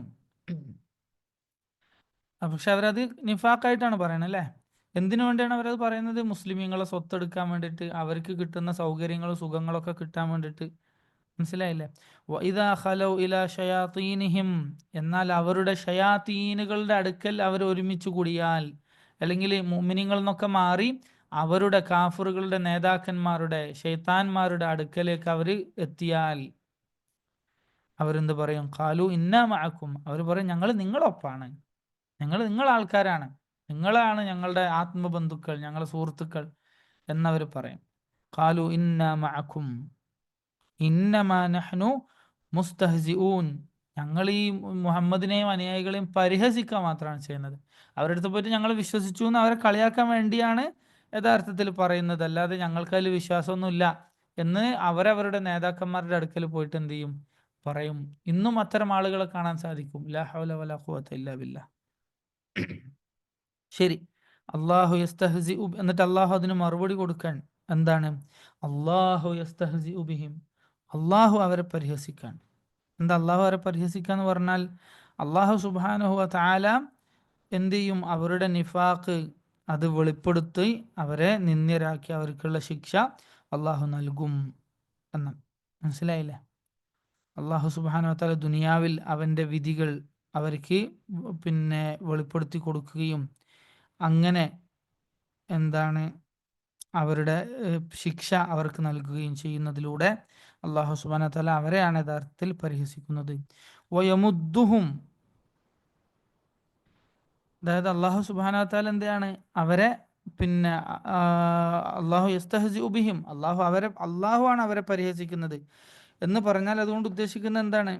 പക്ഷെ അവരത് നിഫാഖായിട്ടാണ് പറയണത് അല്ലേ? എന്തിനു വേണ്ടിയാണ് അവരത് പറയുന്നത്? മുസ്ലിമീങ്ങളെ സ്വത്തെടുക്കാൻ വേണ്ടിയിട്ട്, അവർക്ക് കിട്ടുന്ന സൗകര്യങ്ങളും സുഖങ്ങളൊക്കെ കിട്ടാൻ വേണ്ടിയിട്ട്. മനസ്സിലായില്ലേ? വഇദാ ഖലൗ ഇലാ ഷയാത്തീനിഹിം. എന്നാൽ അവരുടെ ഷയാത്തീനുകളുടെ അടുക്കൽ അവർ ഒരുമിച്ച് കൂടിയാൽ, അല്ലെങ്കിൽ മുഅ്മിനീങ്ങൾ എന്നൊക്കെ മാറി അവരുടെ കാഫറുകളുടെ നേതാക്കന്മാരുടെ, ശൈത്താന്മാരുടെ അടുക്കലേക്ക് അവർ എത്തിയാൽ അവരെന്ത് പറയും? ഖാലു ഇന്നാ മഅക്കും. അവർ പറയും, ഞങ്ങൾ നിങ്ങളൊപ്പാണ്, നിങ്ങൾ ആൾക്കാരാണ്, നിങ്ങളാണ് ഞങ്ങളുടെ ആത്മബന്ധുക്കൾ, ഞങ്ങളുടെ സുഹൃത്തുക്കൾ എന്നവർ പറയും. ഖാലു ഇന്നാ മഅക്കും ഇന്നമാ നഹ്നു മുസ്തഹ്സിഊൻ. ഞങ്ങൾ ഈ മുഹമ്മദിനെയും അനുയായികളെയും പരിഹസിക്കുക മാത്രമാണ് ചെയ്യുന്നത്. അവരുടെ അടുത്ത് പോയിട്ട് ഞങ്ങൾ വിശ്വസിച്ചു എന്ന് അവരെ കളിയാക്കാൻ വേണ്ടിയാണ് യഥാർത്ഥത്തിൽ പറയുന്നത്. അല്ലാതെ ഞങ്ങൾക്കതിൽ വിശ്വാസമൊന്നുമില്ല എന്ന് അവരവരുടെ നേതാക്കന്മാരുടെ അടുക്കൽ പോയിട്ട് എന്ത് ചെയ്യും? പറയും. ഇന്നും അത്തരം ആളുകളെ കാണാൻ സാധിക്കും. ലാ ഹൗല വലാ ഖുവത ഇല്ലാ ബില്ലാഹ്. ശരി, അള്ളാഹു യസ്തഹ്സിഉ. എന്നിട്ട് അള്ളാഹു അതിന് മറുപടി കൊടുക്കാൻ. എന്താണ്? അള്ളാഹു യസ്തഹ്സിഉ ബിഹിം. അള്ളാഹു അവരെ പരിഹസിക്കാൻ. എന്താ അള്ളാഹു അവരെ പരിഹസിക്കുക എന്ന് പറഞ്ഞാൽ? അള്ളാഹു സുബ്ഹാനഹു വ തആല എന്ത് ചെയ്യും? അവരുടെ നിഫാഖ് അത് വെളിപ്പെടുത്തി അവരെ നിന്ദ്യരാക്കി അവർക്കുള്ള ശിക്ഷ അള്ളാഹു നൽകും എന്ന്. മനസ്സിലായില്ലേ? അള്ളാഹു സുബ്ഹാനഹു വ തആല ദുനിയാവിൽ അവൻ്റെ വിധികൾ അവർക്ക് വെളിപ്പെടുത്തി കൊടുക്കുകയും അങ്ങനെ എന്താണ് അവരുടെ ശിക്ഷ അവർക്ക് നൽകുകയും ചെയ്യുന്നതിലൂടെ അള്ളാഹു സുബ്ഹാനഹു വ തആല അവരെയാണ് യഥാർത്ഥത്തിൽ പരിഹസിക്കുന്നത്. വയമുദ്ദുഹും. അതായത് അള്ളാഹു സുബ്ഹാനഹു വ തആല എന്താണ് അവരെ അള്ളാഹു യസ്തഹ്സിഉ ബിഹിം. അള്ളാഹു ആണ് അവരെ പരിഹസിക്കുന്നത് എന്ന് പറഞ്ഞാൽ അതുകൊണ്ട് ഉദ്ദേശിക്കുന്നത് എന്താണ്?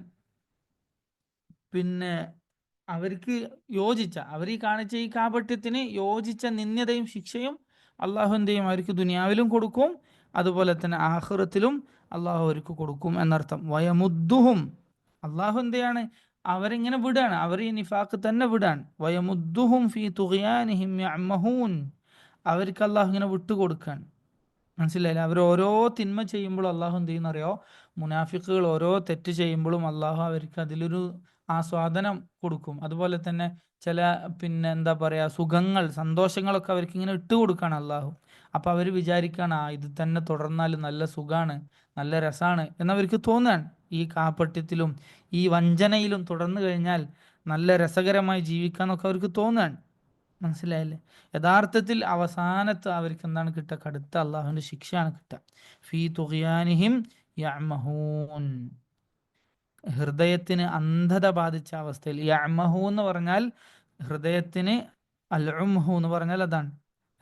അവർക്ക് യോജിച്ച, അവർ ഈ കാണിച്ച ഈ കാപട്യത്തിന് യോജിച്ച നിന്ദ്യതയും ശിക്ഷയും അള്ളാഹു എന്ത് ചെയ്യും? അവർക്ക് ദുനിയാവിലും കൊടുക്കും, അതുപോലെ തന്നെ ആഖിറത്തിലും അള്ളാഹു അവർക്ക് കൊടുക്കും എന്നർത്ഥം. വയമുദ്ദുഹും. അള്ളാഹു എന്തെയാണ്? അവരിങ്ങനെ വിടാണ്, അവർ ഈ നിഫാഖ് തന്നെ വിടാൻ. വയമുദ്ദുഹും ഫീ തുഗ്യാനിഹിം യഅ്മഹൂൻ. അവർക്ക് അള്ളാഹു ഇങ്ങനെ വിട്ടുകൊടുക്കാൻ. മനസ്സിലായില്ല? അവർ ഓരോ തിന്മ ചെയ്യുമ്പോഴും അള്ളാഹു എന്ത് ചെയ്യുന്നറിയോ? മുനാഫിക്കുകൾ ഓരോ തെറ്റ് ചെയ്യുമ്പോഴും അള്ളാഹു അവർക്ക് അതിലൊരു ആസ്വാദനം കൊടുക്കും. അതുപോലെ തന്നെ ചില എന്താ പറയുക, സുഖങ്ങൾ, സന്തോഷങ്ങളൊക്കെ അവർക്ക് ഇങ്ങനെ ഇട്ട് കൊടുക്കുകയാണ് അള്ളാഹു. അപ്പം അവർ വിചാരിക്കുകയാണ്, ഇത് തന്നെ തുടർന്നാൽ നല്ല സുഖമാണ്, നല്ല രസമാണ് എന്നവർക്ക് തോന്നുകയാണ്. ഈ കാപട്യത്തിലും ഈ വഞ്ചനയിലും തുടർന്നു കഴിഞ്ഞാൽ നല്ല രസകരമായി ജീവിക്കാന്നൊക്കെ അവർക്ക് തോന്നുകയാണ്. മനസ്സിലായില്ലേ? യഥാർത്ഥത്തിൽ അവസാനത്ത് അവർക്ക് എന്താണ് കിട്ടുക? കടുത്ത അള്ളാഹുവിന്റെ ശിക്ഷയാണ് കിട്ടുക. ഫീ തുഗ്യാനിഹിം യഅ്മഹൂൻ. ഹൃദയത്തിന് അന്ധത ബാധിച്ച അവസ്ഥയിൽ. യഅ്മഹു എന്ന് പറഞ്ഞാൽ ഹൃദയത്തിന്, അൽഉംഹു എന്ന് പറഞ്ഞാൽ അതാണ്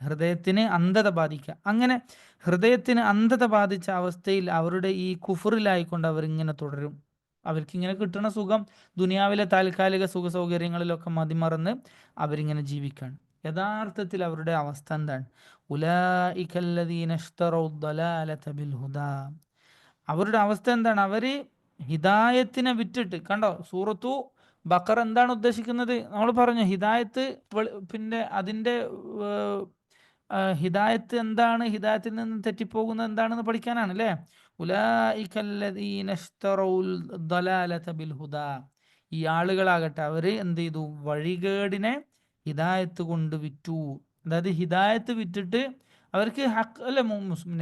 ഹൃദയത്തിന് അന്ധത ബാധിക്കുക. അങ്ങനെ ഹൃദയത്തിന് അന്ധത ബാധിച്ച അവസ്ഥയിൽ അവരുടെ ഈ കുഫറിലായിക്കൊണ്ട് അവരിങ്ങനെ തുടരും. അവർക്കിങ്ങനെ കിട്ടുന്ന സുഖം, ദുനിയാവിലെ താൽക്കാലിക സുഖ സൗകര്യങ്ങളിലൊക്കെ മതിമറന്ന് അവരിങ്ങനെ ജീവിക്കുകയാണ്. യഥാർത്ഥത്തിൽ അവരുടെ അവസ്ഥ എന്താണ്? ഉലൈകല്ലദീന ഇശ്തറൗ ദലാലത ബിൽ ഹുദാ. അവരുടെ അവസ്ഥ എന്താണ്? അവര് ഹിദായത്തിനെ വിറ്റിട്ട്, കണ്ടോ, സൂറത്തു ബക്കറ എന്താണ് ഉദ്ദേശിക്കുന്നത്? നമ്മൾ പറഞ്ഞു ഹിദായത്ത്, പിന്നെ അതിൻ്റെ ഹിദായത്ത് എന്താണ്, ഹിദായത്തിൽ നിന്ന് തെറ്റിപ്പോകുന്നത് എന്താണെന്ന് പഠിക്കാനാണ് അല്ലേ. ഉലൈകല്ലദീന ഇശ്തറൗൽ ദലാലത ബിൽ ഹുദാ, ഈ ആളുകളാകട്ടെ അവർ എന്ത് ചെയ്തു, വഴികേടിനെ ഹിദായത്ത് കൊണ്ട് വിറ്റു. അതായത് ഹിദായത്ത് വിറ്റിട്ട് അവർക്ക് ഹക്ക് അല്ലെ,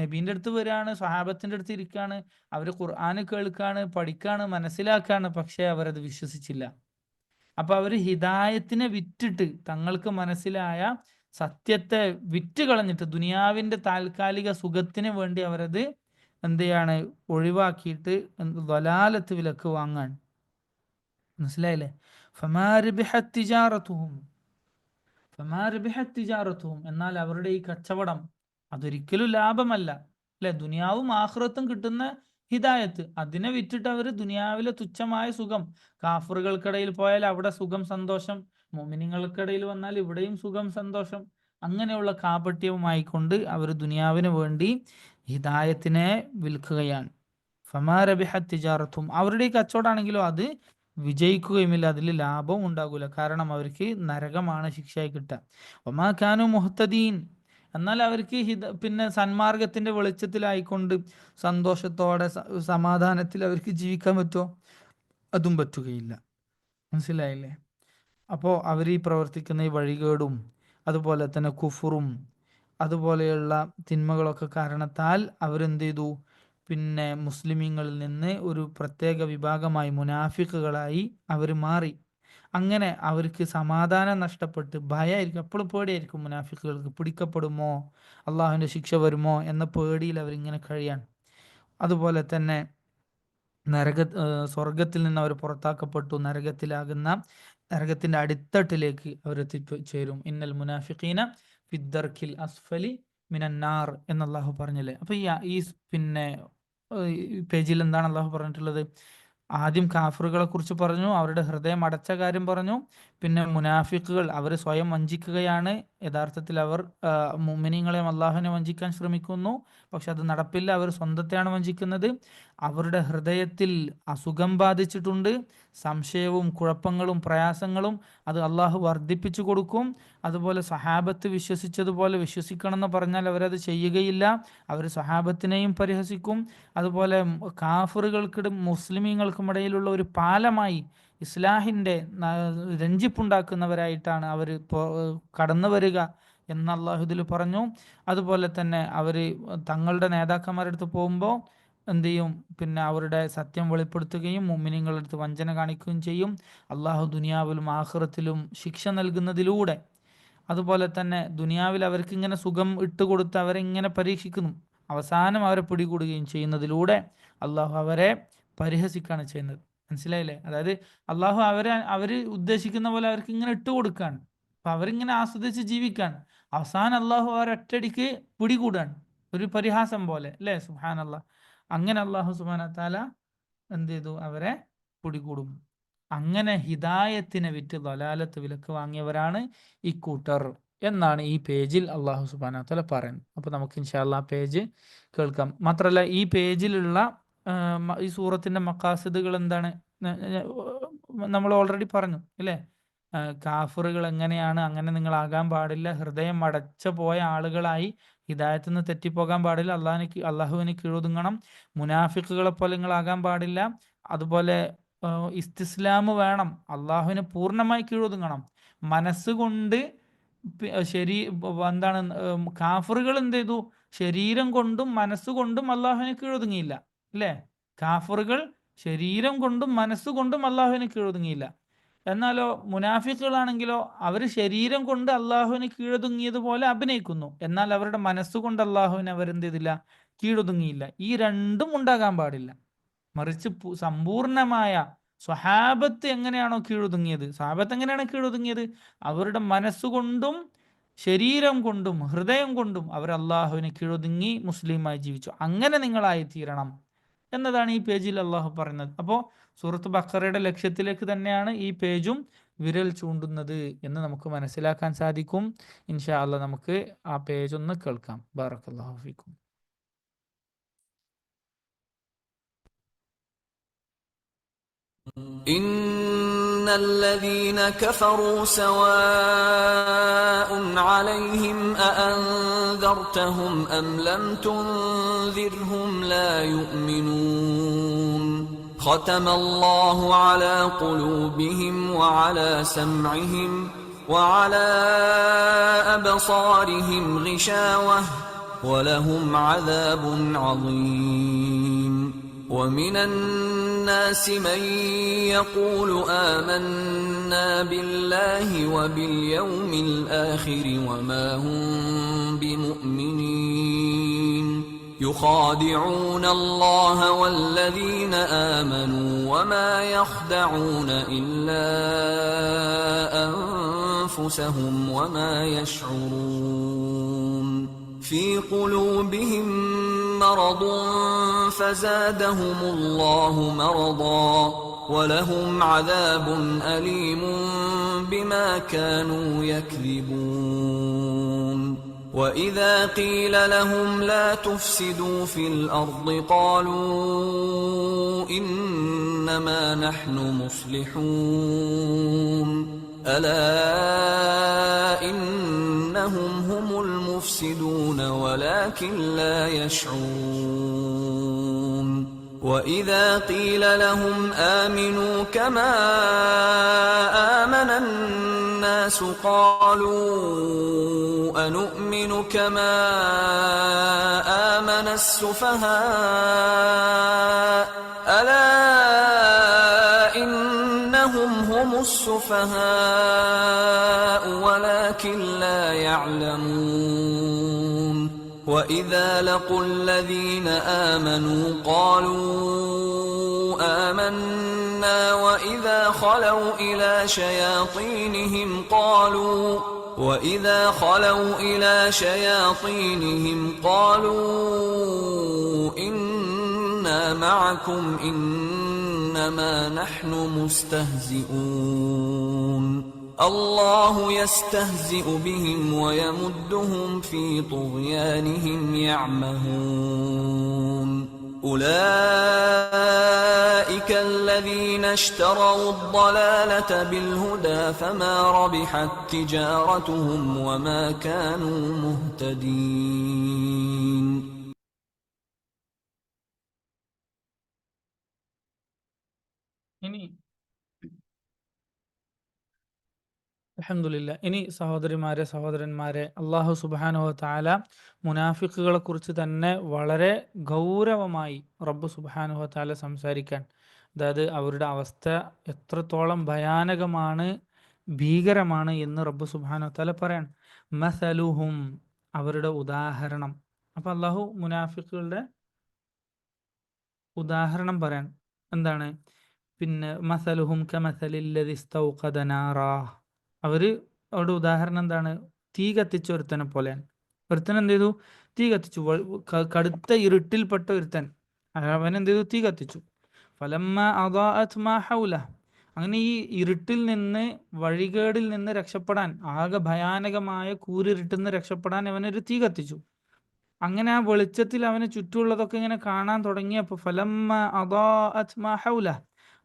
നബീൻ്റെ അടുത്ത് വരികയാണ്, സ്വഹാബത്തിൻ്റെ അടുത്ത് ഇരിക്കുകയാണ്, അവർ ഖുർആൻ കേൾക്കാണ്, പഠിക്കാണ്, മനസ്സിലാക്കാണ്, പക്ഷേ അവരത് വിശ്വസിച്ചില്ല. അപ്പൊ അവർ ഹിദായത്തിനെ വിറ്റിട്ട് തങ്ങൾക്ക് മനസ്സിലായ സത്യത്തെ വിറ്റ് കളഞ്ഞിട്ട് ദുനിയാവിന്റെ താൽക്കാലിക സുഖത്തിന് വേണ്ടി അവരത് എന്ത് ചെയ്യാണ്, ഒഴിവാക്കിയിട്ട് ദലാലത്ത് വിലക്ക് വാങ്ങാൻ. മനസ്സിലായില്ലേ? ഫമാ റിബിഹത് തിജാറത്തുഹും, ഫമാ റിബിഹത് തിജാറത്തുഹും, എന്നാൽ അവരുടെ ഈ കച്ചവടം അതൊരിക്കലും ലാഭമല്ല അല്ലെ. ദുനിയാവും ആഖിറത്തും കിട്ടുന്ന ഹിദായത്ത്, അതിനെ വിറ്റിട്ട് അവർ ദുനിയാവിലെ തുച്ഛമായ സുഖം, കാഫറുകൾക്കിടയിൽ പോയാൽ അവിടെ സുഖം സന്തോഷം, മുഅ്മിനീങ്ങൾക്കിടയിൽ വന്നാൽ ഇവിടെയും സുഖം സന്തോഷം, അങ്ങനെയുള്ള കാപട്യവുമായി കൊണ്ട് അവർ ദുനിയാവിന് വേണ്ടി ഹിദായത്തിനെ വിൽക്കുകയാണ്. ഫമാ റബിഹത് തിജാറത്തും, അവരുടെ ഈ കച്ചവടമാണെങ്കിലോ അത് വിജയിക്കുകയുമില്ല, അതിൽ ലാഭവും ഉണ്ടാകില്ല, കാരണം അവർക്ക് നരകമാണ് ശിക്ഷയായി കിട്ടുക. ഒമാ കാനു മുഹ്തദീൻ, എന്നാൽ അവർക്ക് പിന്നെ സന്മാർഗത്തിന്റെ വെളിച്ചത്തിലായിക്കൊണ്ട് സന്തോഷത്തോടെ സമാധാനത്തിൽ അവർക്ക് ജീവിക്കാൻ പറ്റുമോ? അതും പറ്റുകയില്ല. മനസ്സിലായില്ലേ? അപ്പോൾ അവർ ഈ പ്രവർത്തിക്കുന്ന ഈ വഴികേടും അതുപോലെ തന്നെ കുഫറും അതുപോലെയുള്ള തിന്മകളൊക്കെ കാരണത്താൽ അവരെന്ത് ചെയ്തു, പിന്നെ മുസ്ലിമീങ്ങളിൽ നിന്ന് ഒരു പ്രത്യേക വിഭാഗമായി മുനാഫിക്കുകളായി അവർ മാറി. അങ്ങനെ അവർക്ക് സമാധാനം നഷ്ടപ്പെട്ട് ഭയമായിരിക്കും, എപ്പോഴും പേടിയായിരിക്കും മുനാഫിക്കുകൾക്ക്, പിടിക്കപ്പെടുമോ, അള്ളാഹുവിൻ്റെ ശിക്ഷ വരുമോ എന്ന പേടിയിൽ അവരിങ്ങനെ കഴിയാണ്. അതുപോലെ തന്നെ സ്വർഗത്തിൽ നിന്ന് അവർ പുറത്താക്കപ്പെട്ടു, നരകത്തിന്റെ അടിത്തട്ടിലേക്ക് അവർ എത്തിച്ചേരും. ഇന്നൽ മുനാഫിഖീന ഫിദ്ദർക്കിൽ അസ്ഫലി മിനന്നാർ എന്ന് അള്ളാഹു പറഞ്ഞില്ലേ. അപ്പൊ ഈ പിന്നെ പേജിൽ എന്താണ് അള്ളാഹു പറഞ്ഞിട്ടുള്ളത്? ആദ്യം കാഫറുകളെ കുറിച്ച് പറഞ്ഞു, അവരുടെ ഹൃദയം അടച്ച കാര്യം പറഞ്ഞു. പിന്നെ മുനാഫിക്കുകൾ, അവർ സ്വയം വഞ്ചിക്കുകയാണ്, യഥാർത്ഥത്തിൽ അവർ മുഅ്മിനീങ്ങളെയും അള്ളാഹുവിനെ വഞ്ചിക്കാൻ ശ്രമിക്കുന്നു, പക്ഷെ അത് നടപ്പില്ല, അവർ സ്വന്തത്തെയാണ് വഞ്ചിക്കുന്നത്. അവരുടെ ഹൃദയത്തിൽ അസുഖം ബാധിച്ചിട്ടുണ്ട്, സംശയവും കുഴപ്പങ്ങളും പ്രയാസങ്ങളും അത് അള്ളാഹു വർദ്ധിപ്പിച്ചു കൊടുക്കും. അതുപോലെ സഹാബത്ത് വിശ്വസിച്ചതുപോലെ വിശ്വസിക്കണമെന്ന് പറഞ്ഞാൽ അവരത് ചെയ്യുകയില്ല, അവർ സഹാബത്തിനെയും പരിഹസിക്കും. അതുപോലെ കാഫറുകൾക്കിട മുസ്ലിമീങ്ങൾക്കും ഇടയിലുള്ള ഒരു പാലമായി, ഇസ്ലാഹിൻ്റെ രഞ്ജിപ്പുണ്ടാക്കുന്നവരായിട്ടാണ് അവർ കടന്നു വരിക എന്ന് അള്ളാഹു ഇതിൽ പറഞ്ഞു. അതുപോലെ തന്നെ അവർ തങ്ങളുടെ നേതാക്കന്മാരുടെ അടുത്ത് പോകുമ്പോൾ എന്ത് ചെയ്യും, പിന്നെ അവരുടെ സത്യം വെളിപ്പെടുത്തുകയും മുഅ്മിനീങ്ങളുടെ അടുത്ത് വഞ്ചന കാണിക്കുകയും ചെയ്യും. അള്ളാഹു ദുനിയാവിലും ആഖിറത്തിലും ശിക്ഷ നൽകുന്നതിലൂടെ, അതുപോലെ തന്നെ ദുനിയാവിൽ അവർക്ക് ഇങ്ങനെ സുഖം ഇട്ടുകൊടുത്ത് അവരെ ഇങ്ങനെ പരീക്ഷിക്കുന്നു, അവസാനം അവരെ പിടികൂടുകയും ചെയ്യുന്നതിലൂടെ അള്ളാഹു അവരെ പരിഹസിക്കുകയാണ് ചെയ്യുന്നത്. മനസ്സിലായില്ലേ? അതായത് അള്ളാഹു അവർ ഉദ്ദേശിക്കുന്ന പോലെ അവർക്ക് ഇങ്ങനെ ഇട്ടുകൊടുക്കുകയാണ്, അപ്പൊ അവരിങ്ങനെ ആസ്വദിച്ച് ജീവിക്കാണ്, അവസാനം അള്ളാഹു അവരൊറ്റടിക്ക് പിടികൂടാണ്, ഒരു പരിഹാസം പോലെ അല്ലേ. സുബ്ഹാനല്ലാഹ്. അങ്ങനെ അള്ളാഹു സുബ്ഹാനഹു തആല എന്ത് ചെയ്തു, അവരെ പിടികൂടും. അങ്ങനെ ഹിദായത്തിനെ വിറ്റ് ദലാലത്ത് വിലക്ക് വാങ്ങിയവരാണ് ഇക്കൂട്ടർ എന്നാണ് ഈ പേജിൽ അള്ളാഹു സുബ്ഹാനഹു തആല പറയുന്നത്. അപ്പോൾ നമുക്ക് ഇൻഷാ അല്ലാഹ് പേജ് കേൾക്കാം. മാത്രമല്ല ഈ പേജിലുള്ള ഈ സൂറത്തിന്റെ മഖാസിദുകൾ എന്താണ് നമ്മൾ ഓൾറെഡി പറഞ്ഞു അല്ലേ. കാഫറുകൾ എങ്ങനെയാണ്, അങ്ങനെ നിങ്ങളാകാൻ പാടില്ല, ഹൃദയം അടച്ചു പോയ ആളുകളായി ഹിദായത്തിൽ നിന്ന് തെറ്റിപ്പോകാൻ പാടില്ല, അള്ളാഹുവിന് കീഴൊതുങ്ങണം, മുനാഫിക്കുകളെ പോലെ നിങ്ങളാകാൻ പാടില്ല, അതുപോലെ ഇസ്തിസ്ലാം വേണം, അള്ളാഹുവിന് പൂർണ്ണമായി കീഴൊതുങ്ങണം, മനസ്സുകൊണ്ട് എന്താണ് കാഫറുകൾ എന്ത് ചെയ്തു, ശരീരം കൊണ്ടും മനസ്സുകൊണ്ടും അള്ളാഹുവിന് കീഴൊതുങ്ങിയില്ല അല്ലേ. കാഫറുകൾ ശരീരം കൊണ്ടും മനസ്സുകൊണ്ടും അള്ളാഹുവിന് കീഴൊതുങ്ങിയില്ല. എന്നാലോ മുനാഫിക്കുകളാണെങ്കിലോ അവർ ശരീരം കൊണ്ട് അള്ളാഹുവിന് കീഴൊതുങ്ങിയതുപോലെ അഭിനയിക്കുന്നു, എന്നാൽ അവരുടെ മനസ്സുകൊണ്ട് അള്ളാഹുവിന് അവരെന്ത് ചെയ്തില്ല, കീഴൊതുങ്ങിയില്ല. ഈ രണ്ടും ഉണ്ടാകാൻ പാടില്ല. മറിച്ച് സമ്പൂർണമായ സ്വഹാബത്ത് എങ്ങനെയാണോ കീഴൊതുങ്ങിയത്, സ്വഹാബത്ത് എങ്ങനെയാണ് കീഴൊതുങ്ങിയത്, അവരുടെ മനസ്സുകൊണ്ടും ശരീരം കൊണ്ടും ഹൃദയം കൊണ്ടും അവർ അള്ളാഹുവിന് കീഴൊതുങ്ങി മുസ്ലിമായി ജീവിച്ചു. അങ്ങനെ നിങ്ങളായി തീരണം എന്നതാണ് ഈ പേജിൽ അള്ളാഹു പറയുന്നത്. അപ്പോൾ സൂറത്ത് ബഖറയുടെ ലക്ഷ്യത്തിലേക്ക് തന്നെയാണ് ഈ പേജും വിരൽ ചൂണ്ടുന്നത് എന്ന് നമുക്ക് മനസ്സിലാക്കാൻ സാധിക്കും. ഇൻഷാ അല്ലാഹ് നമുക്ക് ആ പേജ് ഒന്ന് കേൾക്കാം. ബാറക്കല്ലാഹു ഫീക്കും. إن الذين كفروا سواء عليهم أأنذرتهم أم لم تنذرهم لا يؤمنون ختم الله على قلوبهم وعلى سمعهم وعلى أبصارهم غشاوة ولهم عذاب عظيم ومن الناس من يقول آمنا بالله وباليوم الآخر وما هم بمؤمنين يخادعون الله والذين آمنوا وما يخدعون إلا أنفسهم وما يشعرون في قلوبهم مرض فزادهم الله مرضا ولهم عذاب أليم بما كانوا يكذبون وإذا قيل لهم لا تفسدوا في الأرض قالوا إنما نحن مصلحون ألا إنهم هم المفسدون ولكن لا يشعرون وإذا قيل لهم آمنوا كما آمن الناس قالوا أنؤمن كما آمن السفهاء ألا إنهم هم السفهاء ولكن لا يعلمون وإذا لقوا الذين آمنوا قالوا آمنا وإذا خلوا إلى شياطينهم قالوا إنا معكم إنما نحن مستهزئون الله يستهزئ بهم ويمدهم في طغيانهم يعمهون أولئك الذين اشتروا الضلالة بالهدى فما ربحت تجارتهم وما كانوا مهتدين ഇനി അൽഹംദുലില്ലാ, ഇനി സഹോദരിമാരെ സഹോദരന്മാരെ, അള്ളാഹു സുബ്ഹാനഹു വ തആല മുനാഫിക്കുകളെ കുറിച്ച് തന്നെ വളരെ ഗൗരവമായി റബ്ബ് സുബ്ഹാനഹു വ തആല സംസാരിക്കാൻ, അതായത് അവരുടെ അവസ്ഥ എത്രത്തോളം ഭയാനകമാണ്, ഭീകരമാണ് എന്ന് റബ്ബ് സുബ്ഹാനഹു വ തആല പറയാൻ. മസലുഹും, അവരുടെ ഉദാഹരണം. അപ്പൊ അള്ളാഹു മുനാഫിക്കുകളുടെ ഉദാഹരണം പറയാൻ. എന്താണ്? പിന്നെ മസലുഹും കമസലില്ലദി ഇസ്തൗഖദ നാറാ, അവരുടെ ഉദാഹരണം എന്താണ്? തീ കത്തിച്ച ഒരുത്തനെ പോലെയാണ്. ഒരുത്തൻ എന്ത് ചെയ്തു? തീ കത്തിച്ചു. കടുത്ത ഇരുട്ടിൽപ്പെട്ട ഒരുത്തൻ, അവൻ എന്ത് ചെയ്തു? തീ കത്തിച്ചു. ഫലമ്മ അദാഅത് മാ ഹൗലഹ, അങ്ങനെ ഈ ഇരുട്ടിൽ നിന്ന്, വഴികേടിൽ നിന്ന് രക്ഷപ്പെടാൻ, ആകെ ഭയാനകമായ കൂരിരുട്ടിൽ നിന്ന് രക്ഷപ്പെടാൻ അവനൊരു തീ കത്തിച്ചു. അങ്ങനെ ആ വെളിച്ചത്തിൽ അവന് ചുറ്റുമുള്ളതൊക്കെ ഇങ്ങനെ കാണാൻ തുടങ്ങിയപ്പോൾ ഫലമ്മ അദാഅത് മാ ഹൗലഹ,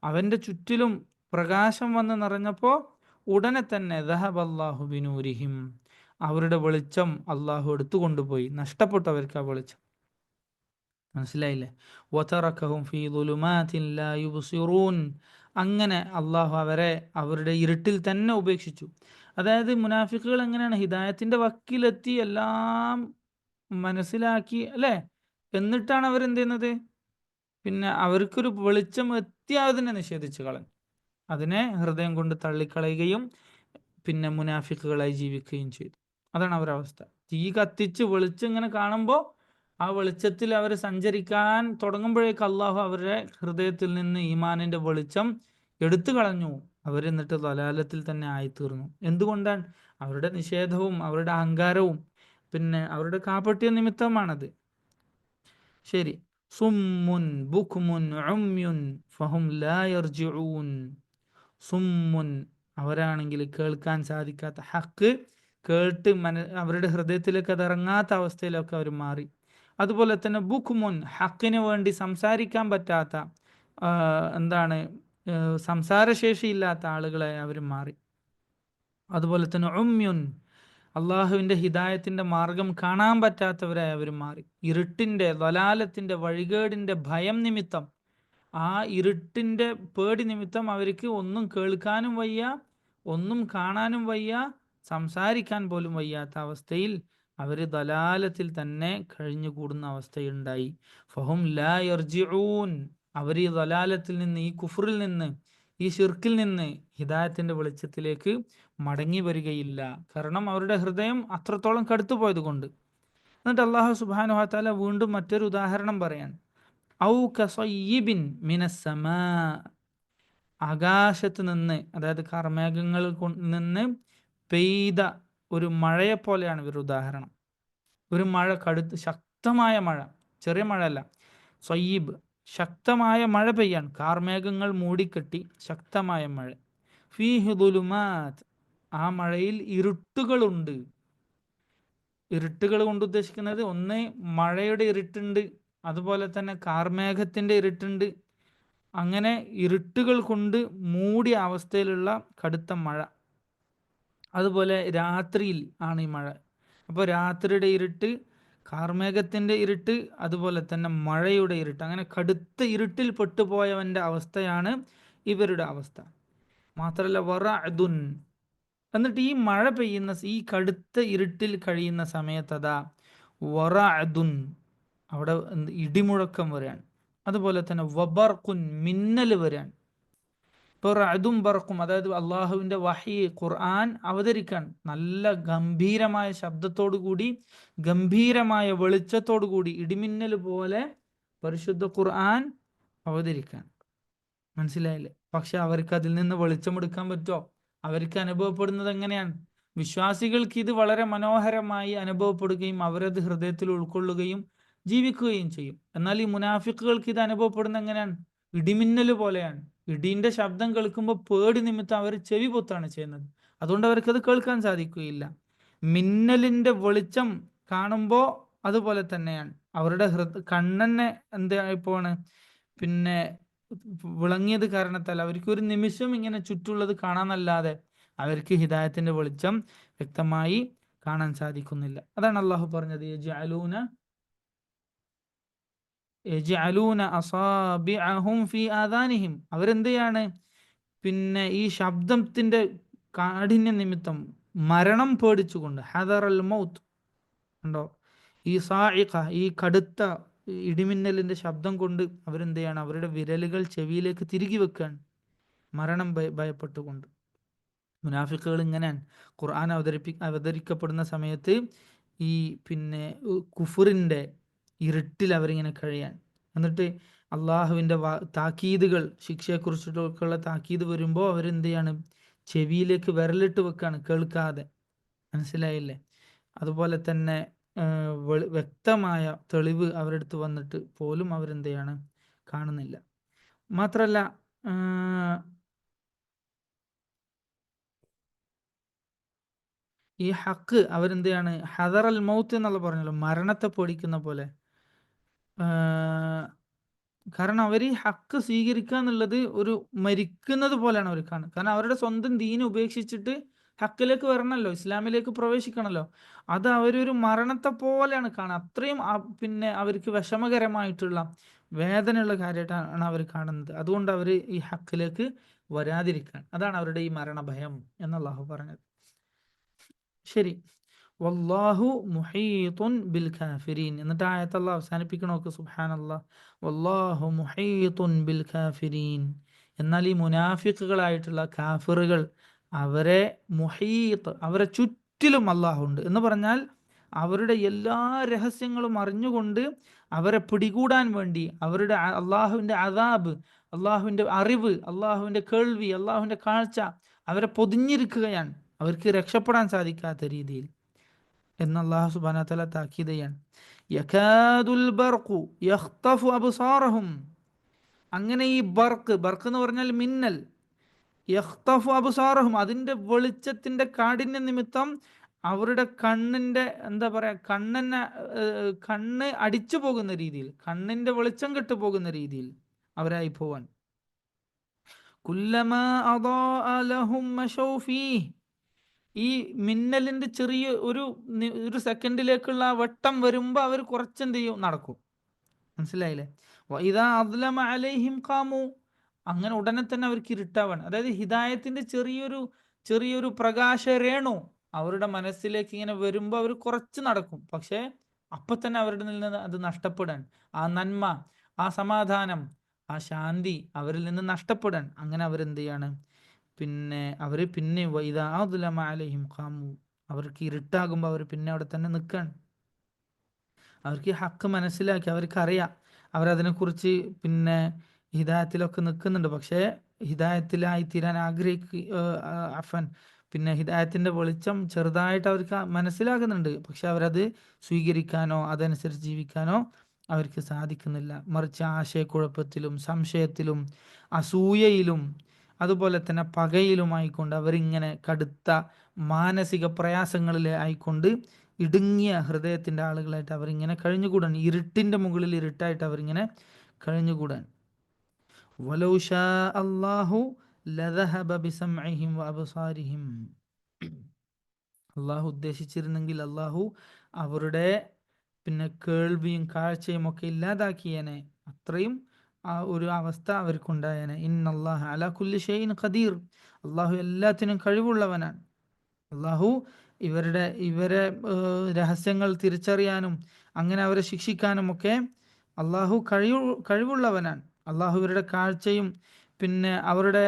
അവന്റെ ചുറ്റിലും പ്രകാശം വന്ന് നിറഞ്ഞപ്പോൾ ഉടനെ തന്നെ ദഹബല്ലാഹു ബിനൂരിഹിം, അവരുടെ വെളിച്ചം അള്ളാഹു എടുത്തുകൊണ്ടുപോയി, നഷ്ടപ്പെട്ടു അവർക്ക് ആ വെളിച്ചം. മനസ്സിലായില്ലേ? വതറകഹും ഫീ ദുലുമാതിൻ ലാ യുബ്സിറൂൻ, അങ്ങനെ അള്ളാഹു അവരെ അവരുടെ ഇരുട്ടിൽ തന്നെ ഉപേക്ഷിച്ചു. അതായത് മുനാഫിക്കുകൾ എങ്ങനെയാണ്? ഹിദായത്തിന്റെ വക്കിലെത്തി, എല്ലാം മനസ്സിലാക്കി, അല്ലേ? എന്നിട്ടാണ് അവരെന്ത് ചെയ്യുന്നത്? പിന്നെ അവർക്കൊരു വെളിച്ചം എത്തി അതിനെ നിഷേധിച്ചു കളഞ്ഞു, അതിനെ ഹൃദയം കൊണ്ട് തള്ളിക്കളയുകയും പിന്നെ മുനാഫിക്കുകളായി ജീവിക്കുകയും ചെയ്തു. അതാണ് അവരുടെ അവസ്ഥ. തീ കത്തിച്ച് വെളിച്ചം ഇങ്ങനെ കാണുമ്പോൾ ആ വെളിച്ചത്തിൽ അവർ സഞ്ചരിക്കാൻ തുടങ്ങുമ്പോഴേക്ക് അള്ളാഹു അവരുടെ ഹൃദയത്തിൽ നിന്ന് ഈമാനിന്റെ വെളിച്ചം എടുത്തു കളഞ്ഞു. അവരെന്നിട്ട് ദലാലത്തിൽ തന്നെ ആയിത്തീർന്നു. എന്തുകൊണ്ടാണ്? അവരുടെ നിഷേധവും അവരുടെ അഹങ്കാരവും പിന്നെ അവരുടെ കാപട്യ നിമിത്തമാണത്. ശരി. സുമ്മുൻ ബുക്മുൻ ഉമ്യുൻ ഫഹും ലാ യർജിഊൻ. സുമ്മുൻ, അവരാണെങ്കിൽ കേൾക്കാൻ സാധിക്കാത്ത, ഹക്ക് കേട്ട് അവരുടെ ഹൃദയത്തിലേക്ക് അത് ഇറങ്ങാത്ത അവസ്ഥയിലൊക്കെ അവർ മാറി. അതുപോലെ തന്നെ ബുക്മുൻ, ഹക്കിന് വേണ്ടി സംസാരിക്കാൻ പറ്റാത്ത, എന്താണ്, സംസാരശേഷിയില്ലാത്ത ആളുകളെ അവർ മാറി. അതുപോലെ തന്നെ ഉമ്യുൻ, അള്ളാഹുവിൻ്റെ ഹിദായത്തിൻ്റെ മാർഗം കാണാൻ പറ്റാത്തവരായി അവർ മാറി. ഇരുട്ടിൻ്റെ ദലാലത്തിൻ്റെ വഴികേടിൻ്റെ ഭയം നിമിത്തം, ആ ഇരുട്ടിൻ്റെ പേടി നിമിത്തം അവർക്ക് ഒന്നും കേൾക്കാനും വയ്യ, ഒന്നും കാണാനും വയ്യ, സംസാരിക്കാൻ പോലും വയ്യാത്ത അവസ്ഥയിൽ അവർ ദലാലത്തിൽ തന്നെ കഴിഞ്ഞുകൂടുന്ന അവസ്ഥയുണ്ടായി. ഫഹും ലാ യർജിഊൻ, അവർ ഈ ദലാലത്തിൽ നിന്ന്, ഈ കുഫറിൽ നിന്ന്, ഈ ശിർക്കിൽ നിന്ന് ഹിദായത്തിൻ്റെ വെളിച്ചത്തിലേക്ക് മടങ്ങി വരികയില്ല. കാരണം അവരുടെ ഹൃദയം അത്രത്തോളം കടുത്തുപോയത് കൊണ്ട്. എന്നിട്ട് അള്ളാഹു സുബ്ഹാനഹു വ തആല വീണ്ടും മറ്റൊരു ഉദാഹരണം പറയാൻ, ഔ കസയ്യിബിൻ മിനസ്സമാ, ആകാശത്ത് നിന്ന്, അതായത് കർമേഘങ്ങളിൽ നിന്ന് പെയ്ത ഒരു മഴയെ പോലെയാണ് ഇവരുടെ ഉദാഹരണം. ഒരു മഴ, ശക്തമായ മഴ, ചെറിയ മഴ അല്ല, സയ്യിബ്, ശക്തമായ മഴ പെയ്യാൻ, കാർമേഘങ്ങൾ മൂടിക്കെട്ടി ശക്തമായ മഴ. ഫീഹി ദുലുമാത്, ആ മഴയിൽ ഇരുട്ടുകളുണ്ട്. ഇരുട്ടുകൾ കൊണ്ട് ഉദ്ദേശിക്കുന്നത്, ഒന്ന് മഴയുടെ ഇരുട്ടുണ്ട്, അതുപോലെ തന്നെ കാർമേഘത്തിൻ്റെ ഇരുട്ടുണ്ട്. അങ്ങനെ ഇരുട്ടുകൾ കൊണ്ട് മൂടിയ അവസ്ഥയിലുള്ള കടുത്ത മഴ. അതുപോലെ രാത്രിയിൽ ആണ് ഈ മഴ. അപ്പോൾ രാത്രിയുടെ ഇരുട്ട്, കാർമേഘത്തിൻ്റെ ഇരുട്ട്, അതുപോലെ തന്നെ മഴയുടെ ഇരുട്ട്, അങ്ങനെ കടുത്ത ഇരുട്ടിൽ പെട്ടുപോയവൻ്റെ അവസ്ഥയാണ് ഇവരുടെ അവസ്ഥ. മാത്രമല്ല വറഅദുൻ, എന്നിട്ട് ഈ മഴ പെയ്യുന്ന, ഈ കടുത്ത ഇരുട്ടിൽ കഴിയുന്ന സമയത്തതാ വറഅദുൻ, അവിടെ ഇടിമുഴക്കം വരാൻ. അതുപോലെ തന്നെ വബർഖുൻ, മിന്നൽ വരാൻ. ഇപ്പോൾ റഅദും ബർഖും, അതായത് അള്ളാഹുവിൻ്റെ വഹി, ഖുർആൻ അവതരിക്കാൻ നല്ല ഗംഭീരമായ ശബ്ദത്തോടു കൂടി, ഗംഭീരമായ വെളിച്ചത്തോടു കൂടി, ഇടിമിന്നൽ പോലെ പരിശുദ്ധ ഖുർആൻ അവതരിക്കാൻ. മനസ്സിലായില്ലേ? പക്ഷെ അവർക്ക് അതിൽ നിന്ന് വെളിച്ചമെടുക്കാൻ പറ്റുമോ? അവർക്ക് അനുഭവപ്പെടുന്നത് എങ്ങനെയാണ്? വിശ്വാസികൾക്ക് ഇത് വളരെ മനോഹരമായി അനുഭവപ്പെടുകയും അവരത് ഹൃദയത്തിൽ ഉൾക്കൊള്ളുകയും ജീവിക്കുകയും ചെയ്യും. എന്നാൽ ഈ മുനാഫിക്കുകൾക്ക് ഇത് അനുഭവപ്പെടുന്നത് എങ്ങനെയാണ്? ഇടിമിന്നൽ പോലെയാണ്. ഇടീൻ്റെ ശബ്ദം കേൾക്കുമ്പോൾ പേടി നിമിത്തം അവർ ചെവി പൊത്താണ് ചെയ്യുന്നത്. അതുകൊണ്ട് അവർക്കത് കേൾക്കാൻ സാധിക്കുകയില്ല. മിന്നലിൻ്റെ വെളിച്ചം കാണുമ്പോൾ അതുപോലെ തന്നെയാണ്. അവരുടെ കണ്ണെന്നെ എന്തായിപ്പോണ്, പിന്നെ വിളങ്ങിയത് കാരണത്താൽ അവർക്ക് ഒരു നിമിഷം ഇങ്ങനെ ചുറ്റുള്ളത് കാണാനല്ലാതെ അവർക്ക് ഹിദായത്തിന്റെ വെളിച്ചം വ്യക്തമായി കാണാൻ സാധിക്കുന്നില്ല. അതാണ് അള്ളാഹു പറഞ്ഞത്, യജ്അലൂന അസാബിഅഹും ഫീ ആദാനിഹിം, അവരെന്തെയാണ്, പിന്നെ ഈ ശബ്ദത്തിന്റെ കാഠിന്യ നിമിത്തം മരണം പേടിച്ചുകൊണ്ട്, ഹദറൽ മൗത്ത് ഉണ്ടോ, ഈ സാഇഖ, ഈ കടുത്ത ഇടിമിന്നലിന്റെ ശബ്ദം കൊണ്ട് അവരെന്ത് ചെയ്യാണ്, അവരുടെ വിരലുകൾ ചെവിയിലേക്ക് തിരികെ വെക്കാൻ, മരണം ഭയപ്പെട്ടുകൊണ്ട്. മുനാഫിക്കുകൾ ഇങ്ങനെയാണ്. ഖുർആൻ അവതരിക്കപ്പെടുന്ന സമയത്ത് ഈ പിന്നെ കുഫറിന്റെ ഇരുട്ടിൽ അവരിങ്ങനെ കഴിയാൻ. എന്നിട്ട് അള്ളാഹുവിൻ്റെ താക്കീതുകൾ, ശിക്ഷയെക്കുറിച്ചിട്ടൊക്കെയുള്ള താക്കീത് വരുമ്പോൾ അവരെന്ത് ചെയ്യാണ്, ചെവിയിലേക്ക് വിരലിട്ട് വെക്കാണ്, കേൾക്കാതെ. മനസ്സിലായില്ലേ? അതുപോലെ തന്നെ വ്യക്തമായ തെളിവ് അവരുടെ അടുത്ത് വന്നിട്ട് പോലും അവരെന്ത് ചെയ്യാണ്, കാണുന്നില്ല. മാത്രല്ല ഈ ഹക്ക് അവരെന്ത് ചെയ്യാണ്, ഹദറൽ മൗത്ത് എന്നുള്ള പറഞ്ഞല്ലോ, മരണത്തെ പേടിക്കുന്ന പോലെ. കാരണം അവർ ഈ ഹക്ക് സ്വീകരിക്കുക എന്നുള്ളത് ഒരു മരിക്കുന്നത് പോലെയാണ് അവർ കാണുന്നത്. കാരണം അവരുടെ സ്വന്തം ദീന് ഉപേക്ഷിച്ചിട്ട് ഹക്കിലേക്ക് വരണമല്ലോ, ഇസ്ലാമിലേക്ക് പ്രവേശിക്കണമല്ലോ. അത് അവരൊരു മരണത്തെ പോലെയാണ് കാണുക. അത്രയും പിന്നെ അവർക്ക് വിഷമകരമായിട്ടുള്ള, വേദനയുള്ള കാര്യമായിട്ടാണ് അവർ കാണുന്നത്. അതുകൊണ്ട് അവർ ഈ ഹക്കിലേക്ക് വരാതിരിക്കാൻ, അതാണ് അവരുടെ ഈ മരണഭയം എന്ന് അല്ലാഹു പറഞ്ഞത്. ശരി, വല്ലാഹു മുഹീത്തുൻ ബിൽ കാഫിരീൻ, എന്നിട്ട് ആയത്ത് അല്ലാഹു അവസാനിപ്പിക്കണം. നോക്ക്, സുബ്ഹാനല്ലാഹ്, വല്ലാഹു മുഹീത്തുൻ ബിൽ കാഫിരീൻ. എന്നാൽ ഈ മുനാഫിക്കുകളായിട്ടുള്ള കാഫിറുകൾ, അവരെ മുഹീത്ത്, അവരെ ചുറ്റിലും അല്ലാഹു ഉണ്ട് എന്ന് പറഞ്ഞാൽ അവരുടെ എല്ലാ രഹസ്യങ്ങളും അറിഞ്ഞുകൊണ്ട് അവരെ പിടികൂടാൻ വേണ്ടി, അവരുടെ അള്ളാഹുവിൻ്റെ അദാബ്, അള്ളാഹുവിൻ്റെ അറിവ്, അള്ളാഹുവിൻ്റെ കേൾവി, അള്ളാഹുവിൻ്റെ കാഴ്ച അവരെ പൊതിഞ്ഞിരിക്കുകയാണ്, അവർക്ക് രക്ഷപ്പെടാൻ സാധിക്കാത്ത രീതിയിൽ എന്ന് അല്ലാഹു സുബ്ഹാനഹു വ തആല താക്കീത് ചെയ്യാണ്. യകാദുൽ ബർഖു യഖ്തഫു അബ്സാറഹും, അങ്ങനെ ഈ ബർക്ക് എന്ന് പറഞ്ഞാൽ മിന്നൽ, യഖ്തഫു അബ്സാറഹും, അതിൻ്റെ വെളിച്ചത്തിൻ്റെ കാഠിന്യ നിമിത്തം അവരുടെ കണ്ണിൻ്റെ എന്താ പറയുക, കണ്ണ് അടിച്ചു പോകുന്ന രീതിയിൽ, കണ്ണിൻ്റെ വെളിച്ചം കെട്ടു പോകുന്ന രീതിയിൽ അവരായി പോവാൻ. കുല്ലമാ അദാഅ ലഹും മശൗ ഫീഹ്. ഈ മിന്നലിന്റെ ചെറിയ ഒരു സെക്കൻഡിലേക്കുള്ള ആ വെട്ടം വരുമ്പോൾ അവർ കുറച്ചെന്ത് ചെയ്യും, നടക്കും. മനസ്സിലായില്ലേ? വഇദാ അദ്ലമ അലൈഹിം ഖാമു. അങ്ങനെ ഉടനെ തന്നെ അവർക്ക് ഇരുട്ടാവാണ്. അതായത് ഹിദായത്തിന്റെ ചെറിയൊരു പ്രകാശരേണു അവരുടെ മനസ്സിലേക്ക് ഇങ്ങനെ വരുമ്പോൾ അവർ കുറച്ച് നടക്കും. പക്ഷേ അപ്പൊ തന്നെ അവരുടെ നിന്ന് അത് നഷ്ടപ്പെടാൻ, ആ നന്മ, ആ സമാധാനം, ആ ശാന്തി അവരിൽ നിന്ന് നഷ്ടപ്പെടാൻ അങ്ങനെ അവരെന്ത് ചെയ്യാണ്, പിന്നെ അവര് പിന്നെ വഇദാ അദ്ലമ അലൈഹിം ഖാമു, അവർക്ക് ഇരുട്ടാകുമ്പോൾ അവർ പിന്നെ അവിടെ തന്നെ നിൽക്കാൻ. അവർക്ക് ഈ ഹക്ക് മനസ്സിലാക്കി, അവർക്കറിയാം, അവരതിനെക്കുറിച്ച് പിന്നെ ഹിദായത്തിലൊക്കെ നിൽക്കുന്നുണ്ട്. പക്ഷേ ഹിദായത്തിലായി തീരാൻ അഫൻ പിന്നെ ഹിദായത്തിന്റെ വെളിച്ചം ചെറുതായിട്ട് അവർക്ക് മനസ്സിലാകുന്നുണ്ട്. പക്ഷെ അവരത് സ്വീകരിക്കാനോ അതനുസരിച്ച് ജീവിക്കാനോ അവർക്ക് സാധിക്കുന്നില്ല. മറിച്ച് ആശയക്കുഴപ്പത്തിലും സംശയത്തിലും അസൂയയിലും അതുപോലെ തന്നെ പകയിലുമായിക്കൊണ്ട് അവരിങ്ങനെ കടുത്ത മാനസിക പ്രയാസങ്ങളിൽ ആയിക്കൊണ്ട് ഇടുങ്ങിയ ഹൃദയത്തിന്റെ ആളുകളായിട്ട് അവരിങ്ങനെ കഴിഞ്ഞുകൂടാൻ, ഇരുട്ടിന്റെ മുകളിൽ ഇരുട്ടായിട്ട് അവരിങ്ങനെ കഴിഞ്ഞുകൂടാൻ. വലൗ ശാ അല്ലാഹു ലദഹബ ബിസംഇഹിം വഅബ്സാരിഹിം. അള്ളാഹു ഉദ്ദേശിച്ചിരുന്നെങ്കിൽ അള്ളാഹു അവരുടെ പിന്നെ കേൾവിയും കാഴ്ചയും ഒക്കെ ഇല്ലാതാക്കിയേനെ. അത്രയും ആ ഒരു അവസ്ഥ അവർക്കുണ്ടായേനെ. ഇന്നല്ലാഹ അലാ കുല്ലി ഷൈഇൻ ഖദീർ. അള്ളാഹു എല്ലാത്തിനും കഴിവുള്ളവനാണ്. അള്ളാഹു ഇവരെ രഹസ്യങ്ങൾ തിരിച്ചറിയാനും അങ്ങനെ അവരെ ശിക്ഷിക്കാനും ഒക്കെ അള്ളാഹു കഴിവുള്ളവനാണ്. അള്ളാഹു ഇവരുടെ കാഴ്ചയും പിന്നെ അവരുടെ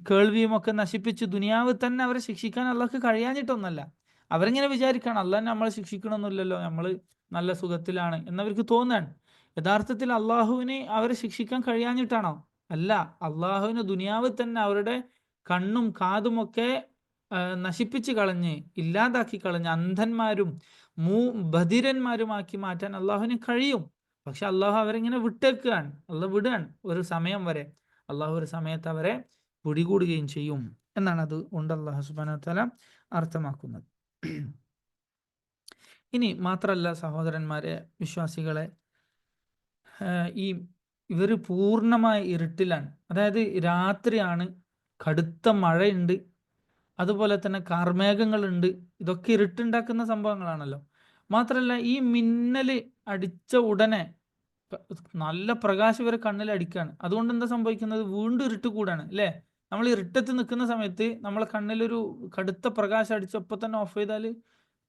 കേൾവിയും ഒക്കെ നശിപ്പിച്ച് ദുനിയാവ് തന്നെ അവരെ ശിക്ഷിക്കാൻ അള്ളാഹ്ക്ക് കഴിയാഞ്ഞിട്ടൊന്നല്ല. അവരിങ്ങനെ വിചാരിക്കണം അള്ളാഹ് നമ്മളെ ശിക്ഷിക്കണമെന്നില്ലല്ലോ, നമ്മൾ നല്ല സുഖത്തിലാണ് എന്നവർക്ക് തോന്നാൻ. യഥാർത്ഥത്തിൽ അള്ളാഹുവിനെ അവരെ ശിക്ഷിക്കാൻ കഴിയാഞ്ഞിട്ടാണോ? അല്ല, അള്ളാഹുവിന് ദുനിയാവ് തന്നെ അവരുടെ കണ്ണും കാതുമൊക്കെ നശിപ്പിച്ച് കളഞ്ഞ് ഇല്ലാതാക്കി കളഞ്ഞ് അന്ധന്മാരും ബധിരന്മാരുമാക്കി മാറ്റാൻ അള്ളാഹുവിന് കഴിയും. പക്ഷെ അള്ളാഹു അവരിങ്ങനെ വിട്ടേക്കുകയാണ്, അള്ളാഹ് വിടുകയാണ് ഒരു സമയം വരെ. അള്ളാഹു ഒരു സമയത്ത് അവരെ പിടികൂടുകയും ചെയ്യും എന്നാണ് അത് കൊണ്ട് അള്ളാഹു സുബ്ഹാനഹു വ തആല അർത്ഥമാക്കുന്നത്. ഇനി മാത്രമല്ല സഹോദരന്മാരെ, വിശ്വാസികളെ, ഇവർ പൂർണ്ണമായ ഇരുട്ടിലാണ്. അതായത് രാത്രിയാണ്, കടുത്ത മഴയുണ്ട്, അതുപോലെ തന്നെ കാർമേഘങ്ങളുണ്ട്. ഇതൊക്കെ ഇരുട്ടുണ്ടാക്കുന്ന സംഭവങ്ങളാണല്ലോ. മാത്രമല്ല ഈ മിന്നൽ അടിച്ച ഉടനെ നല്ല പ്രകാശം ഇവരെ കണ്ണിൽ അടിക്കുകയാണ്. അതുകൊണ്ട് എന്താ സംഭവിക്കുന്നത്? വീണ്ടും ഇരുട്ട് കൂടാണ് അല്ലേ? നമ്മൾ ഇരുട്ടത്ത് നിൽക്കുന്ന സമയത്ത് നമ്മളെ കണ്ണിലൊരു കടുത്ത പ്രകാശം അടിച്ചപ്പോൾ തന്നെ ഓഫ് ചെയ്താൽ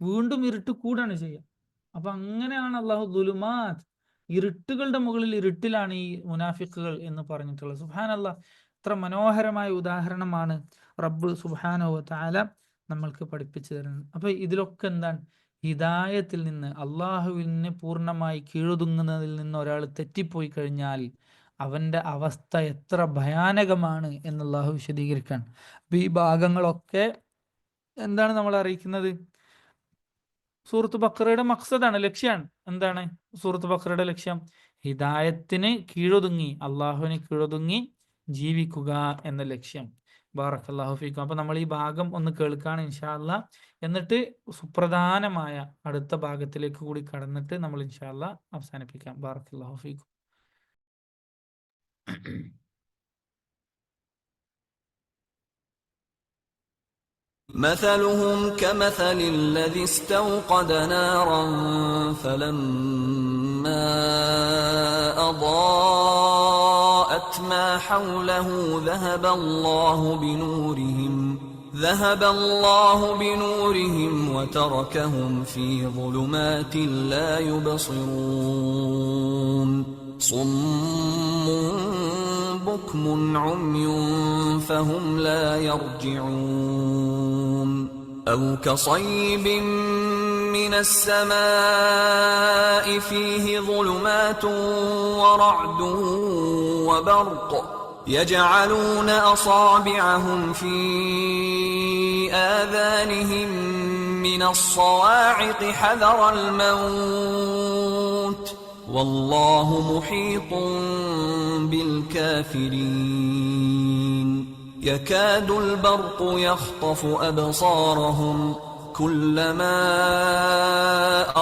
വീണ്ടും ഇരുട്ട് കൂടാണ് ചെയ്യുക. അപ്പൊ അങ്ങനെയാണ് അള്ളാഹു ദുലുമാത്ത്, ഇരുട്ടുകളുടെ മുകളിൽ ഇരുട്ടിലാണ് ഈ മുനാഫിക്കുകൾ എന്ന് പറഞ്ഞിട്ടുള്ളത്. സുബ്ഹാനല്ലാഹ്, എത്ര മനോഹരമായ ഉദാഹരണമാണ് റബ്ബ് സുബ്ഹാനഹു വ തആല നമ്മൾക്ക് പഠിപ്പിച്ചു തരുന്നത്. അപ്പൊ ഇതിലൊക്കെ എന്താണ്? ഹിദായത്തിൽ നിന്ന്, അള്ളാഹുവിന് പൂർണ്ണമായി കീഴൊതുങ്ങുന്നതിൽ നിന്ന് ഒരാൾ തെറ്റിപ്പോയി കഴിഞ്ഞാൽ അവന്റെ അവസ്ഥ എത്ര ഭയാനകമാണ് എന്ന് അള്ളാഹു വിശദീകരിക്കാൻ. അപ്പൊ ഈ ഭാഗങ്ങളൊക്കെ എന്താണ് നമ്മൾ അറിയിക്കുന്നത്? സൂറത്ത് ബഖറയുടെ മഖ്സദാണ്, ലക്ഷ്യമാണ്. എന്താണ് സൂറത്ത് ബഖറയുടെ ലക്ഷ്യം? ഹിദായത്തിന് കീഴൊതുങ്ങി, അള്ളാഹുവിന് കീഴൊതുങ്ങി ജീവിക്കുക എന്ന ലക്ഷ്യം. ബാറക്കല്ലാഹു ഫീക്കും. അപ്പൊ നമ്മൾ ഈ ഭാഗം ഒന്ന് കേൾക്കാണ് ഇൻഷാ അല്ലാഹ്. എന്നിട്ട് സുപ്രധാനമായ അടുത്ത ഭാഗത്തിലേക്ക് കൂടി കടന്നിട്ട് നമ്മൾ ഇൻഷാ അല്ലാഹ് അവസാനിപ്പിക്കാം. ബാറക്കല്ലാഹു ഫീക്കും. مثلهم كمثل الذي استوقد نارا فلما أضاءت ما حوله ذهب الله بنورهم وتركهم في ظلمات لا يبصرون صم بكم عمي فهم لا يرجعون أو كصيب من السماء فيه ظلمات ورعد وبرق يجعلون أصابعهم في آذانهم من الصواعق حذر الموت والله محيط بالكافرين يكاد البرق يخطف أبصارهم كلما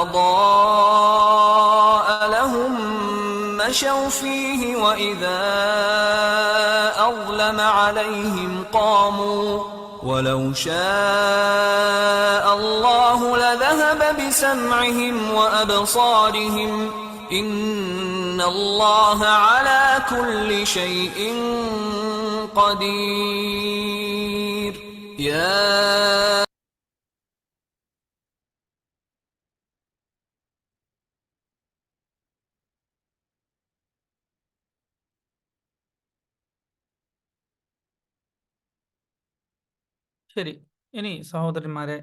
أضاء لهم مشوا فيه وإذا أظلم أقام عليهم قاموا ولو شاء الله لذهب بسمعهم وأبصارهم إن الله على كل شيء قدير يا ശരി. ഇനി സഹോദരന്മാരെ,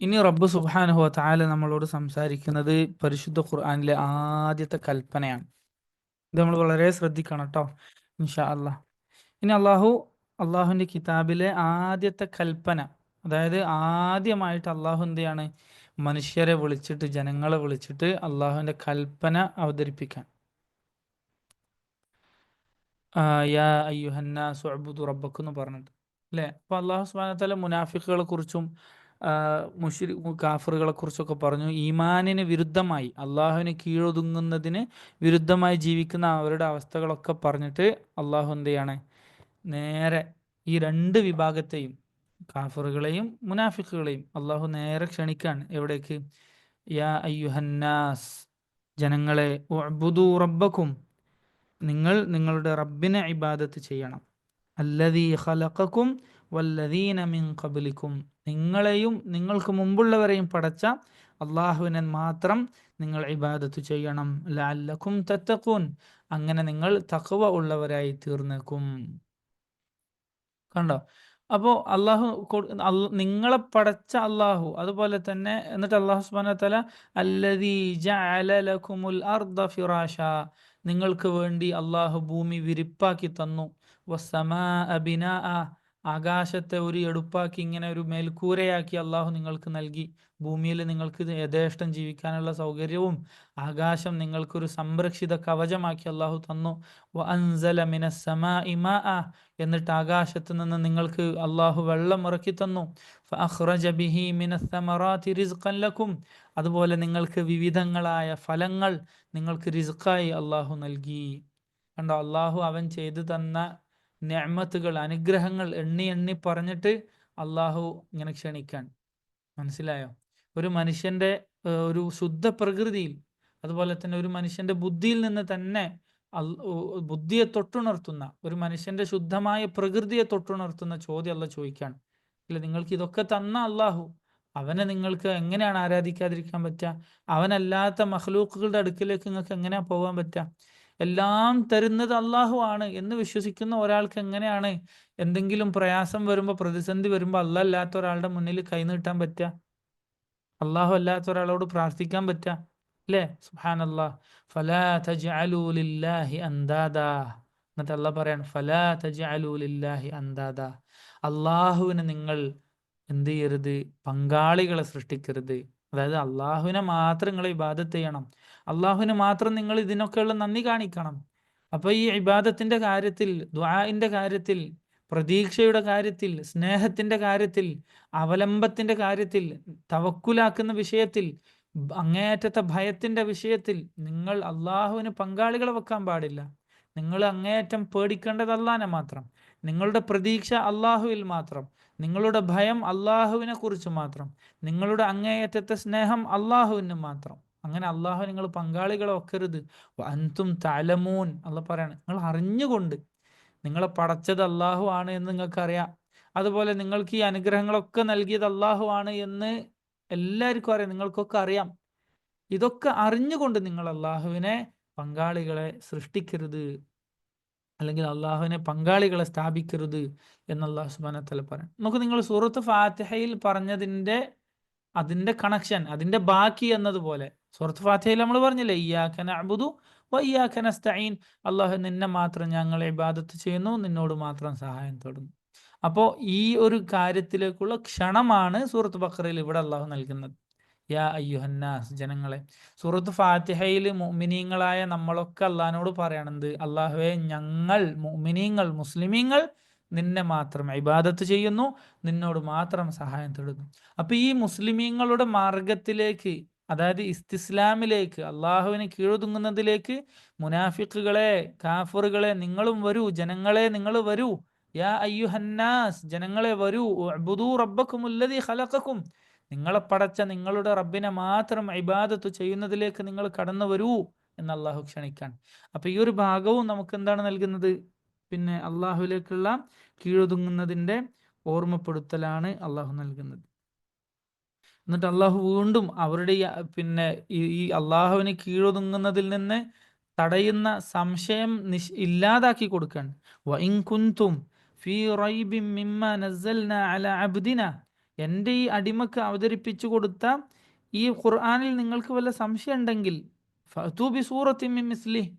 ഇനി റബ്ബ് സുബ്ഹാനഹു വ തആല നമ്മളോട് സംസാരിക്കുന്നത് പരിശുദ്ധ ഖുർആനിലെ ആദ്യത്തെ കൽപ്പനയാണ്. ഇത് നമ്മൾ വളരെ ശ്രദ്ധിക്കണം കേട്ടോ, ഇൻഷാ അല്ലാഹ്. ഇനി അള്ളാഹുവിൻ്റെ കിതാബിലെ ആദ്യത്തെ കൽപ്പന, അതായത് ആദ്യമായിട്ട് അള്ളാഹു എന്തെയാണ് മനുഷ്യരെ വിളിച്ചിട്ട്, ജനങ്ങളെ വിളിച്ചിട്ട് അള്ളാഹുവിൻ്റെ കൽപ്പന അവതരിപ്പിക്കാൻ. യാ അയ്യുഹന്നാസു ഉഅ്ബുദു റബ്ബക്കും എന്ന് പറഞ്ഞിട്ട്, അല്ലേ? അപ്പോൾ അള്ളാഹു സുബ്ഹാനഹു വ തആല മുനാഫിക്കുകളെ കുറിച്ചും കാഫിറുകളെ കുറിച്ചൊക്കെ പറഞ്ഞു. ഈമാനിന് വിരുദ്ധമായി, അള്ളാഹുവിന് കീഴൊതുങ്ങുന്നതിന് വിരുദ്ധമായി ജീവിക്കുന്ന അവരുടെ അവസ്ഥകളൊക്കെ പറഞ്ഞിട്ട് അള്ളാഹു എന്തെയാണ് നേരെ ഈ രണ്ട് വിഭാഗത്തെയും, കാഫിറുകളെയും മുനാഫിക്കുകളെയും അള്ളാഹു നേരെ ക്ഷണിക്കാണ്. എവിടേക്ക്? യാ അയ്യുഹന്നാസ്, ജനങ്ങളെ, ഉഅ്ബുദു റബ്ബക്കും, നിങ്ങൾ നിങ്ങളുടെ റബ്ബിനെ ഇബാദത്ത് ചെയ്യണം. അല്ലദീ ഖലഖക്കും വല്ലദീന മിൻ ഖബ്ലിക്കും, നിങ്ങളെയും നിങ്ങൾക്ക് മുമ്പുള്ളവരെയും പടച്ച അള്ളാഹുവിനെ മാത്രം നിങ്ങൾ ഇബാദത്ത് ചെയ്യണം. ലഅല്ലക്കും തത്തഖൂൻ, അങ്ങനെ നിങ്ങൾ തഖ്വ ഉള്ളവരായി തീർന്നേക്കും. കണ്ടോ? അപ്പോൾ നിങ്ങളെ പടച്ച അള്ളാഹു, അതുപോലെ തന്നെ എന്നിട്ട് അള്ളാഹു സുബ്ഹാനഹു വ തആല അല്ലദീ ജഅല ലക്കുമുൽ അർദ ഫിറാശ, നിങ്ങൾക്ക് വേണ്ടി അള്ളാഹു ഭൂമി വിരിപ്പാക്കി തന്നു. വസ്സമാഅ ബിനാഅ, ആകാശത്തെ ഒരു എടുപ്പാക്കി, ഇങ്ങനെ ഒരു മേൽക്കൂരയാക്കി അള്ളാഹു നിങ്ങൾക്ക് നൽകി. ഭൂമിയിൽ നിങ്ങൾക്ക് യഥേഷ്ടം ജീവിക്കാനുള്ള സൗകര്യവും ആകാശം നിങ്ങൾക്കൊരു സംരക്ഷിത കവചമാക്കി അള്ളാഹു തന്നു. വഅൻസല മിനസ്സമാഇ മാഅ, എന്നിട്ട് ആകാശത്ത് നിന്ന് നിങ്ങൾക്ക് അള്ളാഹു വെള്ളം ഇറക്കി തന്നു. ഫഅഖ്റജ ബിഹി മിനസ്സമറാത്തി റിസ്ഖൻ ലക്കും, അതുപോലെ നിങ്ങൾക്ക് വിവിധങ്ങളായ ഫലങ്ങൾ നിങ്ങൾക്ക് റിസ്ഖായി അള്ളാഹു നൽകി. കണ്ടോ? അള്ളാഹു അവൻ ചെയ്തു തന്ന നിഅമത്തുകൾ, അനുഗ്രഹങ്ങൾ എണ്ണി എണ്ണി പറഞ്ഞിട്ട് അള്ളാഹു ഇങ്ങനെ ക്ഷണിക്കാൻ. മനസ്സിലായോ? ഒരു മനുഷ്യൻ്റെ ഒരു ശുദ്ധ പ്രകൃതിയിൽ, അതുപോലെ തന്നെ ഒരു മനുഷ്യൻ്റെ ബുദ്ധിയിൽ നിന്ന് തന്നെ ബുദ്ധിയെ തൊട്ടുണർത്തുന്ന, ഒരു മനുഷ്യൻ്റെ ശുദ്ധമായ പ്രകൃതിയെ തൊട്ടുണർത്തുന്ന ചോദ്യം അള്ളാഹ് ചോദിക്കുകയാണ്. ഇല്ല, നിങ്ങൾക്ക് ഇതൊക്കെ തന്ന അള്ളാഹു, അവനെ നിങ്ങൾക്ക് എങ്ങനെയാണ് ആരാധിക്കാതിരിക്കാൻ പറ്റുക? അവനല്ലാത്ത മഖ്ലൂക്കുകളുടെ അടുക്കിലേക്ക് നിങ്ങൾക്ക് എങ്ങനെയാ പോകാൻ പറ്റുക? എല്ലാം തരുന്നത് അള്ളാഹു ആണ് എന്ന് വിശ്വസിക്കുന്ന ഒരാൾക്ക് എങ്ങനെയാണ് എന്തെങ്കിലും പ്രയാസം വരുമ്പോൾ, പ്രതിസന്ധി വരുമ്പോൾ അള്ളാഹ് അല്ലാത്ത ഒരാളുടെ മുന്നിൽ കൈനീട്ടാൻ പറ്റുക? അള്ളാഹു അല്ലാത്ത ഒരാളോട് പ്രാർത്ഥിക്കാൻ പറ്റുക? അല്ലേ? സുബ്ഹാനല്ലാഹ്. ഫലാ തജ്അലൂ ലില്ലാഹി അൻദാദാ, എന്നിട്ട് അള്ളാഹ് പറയാണ് ഫലാ തജ്അലൂ ലില്ലാഹി അൻദാദാ, അള്ളാഹുവിന് നിങ്ങൾ എന്ത് ചെയ്യരുത്? പങ്കാളികളെ സൃഷ്ടിക്കരുത്. അതായത് അള്ളാഹുവിനെ മാത്രം നിങ്ങൾ ഇബാദത്ത് ചെയ്യണം, അള്ളാഹുവിന് മാത്രം നിങ്ങൾ ഇതിനൊക്കെയുള്ള നന്ദി കാണിക്കണം. അപ്പോൾ ഈ ഇബാദത്തിന്റെ കാര്യത്തിൽ, ദുആഇന്റെ കാര്യത്തിൽ, പ്രതീക്ഷയുടെ കാര്യത്തിൽ, സ്നേഹത്തിന്റെ കാര്യത്തിൽ, അവലംബത്തിന്റെ കാര്യത്തിൽ, തവക്കുലാക്കുന്ന വിഷയത്തിൽ, അങ്ങേയറ്റത്തെ ഭയത്തിന്റെ വിഷയത്തിൽ നിങ്ങൾ അള്ളാഹുവിന് പങ്കാളികളെ വെക്കാൻ പാടില്ല. നിങ്ങൾ അങ്ങേയറ്റം പേടിക്കേണ്ടത് അള്ളാഹിനെ മാത്രം, നിങ്ങളുടെ പ്രതീക്ഷ അള്ളാഹുവിൽ മാത്രം, നിങ്ങളുടെ ഭയം അള്ളാഹുവിനെ കുറിച്ച് മാത്രം, നിങ്ങളുടെ അങ്ങേയറ്റത്തെ സ്നേഹം അള്ളാഹുവിന് മാത്രം. അങ്ങനെ അള്ളാഹു നിങ്ങൾ പങ്കാളികളെ വെക്കരുത്. അൻതും തഅലമൂൻ, അള്ളാഹ് പറയാണ്, നിങ്ങൾ അറിഞ്ഞുകൊണ്ട്, നിങ്ങളെ പടച്ചത് അള്ളാഹു ആണ് എന്ന് നിങ്ങൾക്കറിയാം, അതുപോലെ നിങ്ങൾക്ക് ഈ അനുഗ്രഹങ്ങളൊക്കെ നൽകിയത് അള്ളാഹു ആണ് എന്ന് എല്ലാവർക്കും അറിയാം, നിങ്ങൾക്കൊക്കെ അറിയാം. ഇതൊക്കെ അറിഞ്ഞുകൊണ്ട് നിങ്ങൾ അള്ളാഹുവിനെ പങ്കാളികളെ സൃഷ്ടിക്കരുത്, അല്ലെങ്കിൽ അള്ളാഹുവിനെ പങ്കാളികളെ സ്ഥാപിക്കരുത് എന്ന് അല്ലാഹു സുബ്ഹാനഹു വ തആല പറയും. നമുക്ക് നിങ്ങൾ സൂറത്ത് ഫാത്തിഹയിൽ പറഞ്ഞതിൻ്റെ അതിൻ്റെ കണക്ഷൻ, അതിൻ്റെ ബാക്കി എന്നതുപോലെ സൂറത്ത് ഫാത്തിഹയിൽ നമ്മൾ പറഞ്ഞില്ലേ, ഇയ്യാക നഅ്ബുദു വ ഇയ്യാക നസ്തഈൻ, അള്ളാഹു നിന്നെ മാത്രം ഞങ്ങൾ ഇബാദത്ത് ചെയ്യുന്നു, നിന്നോട് മാത്രം സഹായം തേടുന്നു. അപ്പോൾ ഈ ഒരു കാര്യത്തിലേക്കുള്ള ക്ഷണമാണ് സൂറത്ത് ബഖറയിൽ ഇവിടെ അള്ളാഹു നൽകുന്നത്. യാ അയ്യുഹന്നാസ്, ജനങ്ങളെ. സൂറത്ത് ഫാത്തിഹയിൽ മുഅ്മിനീങ്ങളായ നമ്മളൊക്കെ അള്ളാഹിനോട് പറയണത്, അള്ളാഹുവേ, ഞങ്ങൾ മുഅ്മിനീങ്ങൾ, മുസ്ലിമീങ്ങൾ നിന്നെ മാത്രം ഇബാദത്ത് ചെയ്യുന്നു, നിന്നോട് മാത്രം സഹായം തേടുന്നു. അപ്പൊ ഈ മുസ്ലിമീങ്ങളുടെ മാർഗത്തിലേക്ക്, അതായത് ഇസ്തിസ്ലാമിലേക്ക്, അള്ളാഹുവിന് കീഴൊതുങ്ങുന്നതിലേക്ക് മുനാഫിക്കുകളെ, കാഫറുകളെ നിങ്ങളും വരൂ, ജനങ്ങളെ നിങ്ങൾ വരൂ, യാ അയ്യുഹന്നാസ് ജനങ്ങളെ വരൂ, ഉഅ്ബുദൂ റബ്ബക്കുമുല്ലദീ ഖലഖക്കും നിങ്ങളെ പടച്ച നിങ്ങളുടെ റബ്ബിനെ മാത്രം ഇബാദത്ത് ചെയ്യുന്നതിലേക്ക് നിങ്ങൾ കടന്നു വരൂ എന്ന് അള്ളാഹു ക്ഷണിക്കാൻ. അപ്പൊ ഈ ഒരു ഭാഗവും നമുക്ക് എന്താണ് നൽകുന്നത്? പിന്നെ അള്ളാഹുവിലേക്കുള്ള കീഴൊതുങ്ങുന്നതിൻ്റെ ഓർമ്മപ്പെടുത്തലാണ് അള്ളാഹു നൽകുന്നത്. എന്നിട്ട് അള്ളാഹു വീണ്ടും അവരുടെ പിന്നെ ഈ അള്ളാഹുവിന് കീഴൊതുങ്ങുന്നതിൽ നിന്ന് തടയുന്ന സംശയം ഇല്ലാതാക്കി കൊടുക്കാൻ. വഇൻ കുൻതും ഫീ റൈബിൻ മിമ്മാ നസ്സൽനാ അലാ അബ്ദിനാ എൻ്റെ ഈ അടിമക്ക് അവതരിപ്പിച്ചു കൊടുത്ത ഈ ഖുർആനിൽ നിങ്ങൾക്ക് വല്ല സംശയം ഉണ്ടെങ്കിൽ ഫഅ്തൂ ബി സൂറത്തിൻ മിൻ മിസ്ലിഹി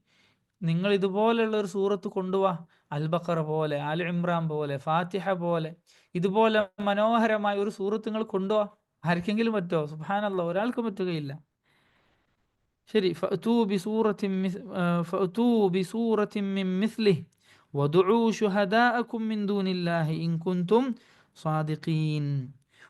നിങ്ങൾ ഇതുപോലെയുള്ള ഒരു സൂറത്ത് കൊണ്ടുവാ. അൽ ബഖറ പോലെ, ആൽ ഇമ്രാൻ പോലെ, ഫാത്തിഹ പോലെ ഇതുപോലെ മനോഹരമായ ഒരു സൂറത്ത് നിങ്ങൾ കൊണ്ടുവാ. ആർക്കെങ്കിലും പറ്റുമോ? സുബ്ഹാനല്ലാഹ്, ഒരാൾക്കും പറ്റുകയില്ല. ശരി, ഫഅ്തൂ ബിസൂറത്തിൻ മിൻ മിസ്ലിഹി വദുഉ ശുഹദാഅക്കും മിൻ ദൂനില്ലാഹി ഇൻ കുൻതും സ്വാദിഖീൻ.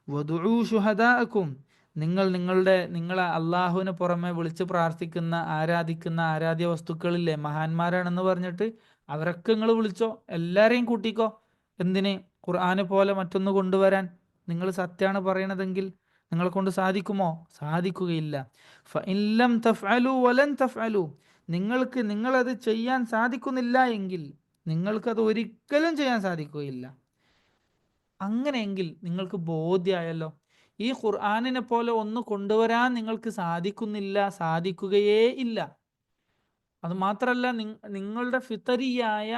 വദുഉ ശുഹദാഅക്കും നിങ്ങളെ അള്ളാഹുവിന് പുറമെ വിളിച്ച് പ്രാർത്ഥിക്കുന്ന, ആരാധിക്കുന്ന ആരാധ്യ വസ്തുക്കളില്ലേ, മഹാന്മാരാണെന്ന് പറഞ്ഞിട്ട് അവരൊക്കെ നിങ്ങൾ വിളിച്ചോ, എല്ലാരെയും കൂട്ടിക്കോ. എന്തിന്? ഖുർആന് പോലെ മറ്റൊന്ന് കൊണ്ടുവരാൻ. നിങ്ങൾ സത്യമാണ് പറയണതെങ്കിൽ നിങ്ങളെ കൊണ്ട് സാധിക്കുമോ? സാധിക്കുകയില്ല. ഫഇൻ ലം തഫ്അലു വലൻ തഫ്അലു നിങ്ങളത് ചെയ്യാൻ സാധിക്കുന്നില്ല എങ്കിൽ നിങ്ങൾക്കത് ഒരിക്കലും ചെയ്യാൻ സാധിക്കുകയില്ല. അങ്ങനെയെങ്കിൽ നിങ്ങൾക്ക് ബോധ്യമായല്ലോ, ഈ ഖുർആനിനെ പോലെ ഒന്ന് കൊണ്ടുവരാൻ നിങ്ങൾക്ക് സാധിക്കുന്നില്ല, സാധിക്കുകയേ ഇല്ല. അത് മാത്രമല്ല, നിങ്ങളുടെ ഫിത്തറിയായ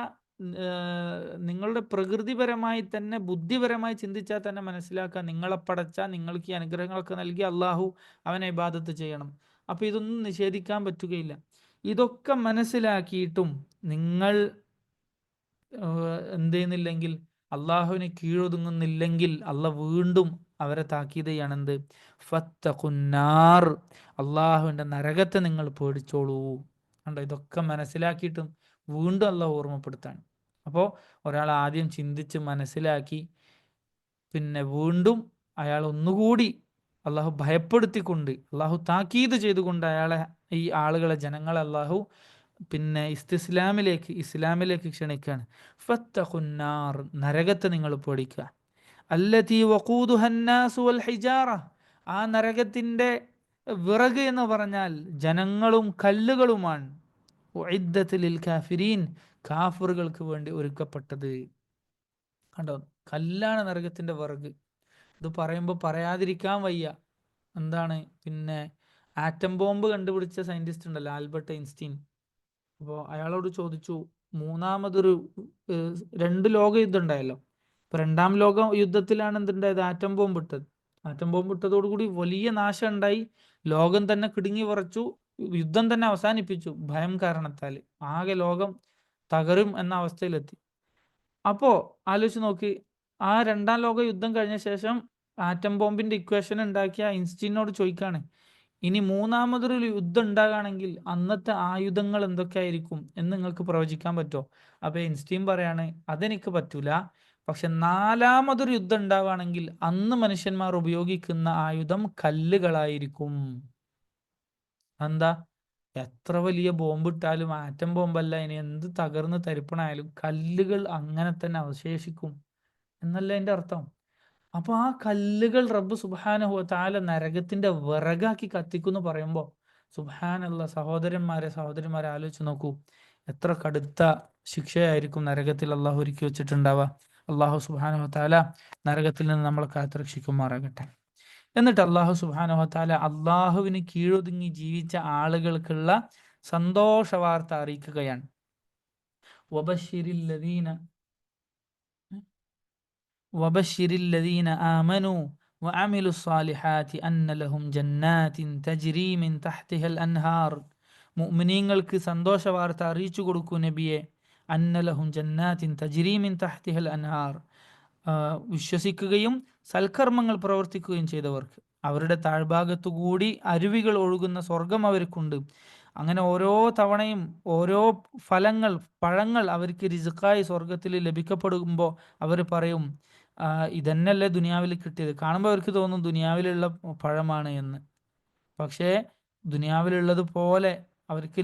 നിങ്ങളുടെ പ്രകൃതിപരമായി തന്നെ, ബുദ്ധിപരമായി ചിന്തിച്ചാൽ തന്നെ മനസ്സിലാക്കാൻ, നിങ്ങളെ പടച്ച, നിങ്ങൾക്ക് ഈ അനുഗ്രഹങ്ങളൊക്കെ നൽകി അള്ളാഹു അവനെ ഇബാദത്ത് ചെയ്യണം. അപ്പൊ ഇതൊന്നും നിഷേധിക്കാൻ പറ്റുകയില്ല. ഇതൊക്കെ മനസ്സിലാക്കിയിട്ടും നിങ്ങൾ എന്ത് ചെയ്യുന്നില്ലെങ്കിൽ, അള്ളാഹുവിന് കീഴൊതുങ്ങുന്നില്ലെങ്കിൽ അള്ളാഹ് വീണ്ടും അവരെ താക്കീത് ചെയ്യണെന്ത്? ഫത്തഖുന്നാർ അള്ളാഹുവിൻ്റെ നരകത്തെ നിങ്ങൾ പേടിച്ചോളൂ. കണ്ടോ, ഇതൊക്കെ മനസ്സിലാക്കിയിട്ടും വീണ്ടും അള്ളാഹു ഓർമ്മപ്പെടുത്താണ്. അപ്പോൾ ഒരാൾ ആദ്യം ചിന്തിച്ച് മനസ്സിലാക്കി പിന്നെ വീണ്ടും അയാൾ ഒന്നുകൂടി അള്ളാഹു ഭയപ്പെടുത്തിക്കൊണ്ട്, അള്ളാഹു താക്കീത് ചെയ്തുകൊണ്ട് അയാളെ, ഈ ആളുകളെ, ജനങ്ങളെ അള്ളാഹു പിന്നെ ഇസ്ലാമിലേക്ക് ക്ഷണിക്കുകയാണ്. ഫത്തഖുന്നാർ നരകത്തെ നിങ്ങൾ പേടിക്കുക. അല്ലതീ വഖൂദുഹന്നാസു വൽ ഹിജാറ ആ നരകത്തിൻ്റെ വിറക് എന്ന് പറഞ്ഞാൽ ജനങ്ങളും കല്ലുകളുമാണ്. ഉഇദ്ദത്ത് ലിൽ കാഫിരീൻ കാഫിറുകൾക്ക് വേണ്ടി ഒരുക്കപ്പെട്ടത്. കണ്ടോ, കല്ലാണ് നരകത്തിൻ്റെ വിറക്. ഇത് പറയുമ്പോൾ പറയാതിരിക്കാൻ വയ്യ. എന്താണ്? പിന്നെ ആറ്റം ബോംബ് കണ്ടുപിടിച്ച സയന്റിസ്റ്റ് ഉണ്ടല്ലോ, ആൽബർട്ട് ഐൻസ്റ്റീൻ. അപ്പോൾ അയാളോട് ചോദിച്ചു, മൂന്നാമതൊരു 2 ലോക യുദ്ധം ഉണ്ടായല്ലോ. ഇപ്പൊ 2-ാം ലോക യുദ്ധത്തിലാണ് എന്തുണ്ടായത്? ആറ്റം ബോംബ് ഇട്ടത്. ആറ്റം ബോംബ് ഇട്ടതോടുകൂടി വലിയ നാശം ഉണ്ടായി. ലോകം തന്നെ കിടുങ്ങി വിറച്ചു. യുദ്ധം തന്നെ അവസാനിപ്പിച്ചു ഭയം കാരണത്താൽ. ആകെ ലോകം തകരും എന്ന അവസ്ഥയിലെത്തി. അപ്പോ ആലോചിച്ച് നോക്കി, ആ 2-ാം ലോക യുദ്ധം കഴിഞ്ഞ ശേഷം ആറ്റം ബോംബിന്റെ ഇക്വേഷൻ ഉണ്ടാക്കിയ ഐൻസ്റ്റീനോട് ചോദിക്കാണ്, ഇനി മൂന്നാമതൊരു യുദ്ധം ഉണ്ടാകുകയാണെങ്കിൽ അന്നത്തെ ആയുധങ്ങൾ എന്തൊക്കെയായിരിക്കും എന്ന് നിങ്ങൾക്ക് പ്രവചിക്കാൻ പറ്റുമോ? അപ്പൊ ഐൻസ്റ്റീൻ പറയാണ്, അതെനിക്ക് പറ്റൂല. പക്ഷെ 4-മതൊരു യുദ്ധം ഉണ്ടാവുകയാണെങ്കിൽ അന്ന് മനുഷ്യന്മാർ ഉപയോഗിക്കുന്ന ആയുധം കല്ലുകളായിരിക്കും. എന്താ? എത്ര വലിയ ബോംബിട്ടാലും ആറ്റം ബോംബല്ല, ഇനി എന്ത് തകർന്ന് തരിപ്പണായാലും കല്ലുകൾ അങ്ങനെ തന്നെ അവശേഷിക്കും എന്നല്ല എൻ്റെ അർത്ഥം. അപ്പൊ ആ കല്ലുകൾ റബ്ബ് സുബ്ഹാനഹു വ തആല നരകത്തിന്റെ വിറകാക്കി കത്തിക്കുന്നു പറയുമ്പോൾ, സുബ്ഹാനല്ലാഹ്, സഹോദരന്മാരെ ആലോചിച്ച് നോക്കൂ, എത്ര കടുത്ത ശിക്ഷയായിരിക്കും നരകത്തിൽ അള്ളാഹു ഒരുക്കി വെച്ചിട്ടുണ്ടാവുക. അള്ളാഹു സുബ്ഹാനഹു വ തആല നരകത്തിൽ നിന്ന് നമ്മളെ കാത്തുരക്ഷിക്കുമാറാകട്ടെ. എന്നിട്ട് അള്ളാഹു സുബ്ഹാനഹു വ തആല അള്ളാഹുവിന് കീഴൊതുങ്ങി ജീവിച്ച ആളുകൾക്കുള്ള സന്തോഷ വാർത്ത അറിയിക്കുകയാണ്. വബശ്ശിരില്ലദീന ആമനൂ വഅമിലു സ്സാലിഹാത്തി അന്ന ലഹും ജന്നാത്തിൻ തജ്രി മിൻ തഹ്തിഹൽ അൻഹാർ. മുഅ്മിനീങ്ങൾക്ക് സന്തോഷ വാർത്ത അറിയിച്ചു കൊടുക്കൂ നബിയെ. അന്ന ലഹും ജന്നാത്തിൻ തജ്രി മിൻ തഹ്തിഹൽ അൻഹാർ, വിശ്വസിക്കുകയും സൽക്കർമ്മങ്ങൾ പ്രവർത്തിക്കുകയും ചെയ്തവർക്ക് അവരുടെ താഴ്ഭാഗത്തുകൂടി അരുവികൾ ഒഴുകുന്ന സ്വർഗം അവർക്കുണ്ട്. അങ്ങനെ ഓരോ തവണയും ഓരോ പഴങ്ങൾ അവർക്ക് റിസ്ക്കായി സ്വർഗത്തിൽ ലഭിക്കപ്പെടുമ്പോൾ അവർ പറയും, ഇതന്നെയല്ലേ ദുനിയാവിൽ കിട്ടിയത്. കാണുമ്പോൾ അവർക്ക് തോന്നും ദുനിയാവിലുള്ള പഴമാണ് എന്ന്. പക്ഷേ ദുനിയാവിലുള്ളത് പോലെ അവർക്ക്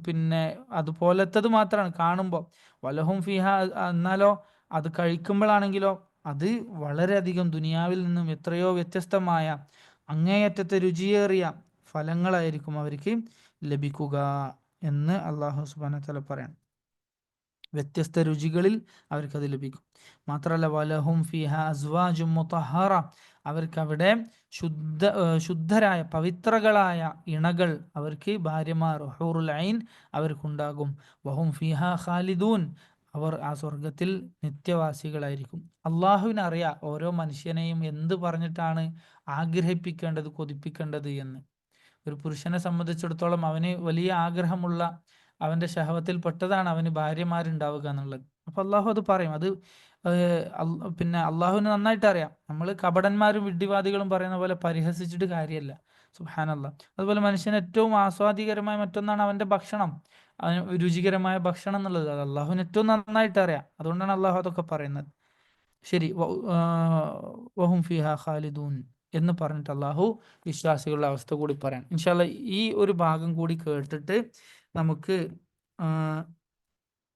പിന്നെ അതുപോലത്തത് മാത്രമാണ് കാണുമ്പോൾ. വലഹും ഫിഹ, എന്നാലോ അത് കഴിക്കുമ്പോഴാണെങ്കിലോ അത് വളരെയധികം ദുനിയാവിൽ നിന്നും എത്രയോ വ്യത്യസ്തമായ അങ്ങേയറ്റത്തെ രുചിയേറിയ ഫലങ്ങളായിരിക്കും അവർക്ക് ലഭിക്കുക എന്ന് അള്ളാഹു സുബ്ഹാനഹു വ തആല പറയാണ്. വ്യത്യസ്ത രുചികളിൽ അവർക്കത് ലഭിക്കും. മാത്രമല്ല വലഹും ഫിഹ അസ്വാജും മുതഹറ, അവർക്കവിടെ ശുദ്ധരായ പവിത്രകളായ ഇണകൾ, അവർക്ക് ഭാര്യമാർ ഹൂറുൽ ഐൻ അവർക്കുണ്ടാകും. വഹും ഫിഹ ഖാലിദൂൻ, അവർ ആ സ്വർഗത്തിൽ നിത്യവാസികളായിരിക്കും. അള്ളാഹുവിനറിയാം ഓരോ മനുഷ്യനെയും എന്ത് പറഞ്ഞിട്ടാണ് ആഗ്രഹിപ്പിക്കേണ്ടത്, കൊതിപ്പിക്കേണ്ടത് എന്ന്. ഒരു പുരുഷനെ സംബന്ധിച്ചിടത്തോളം അവന് വലിയ ആഗ്രഹമുള്ള, അവൻ്റെ ശഹവത്തിൽ പെട്ടതാണ് അവന് ഭാര്യമാരുണ്ടാവുക എന്നുള്ളത്. അപ്പം അള്ളാഹു അത് പറയും. അത് പിന്നെ അള്ളാഹുവിന് നന്നായിട്ട് അറിയാം. നമ്മൾ കപടന്മാരും വിഡ്ഢിവാദികളും പറയുന്ന പോലെ പരിഹസിച്ചിട്ട് കാര്യമല്ല. സുബ്ഹാനല്ലാഹ്. അതുപോലെ മനുഷ്യന് ഏറ്റവും ആസ്വാദികരമായ മറ്റൊന്നാണ് അവൻ്റെ ഭക്ഷണം, അവന് രുചികരമായ ഭക്ഷണം എന്നുള്ളത്. അത് അള്ളാഹുവിന് ഏറ്റവും നന്നായിട്ട് അറിയാം. അതുകൊണ്ടാണ് അള്ളാഹു അതൊക്കെ പറയുന്നത്. ശരി, വഹും ഫിഹ ഖാലിദൂൻ എന്ന് പറഞ്ഞിട്ട് അള്ളാഹു വിശ്വാസികളുടെ അവസ്ഥ കൂടി പറയാം. ഇൻഷാ അല്ലാഹ് ഈ ഒരു ഭാഗം കൂടി കേട്ടിട്ട് നമുക്ക്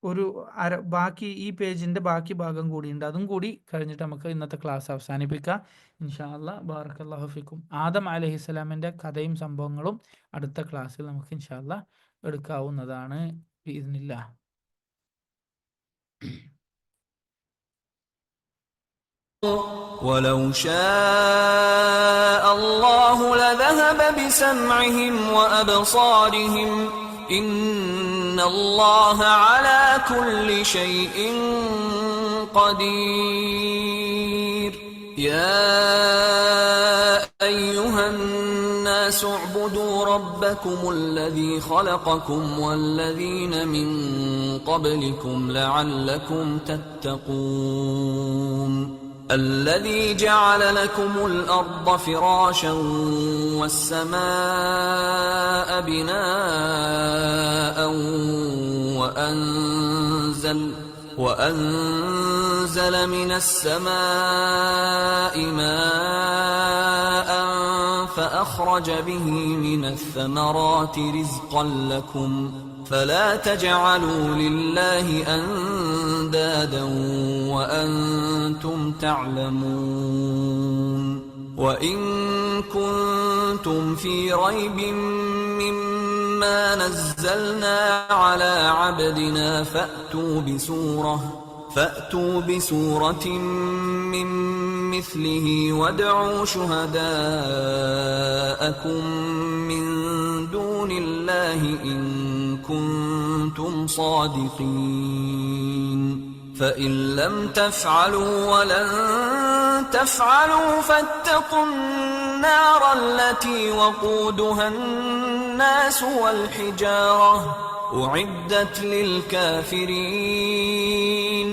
ഒരു ബാക്കി ഈ പേജിന്റെ ബാക്കി ഭാഗം കൂടി ഉണ്ട്, അതും കൂടി കഴിഞ്ഞിട്ട് നമുക്ക് ഇന്നത്തെ ക്ലാസ് അവസാനിപ്പിക്കാം. ഇൻഷാ അല്ലാഹ്. ബാറക്കല്ലാഹു ഫിക്കും. ആദം അലൈഹിസ്സലാമിന്റെ കഥയും സംഭവങ്ങളും അടുത്ത ക്ലാസ്സിൽ നമുക്ക് ഇൻഷാ അല്ലാഹ് എടുക്കാവുന്നതാണ് ബിഇദ്നില്ലാഹ്. ولو شاء الله لذهب بسمعهم وأبصارهم إن الله على كل شيء قدير. يا أيها الناس اعبدوا ربكم الذي خلقكم والذين من قبلكم لعلكم تتقون. الذي جعل لكم الأرض فراشا والسماء بناء وأنزل من السماء ماء فأخرج به من الثمرات رزقا لكم فلا تجعلوا لله أندادا وأنتم تعلمون. وإن كنتم في ريب مما نزلنا على عبدنا فأتوا بسورة من مثله وادعوا شهداءكم من دون الله إن كنتم صادقين. فإن لم تفعلوا ولن تفعلوا فاتقوا النار التي وقودها الناس والحجارة أعدت للكافرين.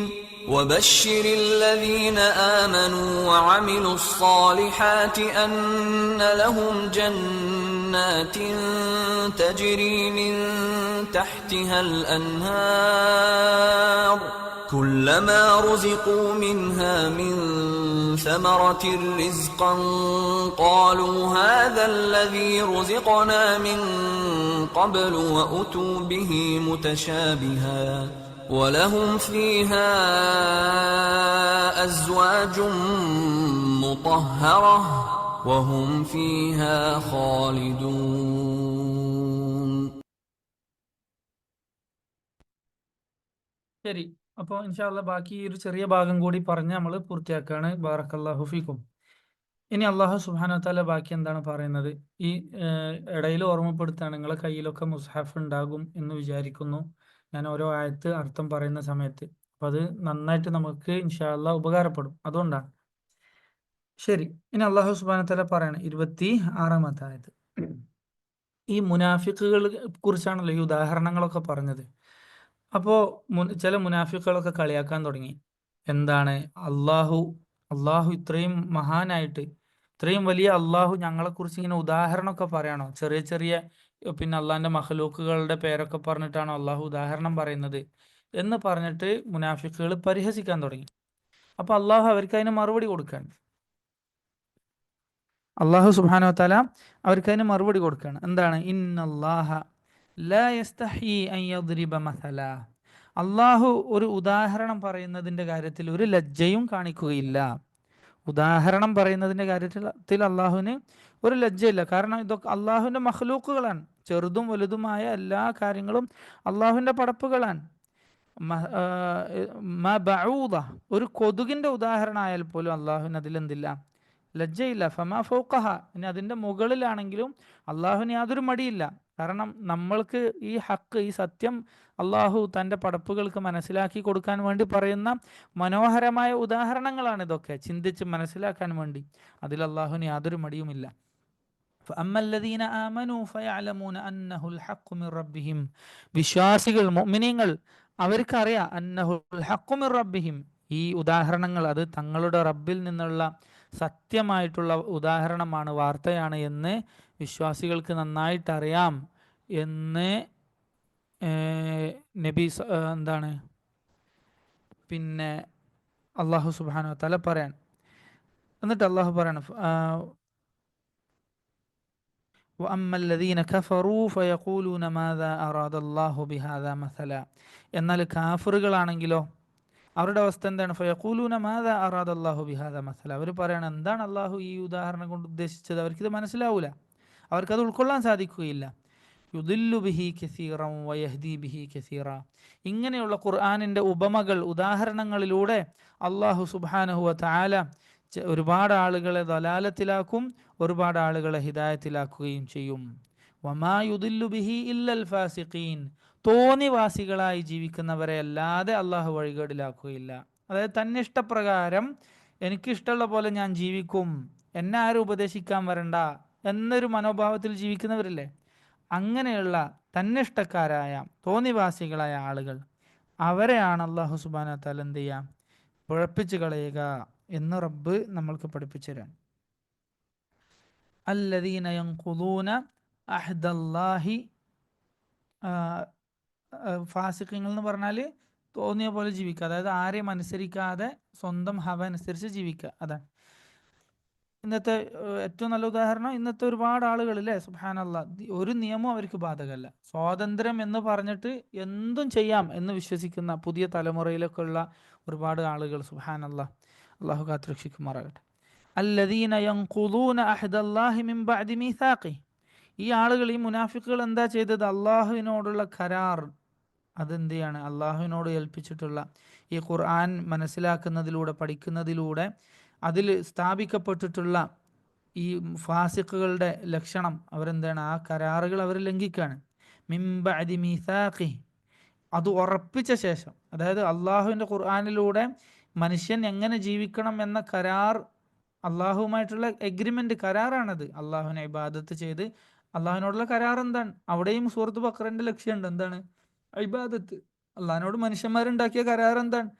وبشر الذين آمنوا وعملوا الصالحات أن لهم جنات تجري من تحتها الأنهار كلما رزقوا منها من ثمرة رزقا قالوا هذا الذي رزقنا من قبل وأتوا به متشابها ولهم فيها أزواج مطهرة وهم فيها خالدون. ശരി, അപ്പോൾ ഇൻഷാ അല്ലാഹ് ബാക്കി ഒരു ചെറിയ ഭാഗം കൂടി പറഞ്ഞ് നമ്മൾ പൂർത്തിയാക്കുകയാണ്. ബാറക്കല്ലാഹു ഫീക്കും. ഇനി അള്ളാഹു സുബ്ഹാനഹു വ തആല ബാക്കി എന്താണ് പറയുന്നത്? ഈ ഇടയിൽ ഓർമ്മപ്പെടുത്താണ്, നിങ്ങളെ കയ്യിലൊക്കെ മുസ്ഹഫ് ഉണ്ടാകും എന്ന് വിചാരിക്കുന്നു ഞാൻ ഓരോ ആയത്ത് അർത്ഥം പറയുന്ന സമയത്ത്. അപ്പം അത് നന്നായിട്ട് നമുക്ക് ഇൻഷാ അല്ലാഹ് ഉപകാരപ്പെടും, അതുകൊണ്ടാണ്. ശരി, ഇനി അള്ളാഹു സുബ്ഹാനഹു വ തആല പറയാണ് 26-ാമത്തെ ആയത്ത്. ഈ മുനാഫിക്കുകളെ കുറിച്ചാണല്ലോ ഈ ഉദാഹരണങ്ങളൊക്കെ പറഞ്ഞത്. അപ്പോൾ ചില മുനാഫിക്കുകളൊക്കെ കളിയാക്കാൻ തുടങ്ങി. എന്താണ്, അള്ളാഹു ഇത്രയും മഹാനായിട്ട്, ഇത്രയും വലിയ അള്ളാഹു ഞങ്ങളെക്കുറിച്ച് ഇങ്ങനെ ഉദാഹരണമൊക്കെ പറയണോ? ചെറിയ ചെറിയ പിന്നെ അള്ളാഹിൻ്റെ മഖ്ലൂക്കുകളുടെ പേരൊക്കെ പറഞ്ഞിട്ടാണോ അള്ളാഹു ഉദാഹരണം പറയുന്നത് എന്ന് പറഞ്ഞിട്ട് മുനാഫിക്കുകൾ പരിഹസിക്കാൻ തുടങ്ങി. അപ്പോൾ അള്ളാഹു അവർക്ക് അതിന് മറുപടി കൊടുക്കുകയാണ്. അള്ളാഹു സുബ്ഹാനഹു വ തആല അവർക്ക് അതിന് മറുപടി കൊടുക്കുകയാണ്. എന്താണ്? ഇന്നല്ലാഹ ലാ യസ്തഹി അൻ യദ്രിബ മസല. അള്ളാഹു ഒരു ഉദാഹരണം പറയുന്നതിൻ്റെ കാര്യത്തിൽ ഒരു ലജ്ജയും കാണിക്കുകയില്ല. ഉദാഹരണം പറയുന്നതിൻ്റെ കാര്യത്തിൽ അള്ളാഹുവിന് ഒരു ലജ്ജയില്ല. കാരണം ഇതൊക്കെ അള്ളാഹുവിൻ്റെ മഖ്ലൂക്കുകളാണ്. ചെറുതും വലുതുമായ എല്ലാ കാര്യങ്ങളും അള്ളാഹുവിൻ്റെ പടപ്പുകളാണ്. ബഊദ, ഒരു കൊതുകിൻ്റെ ഉദാഹരണമായാൽ പോലും അള്ളാഹുവിന് അതിലെന്തില്ല? ലജ്ജയില്ല. ഫമാ ഫൗഖഹ, ഇനി അതിൻ്റെ മുകളിലാണെങ്കിലും അള്ളാഹുവിന് യാതൊരു മടിയില്ല. കാരണം നമ്മൾക്ക് ഈ ഹക്ക്, ഈ സത്യം അള്ളാഹു തൻ്റെ പടപ്പുകൾക്ക് മനസ്സിലാക്കി കൊടുക്കാൻ വേണ്ടി പറയുന്ന മനോഹരമായ ഉദാഹരണങ്ങളാണ് ഇതൊക്കെ, ചിന്തിച്ച് മനസ്സിലാക്കാൻ വേണ്ടി. അതിൽ അള്ളാഹുവിന് യാതൊരു മടിയുമില്ല. فأما الذين آمنوا فيعلمون أنه الحق من ربهم. വിശ്വാസികൾ, മുഅ്മിനീങ്ങൾ, അവർക്കറിയാം അന്നഹുൽ ഹഖ്ഖു മിർ റബ്ബിഹിം, ഈ ഉദാഹരണങ്ങൾ അത് തങ്ങളുടെ റബ്ബിൽ നിന്നുള്ള സത്യമായിട്ടുള്ള ഉദാഹരണമാണ്, വാർത്തയാണ് എന്ന് വിശ്വാസികൾക്ക് നന്നായിട്ടറിയാം എന്ന് നബി എന്താണ് പിന്നെ അള്ളാഹു സുബ്ഹാനഹു വ തആല പറയാൻ. എന്നിട്ട് അള്ളാഹു പറയണം وأما الذين كفروا فيقولون ماذا أراد الله بهذا مثلا. എന്നാൽ കാഫിറുകളാണെങ്കിലോ അവരുടെ അവസ്ഥ എന്താണ്? ഫയഖൂലൂന മാദാ അറാദല്ലാഹു ബിഹാദാ മസല. അവർ പറയണം, എന്താണ് അള്ളാഹു ഈ ഉദാഹരണം കൊണ്ട് ഉദ്ദേശിച്ചത്? അവർക്കിത് മനസ്സിലാവൂല, അവർക്കത് ഉൾക്കൊള്ളാൻ സാധിക്കുകയില്ല. യുദില്ലു ബിഹി കസീറൻ വയഹ്ദി ബിഹി കസീറ. ഇങ്ങനെയുള്ള ഖുർആനിൻ്റെ ഉപമകൾ, ഉദാഹരണങ്ങളിലൂടെ അള്ളാഹു സുബ്ഹാനഹു വ തആല ഒരുപാട് ആളുകളെ ദലാലത്തിലാക്കും, ഒരുപാട് ആളുകളെ ഹിദായത്തിലാക്കുകയും ചെയ്യും. വമാ യുദില്ലു ബിഹി ഇല്ലൽ ഫാസിഖീൻ. തോന്നിവാസികളായി ജീവിക്കുന്നവരെ അല്ലാതെ അള്ളാഹു വഴികേടിലാക്കുകയില്ല. അതായത് തന്നിഷ്ടപ്രകാരം എനിക്കിഷ്ടമുള്ള പോലെ ഞാൻ ജീവിക്കും, എന്നെ ആരും ഉപദേശിക്കാൻ വരണ്ട എന്നൊരു മനോഭാവത്തിൽ ജീവിക്കുന്നവരില്ലേ, അങ്ങനെയുള്ള തന്നിഷ്ടക്കാരായ തോന്നിവാസികളായ ആളുകൾ, അവരെയാണ് അള്ളാഹു സുബ്ഹാനഹു വ തആല എന്ത് ചെയ്യുക? കുഴപ്പിച്ച് കളയുക എന്ന് റബ്ബ് നമ്മൾക്ക് പഠിപ്പിച്ചു തരാൻ. അല്ലദീന യൻഖുദൂന അഹ്ദല്ലാഹി. ഫാസിഖ്യങ്ങൾ എന്ന് പറഞ്ഞാൽ തോന്നിയ പോലെ ജീവിക്കുക, അതായത് ആരെയും അനുസരിക്കാതെ സ്വന്തം ഹവ അനുസരിച്ച് ജീവിക്കുക. അതാണ് ഇന്നത്തെ ഏറ്റവും നല്ല ഉദാഹരണം. ഇന്നത്തെ ഒരുപാട് ആളുകളില്ലേ, സുബ്ഹാനല്ലാഹ്, ഒരു നിയമവും അവർക്ക് ബാധകമല്ല. സ്വാതന്ത്ര്യം എന്ന് പറഞ്ഞിട്ട് എന്തും ചെയ്യാം എന്ന് വിശ്വസിക്കുന്ന പുതിയ തലമുറയിലൊക്കെ ഉള്ള ഒരുപാട് ആളുകൾ, സുബ്ഹാനല്ലാഹ്, അള്ളാഹു കാത്തുരക്ഷിക്കുമാറാകട്ടെ. അല്ലദീന യൻഖുദൂന അഹ്ദല്ലാഹി മിൻ ബഅദി മീസാഖി. ഈ ആളുകൾ, ഈ മുനാഫിക്കുകൾ എന്താ ചെയ്തത്? അള്ളാഹുവിനോടുള്ള കരാർ അതെന്ത് ചെയ്യാണ്? അള്ളാഹുവിനോട് ഏൽപ്പിച്ചിട്ടുള്ള ഈ ഖുർആൻ മനസ്സിലാക്കുന്നതിലൂടെ, പഠിക്കുന്നതിലൂടെ അതിൽ സ്ഥാപിക്കപ്പെട്ടിട്ടുള്ള ഈ ഫാസിഖുകളുടെ ലക്ഷണം, അവരെന്താണ്? ആ കരാറുകൾ അവർ ലംഘിക്കുകയാണ്. മിൻ ബഅദി മീസാഖി, അത് ഉറപ്പിച്ച ശേഷം. അതായത് അള്ളാഹുവിൻ്റെ ഖുർആനിലൂടെ മനുഷ്യൻ എങ്ങനെ ജീവിക്കണം എന്ന കരാർ, അള്ളാഹുവുമായിട്ടുള്ള എഗ്രിമെൻ്റ്, കരാറാണത്. അള്ളാഹുവിനെ ഇബാദത്ത് ചെയ്ത് അള്ളാഹുവിനോടുള്ള കരാർ എന്താണ്? അവിടെയും സൂറത്ത് ബഖറൻ്റെ ലക്ഷ്യമുണ്ട്. എന്താണ്? ഇബാദത്ത്. അള്ളാഹിനോട് മനുഷ്യന്മാരുണ്ടാക്കിയ കരാർ എന്താണ്?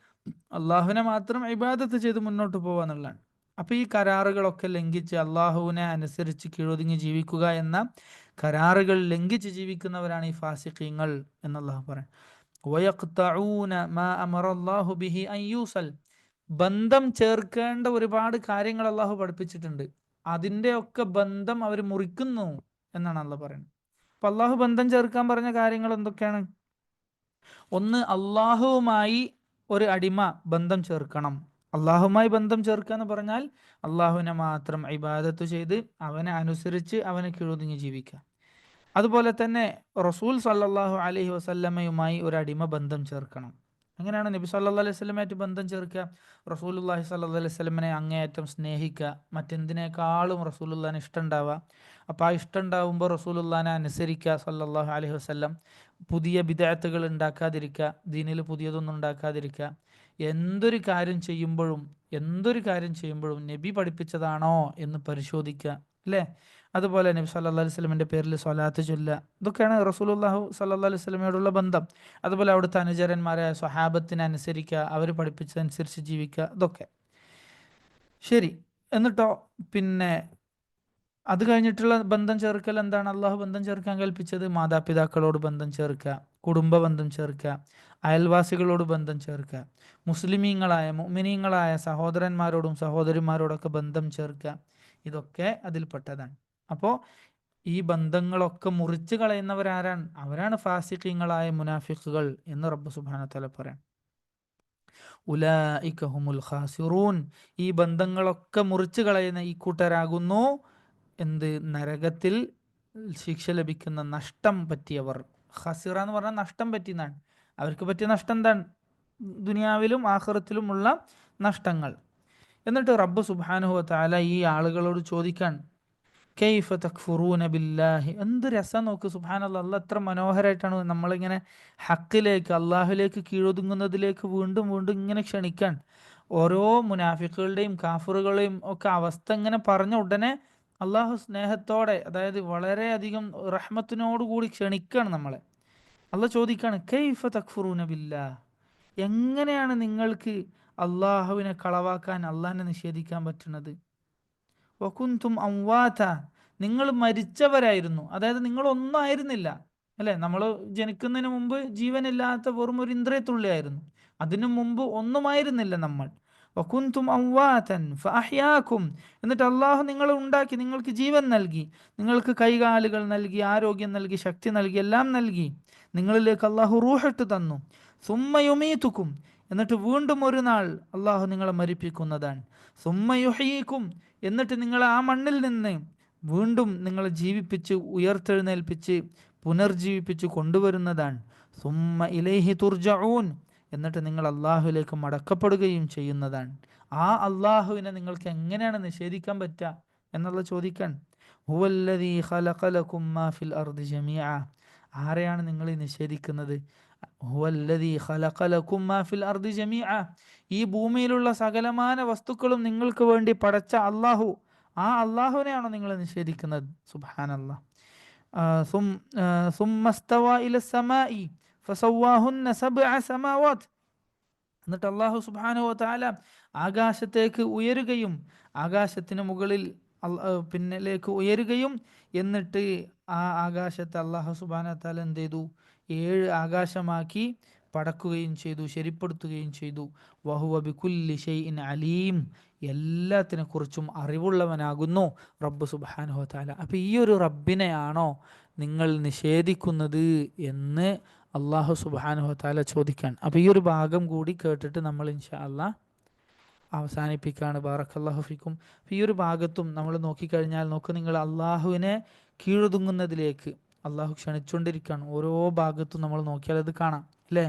അള്ളാഹുവിനെ മാത്രം ഇബാദത്ത് ചെയ്ത് മുന്നോട്ട് പോകുക എന്നുള്ളതാണ്. അപ്പോൾ ഈ കരാറുകളൊക്കെ ലംഘിച്ച് അള്ളാഹുവിനെ അനുസരിച്ച് കീഴൊതുങ്ങി ജീവിക്കുക എന്ന കരാറുകൾ ലംഘിച്ച് ജീവിക്കുന്നവരാണ് ഈ ഫാസിഖീങ്ങൾ എന്ന് അള്ളാഹു പറയും. വയഖ്തഊന മാ അമറല്ലാഹു ബിഹി അൻ യൂസൽ. ബന്ധം ചേർക്കേണ്ട ഒരുപാട് കാര്യങ്ങൾ അള്ളാഹു പഠിപ്പിച്ചിട്ടുണ്ട്, അതിൻ്റെയൊക്കെ ബന്ധം അവർ മുറിക്കുന്നു എന്നാണ് അള്ളാഹ് പറയുന്നത്. അപ്പം അള്ളാഹു ബന്ധം ചേർക്കാൻ പറഞ്ഞ കാര്യങ്ങൾ എന്തൊക്കെയാണ്? ഒന്ന്, അള്ളാഹുവുമായി ഒരു അടിമ ബന്ധം ചേർക്കണം. അള്ളാഹുമായി ബന്ധം ചേർക്കുക എന്ന് പറഞ്ഞാൽ അള്ളാഹുവിനെ മാത്രം ഇബാദത്ത് ചെയ്ത് അവനെ അനുസരിച്ച് അവനെ കീഴൊതുങ്ങി ജീവിക്കുക. അതുപോലെ തന്നെ റസൂൽ സല്ലല്ലാഹു അലൈഹി വസല്ലമയുമായി ഒരു അടിമ ബന്ധം ചേർക്കണം. അങ്ങനെയാണ് നബി സല്ലല്ലാഹു അലൈഹി വസല്ലമയായിട്ട് ബന്ധം ചേർക്കുക. റസൂലുള്ളാഹി സ്വല്ലല്ലാഹു അലൈഹി വസല്ലമനെ അങ്ങേയറ്റം സ്നേഹിക്കുക, മറ്റെന്തിനേക്കാളും റസൂലുള്ളാഹിനെ ഇഷ്ടം ഉണ്ടാവുക. അപ്പോൾ ആ ഇഷ്ടം ഉണ്ടാവുമ്പോൾ റസൂലുള്ളാഹിനെ അനുസരിക്കുക സല്ലല്ലാഹു അലൈഹി വസല്ലം. പുതിയ ബിദ്അത്തുകൾ ഉണ്ടാക്കാതിരിക്കുക, ദീനിൽ പുതിയതൊന്നും ഉണ്ടാക്കാതിരിക്കുക. എന്തൊരു കാര്യം ചെയ്യുമ്പോഴും നബി പഠിപ്പിച്ചതാണോ എന്ന് പരിശോധിക്കുക, അല്ലേ? അതുപോലെ നബി സല്ലല്ലാഹു അലൈഹി വസല്ലമിൻ്റെ പേരിൽ സ്വലാത്ത് ചൊല്ലുക. ഇതൊക്കെയാണ് റസൂലുള്ളാഹി സ്വല്ലല്ലാഹു അലൈഹി വസല്ലമയോടുള്ള ബന്ധം. അതുപോലെ അവിടുത്തെ അനുചരന്മാരായ സ്വഹാബത്തിനെ അനുസരിക്കുക, അവർ പഠിപ്പിച്ചതനുസരിച്ച് ജീവിക്കുക. ഇതൊക്കെ ശരി. എന്നിട്ടോ പിന്നെ അത് കഴിഞ്ഞിട്ടുള്ള ബന്ധം ചേർക്കൽ എന്താണ്? അള്ളാഹു ബന്ധം ചേർക്കാൻ കൽപ്പിച്ചത് മാതാപിതാക്കളോട് ബന്ധം ചേർക്കുക, കുടുംബ ബന്ധം ചേർക്കുക, അയൽവാസികളോട് ബന്ധം ചേർക്കുക, മുസ്ലിമീങ്ങളായ മുഅ്മിനീങ്ങളായ സഹോദരന്മാരോടും സഹോദരിമാരോടൊക്കെ ബന്ധം ചേർക്കുക. ഇതൊക്കെ അതിൽപ്പെട്ടതാണ്. അപ്പോൾ ഈ ബന്ധങ്ങളൊക്കെ മുറിച്ച് കളയുന്നവരാരാണ്? അവരാണ് ഫാസിഖീങ്ങളായ മുനാഫിഖുകൾ എന്ന് റബ്ബ് സുബ്ഹാനഹു വ തആല പറയാം. ഉലൈക ഹുമുൽ ഖാസിറൂൻ, ഈ ബന്ധങ്ങളൊക്കെ മുറിച്ച് കളയുന്ന ഈ കൂട്ടരാകുന്നു നരകത്തിൽ ശിക്ഷ ലഭിക്കുന്ന നഷ്ടം പറ്റിയവർ. ഖസിറ എന്ന് പറഞ്ഞാൽ നഷ്ടം പറ്റിയെന്നാണ്. അവർക്ക് പറ്റിയ നഷ്ടം എന്താണ്? ദുനിയാവിലും ആഖിറത്തിലുമുള്ള നഷ്ടങ്ങൾ. എന്നിട്ട് റബ്ബ് സുബ്ഹാനഹു വ തആല ഈ ആളുകളോട് ചോദിക്കാൻ, കൈഫ തക്ഫുറൂന ബില്ലാഹി. എന്ത് രസം നോക്ക്, സുബ്ഹാനല്ലാഹ്. അല്ലാഹ് എത്ര മനോഹരമായിട്ടാണ് നമ്മളിങ്ങനെ ഹക്കിലേക്ക്, അള്ളാഹുലേക്ക് കീഴൊതുങ്ങുന്നതിലേക്ക് വീണ്ടും വീണ്ടും ഇങ്ങനെ ക്ഷണിക്കാൻ. ഓരോ മുനാഫിക്കുകളുടെയും കാഫിറുകളെയും ഒക്കെ അവസ്ഥ ഇങ്ങനെ പറഞ്ഞ ഉടനെ അള്ളാഹു സ്നേഹത്തോടെ, അതായത് വളരെയധികം റഹ്മത്തിനോടുകൂടി ക്ഷണിക്കുകയാണ് നമ്മളെ. അള്ളാഹ് ചോദിക്കാണ്, കൈഫ തക്ഫുറൂന ബില്ലാഹ്, എങ്ങനെയാണ് നിങ്ങൾക്ക് അള്ളാഹുവിനെ കളവാക്കാൻ, അള്ളാഹിനെ നിഷേധിക്കാൻ പറ്റുന്നത്? വകുന്തും അംവാത, നിങ്ങൾ മരിച്ചവരായിരുന്നു. അതായത് നിങ്ങൾ ഒന്നും ആയിരുന്നില്ല, അല്ലെ? നമ്മൾ ജനിക്കുന്നതിന് മുമ്പ് ജീവനില്ലാത്ത വെറും ഒരു ഇന്ദ്രിയത്തുള്ളിയായിരുന്നു. അതിനു മുമ്പ് ഒന്നുമായിരുന്നില്ല നമ്മൾ. വകുന്തും അംവാതൻ ഫഅഹ്യാകും, എന്നിട്ട് അള്ളാഹു നിങ്ങളെ ഉണ്ടാക്കി, നിങ്ങൾക്ക് ജീവൻ നൽകി, നിങ്ങൾക്ക് കൈകാലുകൾ നൽകി, ആരോഗ്യം നൽകി, ശക്തി നൽകി, എല്ലാം നൽകി. നിങ്ങളിലേക്ക് അള്ളാഹു റൂഹിട്ട് തന്നു. സുമ്മ യുമീതുക്കും, എന്നിട്ട് വീണ്ടും ഒരു നാൾ അള്ളാഹു നിങ്ങളെ മരിപ്പിക്കുന്നതാണ്. സുമ്മ യുഹ്യീക്കും, എന്നിട്ട് നിങ്ങൾ ആ മണ്ണിൽ നിന്ന് വീണ്ടും നിങ്ങളെ ജീവിപ്പിച്ച് ഉയർത്തെഴുന്നേൽപ്പിച്ച് പുനർജീവിപ്പിച്ച് കൊണ്ടുവരുന്നതാണ്. സുമ്മ ഇലൈഹി തുർജഊൻ, എന്നിട്ട് നിങ്ങൾ അള്ളാഹുവിലേക്ക് മടക്കപ്പെടുകയും ചെയ്യുന്നതാണ്. ആ അള്ളാഹുവിനെ നിങ്ങൾക്ക് എങ്ങനെയാണ് നിഷേധിക്കാൻ പറ്റുക എന്നുള്ള ചോദിക്കാൻ. ഹുവല്ലദീ ഖലഖ ലക്കും മാ ഫിൽ അർദി ജമീഅ, ആരെയാണ് നിങ്ങൾ ഈ നിഷേധിക്കുന്നത്? ഹുവല്ലദീ ഖലഖ ലക്കും മാ ഫിൽ അർദി ജമീഅ, ഈ ഭൂമിയിലുള്ള സകലമാന വസ്തുക്കളും നിങ്ങൾക്ക് വേണ്ടി പടച്ച അള്ളാഹു, ആ അള്ളാഹുവിനെയാണോ നിങ്ങൾ നിഷേധിക്കുന്നത്? സുബ്ഹാനല്ലാഹ്. സുമ്മസ്തവാ ഇലസ്സമാഇ ഫസവ്വാഹുന്ന സബ്അ സമാവാത്, എന്നിട്ട് അള്ളാഹു സുബ്ഹാനഹു വ തആല ആകാശത്തേക്ക് ഉയരുകയും, ആകാശത്തിന് മുകളിൽ പിന്നിലേക്ക് ഉയരുകയും, എന്നിട്ട് ആ ആകാശത്തെ അള്ളാഹു സുബ്ഹാനഹു വ തആല എന്ത് ചെയ്തു? 7 ആകാശമാക്കി പടക്കുകയും ചെയ്തു, ശരിപ്പെടുത്തുകയും ചെയ്തു. വഹുവ ബികുല്ലി ഷൈഇൻ അലീം, എല്ലാത്തിനെ കുറിച്ചും അറിവുള്ളവനാകുന്നു റബ്ബ് സുബ്ഹാനഹു വ തആല. അപ്പോൾ ഈ ഒരു റബ്ബിനെയാണോ നിങ്ങൾ നിഷേധിക്കുന്നത് എന്ന് അള്ളാഹു സുബ്ഹാനഹു വ തആല ചോദിക്കാൻ. അപ്പോൾ ഈ ഒരു ഭാഗം കൂടി കേട്ടിട്ട് നമ്മൾ ഇൻഷാ അല്ലാഹ് അവസാനിപ്പിക്കുകയാണ്. ബാറക്കല്ലാഹു ഫീക്കും. അപ്പോൾ ഈ ഒരു ഭാഗത്തും നമ്മൾ നോക്കിക്കഴിഞ്ഞാൽ, നിങ്ങൾ അള്ളാഹുവിനെ കീഴൊതുങ്ങുന്നതിലേക്ക് അള്ളാഹു ക്ഷണിച്ചുകൊണ്ടിരിക്കുകയാണ്. ഓരോ ഭാഗത്തും നമ്മൾ നോക്കിയാൽ അത് കാണാം, അല്ലേ?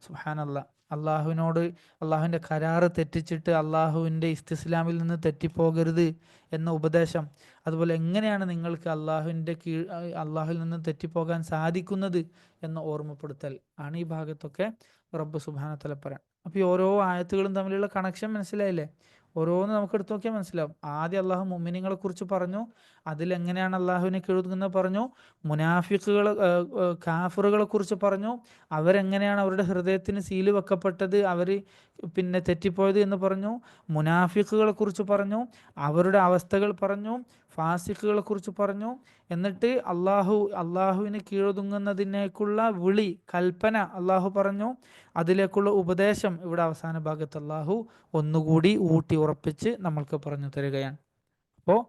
സുബ്ഹാനല്ലാഹ്. അള്ളാഹുവിനോട്, അള്ളാഹുവിൻ്റെ കരാറ് തെറ്റിച്ചിട്ട് അള്ളാഹുവിൻ്റെ ഇസ്തിസ്ലാമിൽ നിന്ന് തെറ്റിപ്പോകരുത് എന്ന ഉപദേശം, അതുപോലെ എങ്ങനെയാണ് നിങ്ങൾക്ക് അള്ളാഹുവിൽ നിന്ന് തെറ്റിപ്പോകാൻ സാധിക്കുന്നത് എന്ന ഓർമ്മപ്പെടുത്തൽ ആണ് ഈ ഭാഗത്തൊക്കെ റബ്ബ് സുബ്ഹാനഹു വ തആല പറയാം. അപ്പോൾ ഈ ഓരോ ആയത്തുകളും തമ്മിലുള്ള കണക്ഷൻ മനസ്സിലായില്ലേ? ഓരോന്ന് നമുക്ക് എടുത്തു നോക്കിയാൽ മനസ്സിലാവും. ആദ്യം അള്ളാഹു മുഅ്മിനീങ്ങളെ കുറിച്ച് പറഞ്ഞു, അതിലെങ്ങനെയാണ് അള്ളാഹുവിനെ കീഴൊതുങ്ങുന്നത് പറഞ്ഞു. മുനാഫിക്കുകൾ, കാഫിറുകളെ കുറിച്ച് പറഞ്ഞു, അവരെങ്ങനെയാണ് അവരുടെ ഹൃദയത്തിന് സീല് വെക്കപ്പെട്ടത്, അവർ തെറ്റിപ്പോയത് എന്ന് പറഞ്ഞു. മുനാഫിക്കുകളെ കുറിച്ച് പറഞ്ഞു, അവരുടെ അവസ്ഥകൾ പറഞ്ഞു. ഫാസിഖുകളെ കുറിച്ച് പറഞ്ഞു. എന്നിട്ട് അള്ളാഹുവിന് കീഴൊതുങ്ങുന്നതിനേക്കുള്ള വിളി, കൽപ്പന അള്ളാഹു പറഞ്ഞു. അതിലേക്കുള്ള ഉപദേശം ഇവിടെ അവസാന ഭാഗത്ത് അള്ളാഹു ഒന്നുകൂടി ഊട്ടി ഉറപ്പിച്ച് നമ്മൾക്ക് പറഞ്ഞു തരികയാണ്. അപ്പോൾ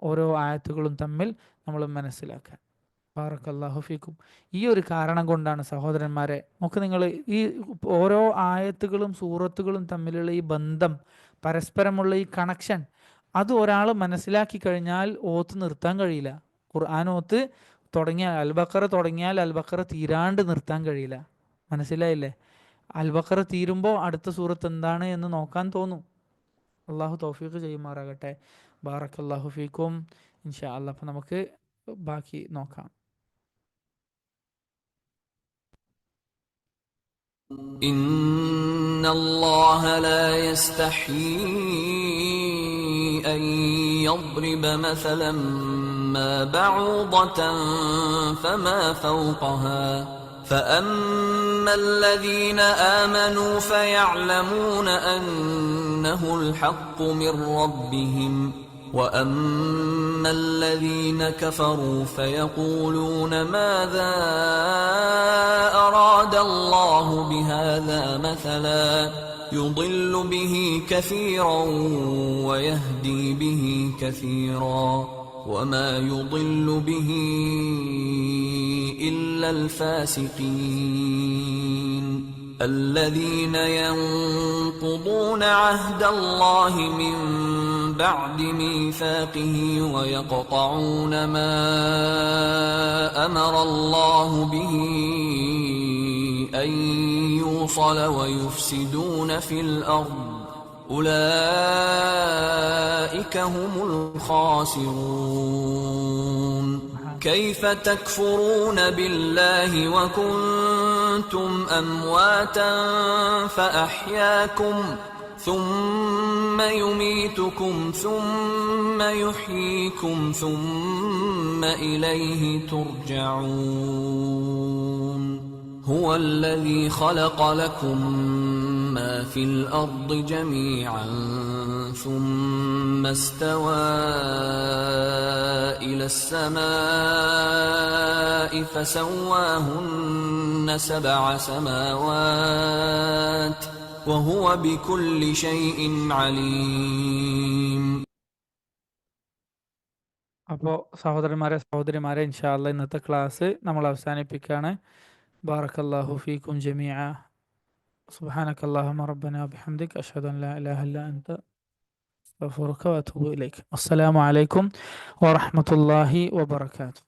ഓരോ ആയത്തുകളും തമ്മിൽ നമ്മൾ മനസ്സിലാക്കാൻ. ബാറക്കല്ലാഹു ഫീക്കും. ഈ ഒരു കാരണം കൊണ്ടാണ് സഹോദരന്മാരെ, നിങ്ങൾ ഈ ഓരോ ആയത്തുകളും സൂറത്തുകളും തമ്മിലുള്ള ഈ ബന്ധം, പരസ്പരമുള്ള ഈ കണക്ഷൻ, അത് ഒരാൾ മനസ്സിലാക്കി കഴിഞ്ഞാൽ ഓത്ത് നിർത്താൻ കഴിയില്ല. ഖുർആൻ ഓത്ത് തുടങ്ങിയാൽ, അൽ-ബഖറ തുടങ്ങിയാൽ അൽ-ബഖറ തീരാണ്ട് നിർത്താൻ കഴിയില്ല. മനസ്സിലായില്ലേ? അൽ-ബഖറ തീരുമ്പോൾ അടുത്ത സൂറത്ത് എന്താണ് എന്ന് നോക്കാൻ തോന്നും. അള്ളാഹു തൗഫീഖ് ചെയ്യുമാറാകട്ടെ. ബാറക്കല്ലാഹു ഫീക്കും. ഇൻഷാ അല്ലാഹ്. അപ്പം നമുക്ക് ബാക്കി നോക്കാം. ഇന്നല്ലാഹ ലാ യസ്തഹീ അൻ യദ്രിബ മസലൻ മാ ബഅൂദതൻ ഫമാ ഫൗഖഹാ فأما الذين آمنوا فيعلمون أنه الحق من ربهم وأما الذين كفروا فيقولون ماذا أراد الله بهذا مثلا يضل به كثيرا ويهدي به كثيرا وما يضل به إلا الفاسقين الذين ينقضون عهد الله من بعد ميثاقه ويقطعون ما أمر الله به أن يوصل ويفسدون في الأرض أولئك هم الخاسرون كيف تكفرون بالله وكنتم أمواتا فأحياكم ثم يميتكم ثم يحييكم ثم إليه ترجعون هو الذي خلق لكم ما في الأرض جميعا ثم استوى إلى السماء فسواهن 7 سماوات وهو بكل شيء عليم. അപ്പോൾ സഹോദരന്മാരെ ഇൻഷാ അല്ലാഹ് ഇന്നത്തെ ക്ലാസ് നമ്മൾ അവസാനിപ്പിക്കുകയാണ്. ബാറക്കല്ലാഹു ഫീക്കും ജമീഅ. സുബ്ഹാനക്കല്ലാഹുമ്മ റബ്ബനാ ബിഹംദിക അഷ്ഹദു അൻ ലാ ഇലാഹ ഇല്ലാ അൻത അസ്തഗ്ഫിറുക വഅതൂബു ഇലൈക്. അസ്സലാമു അലൈക്കും വറഹ്മത്തുള്ളാഹി വബറകാതുഹു.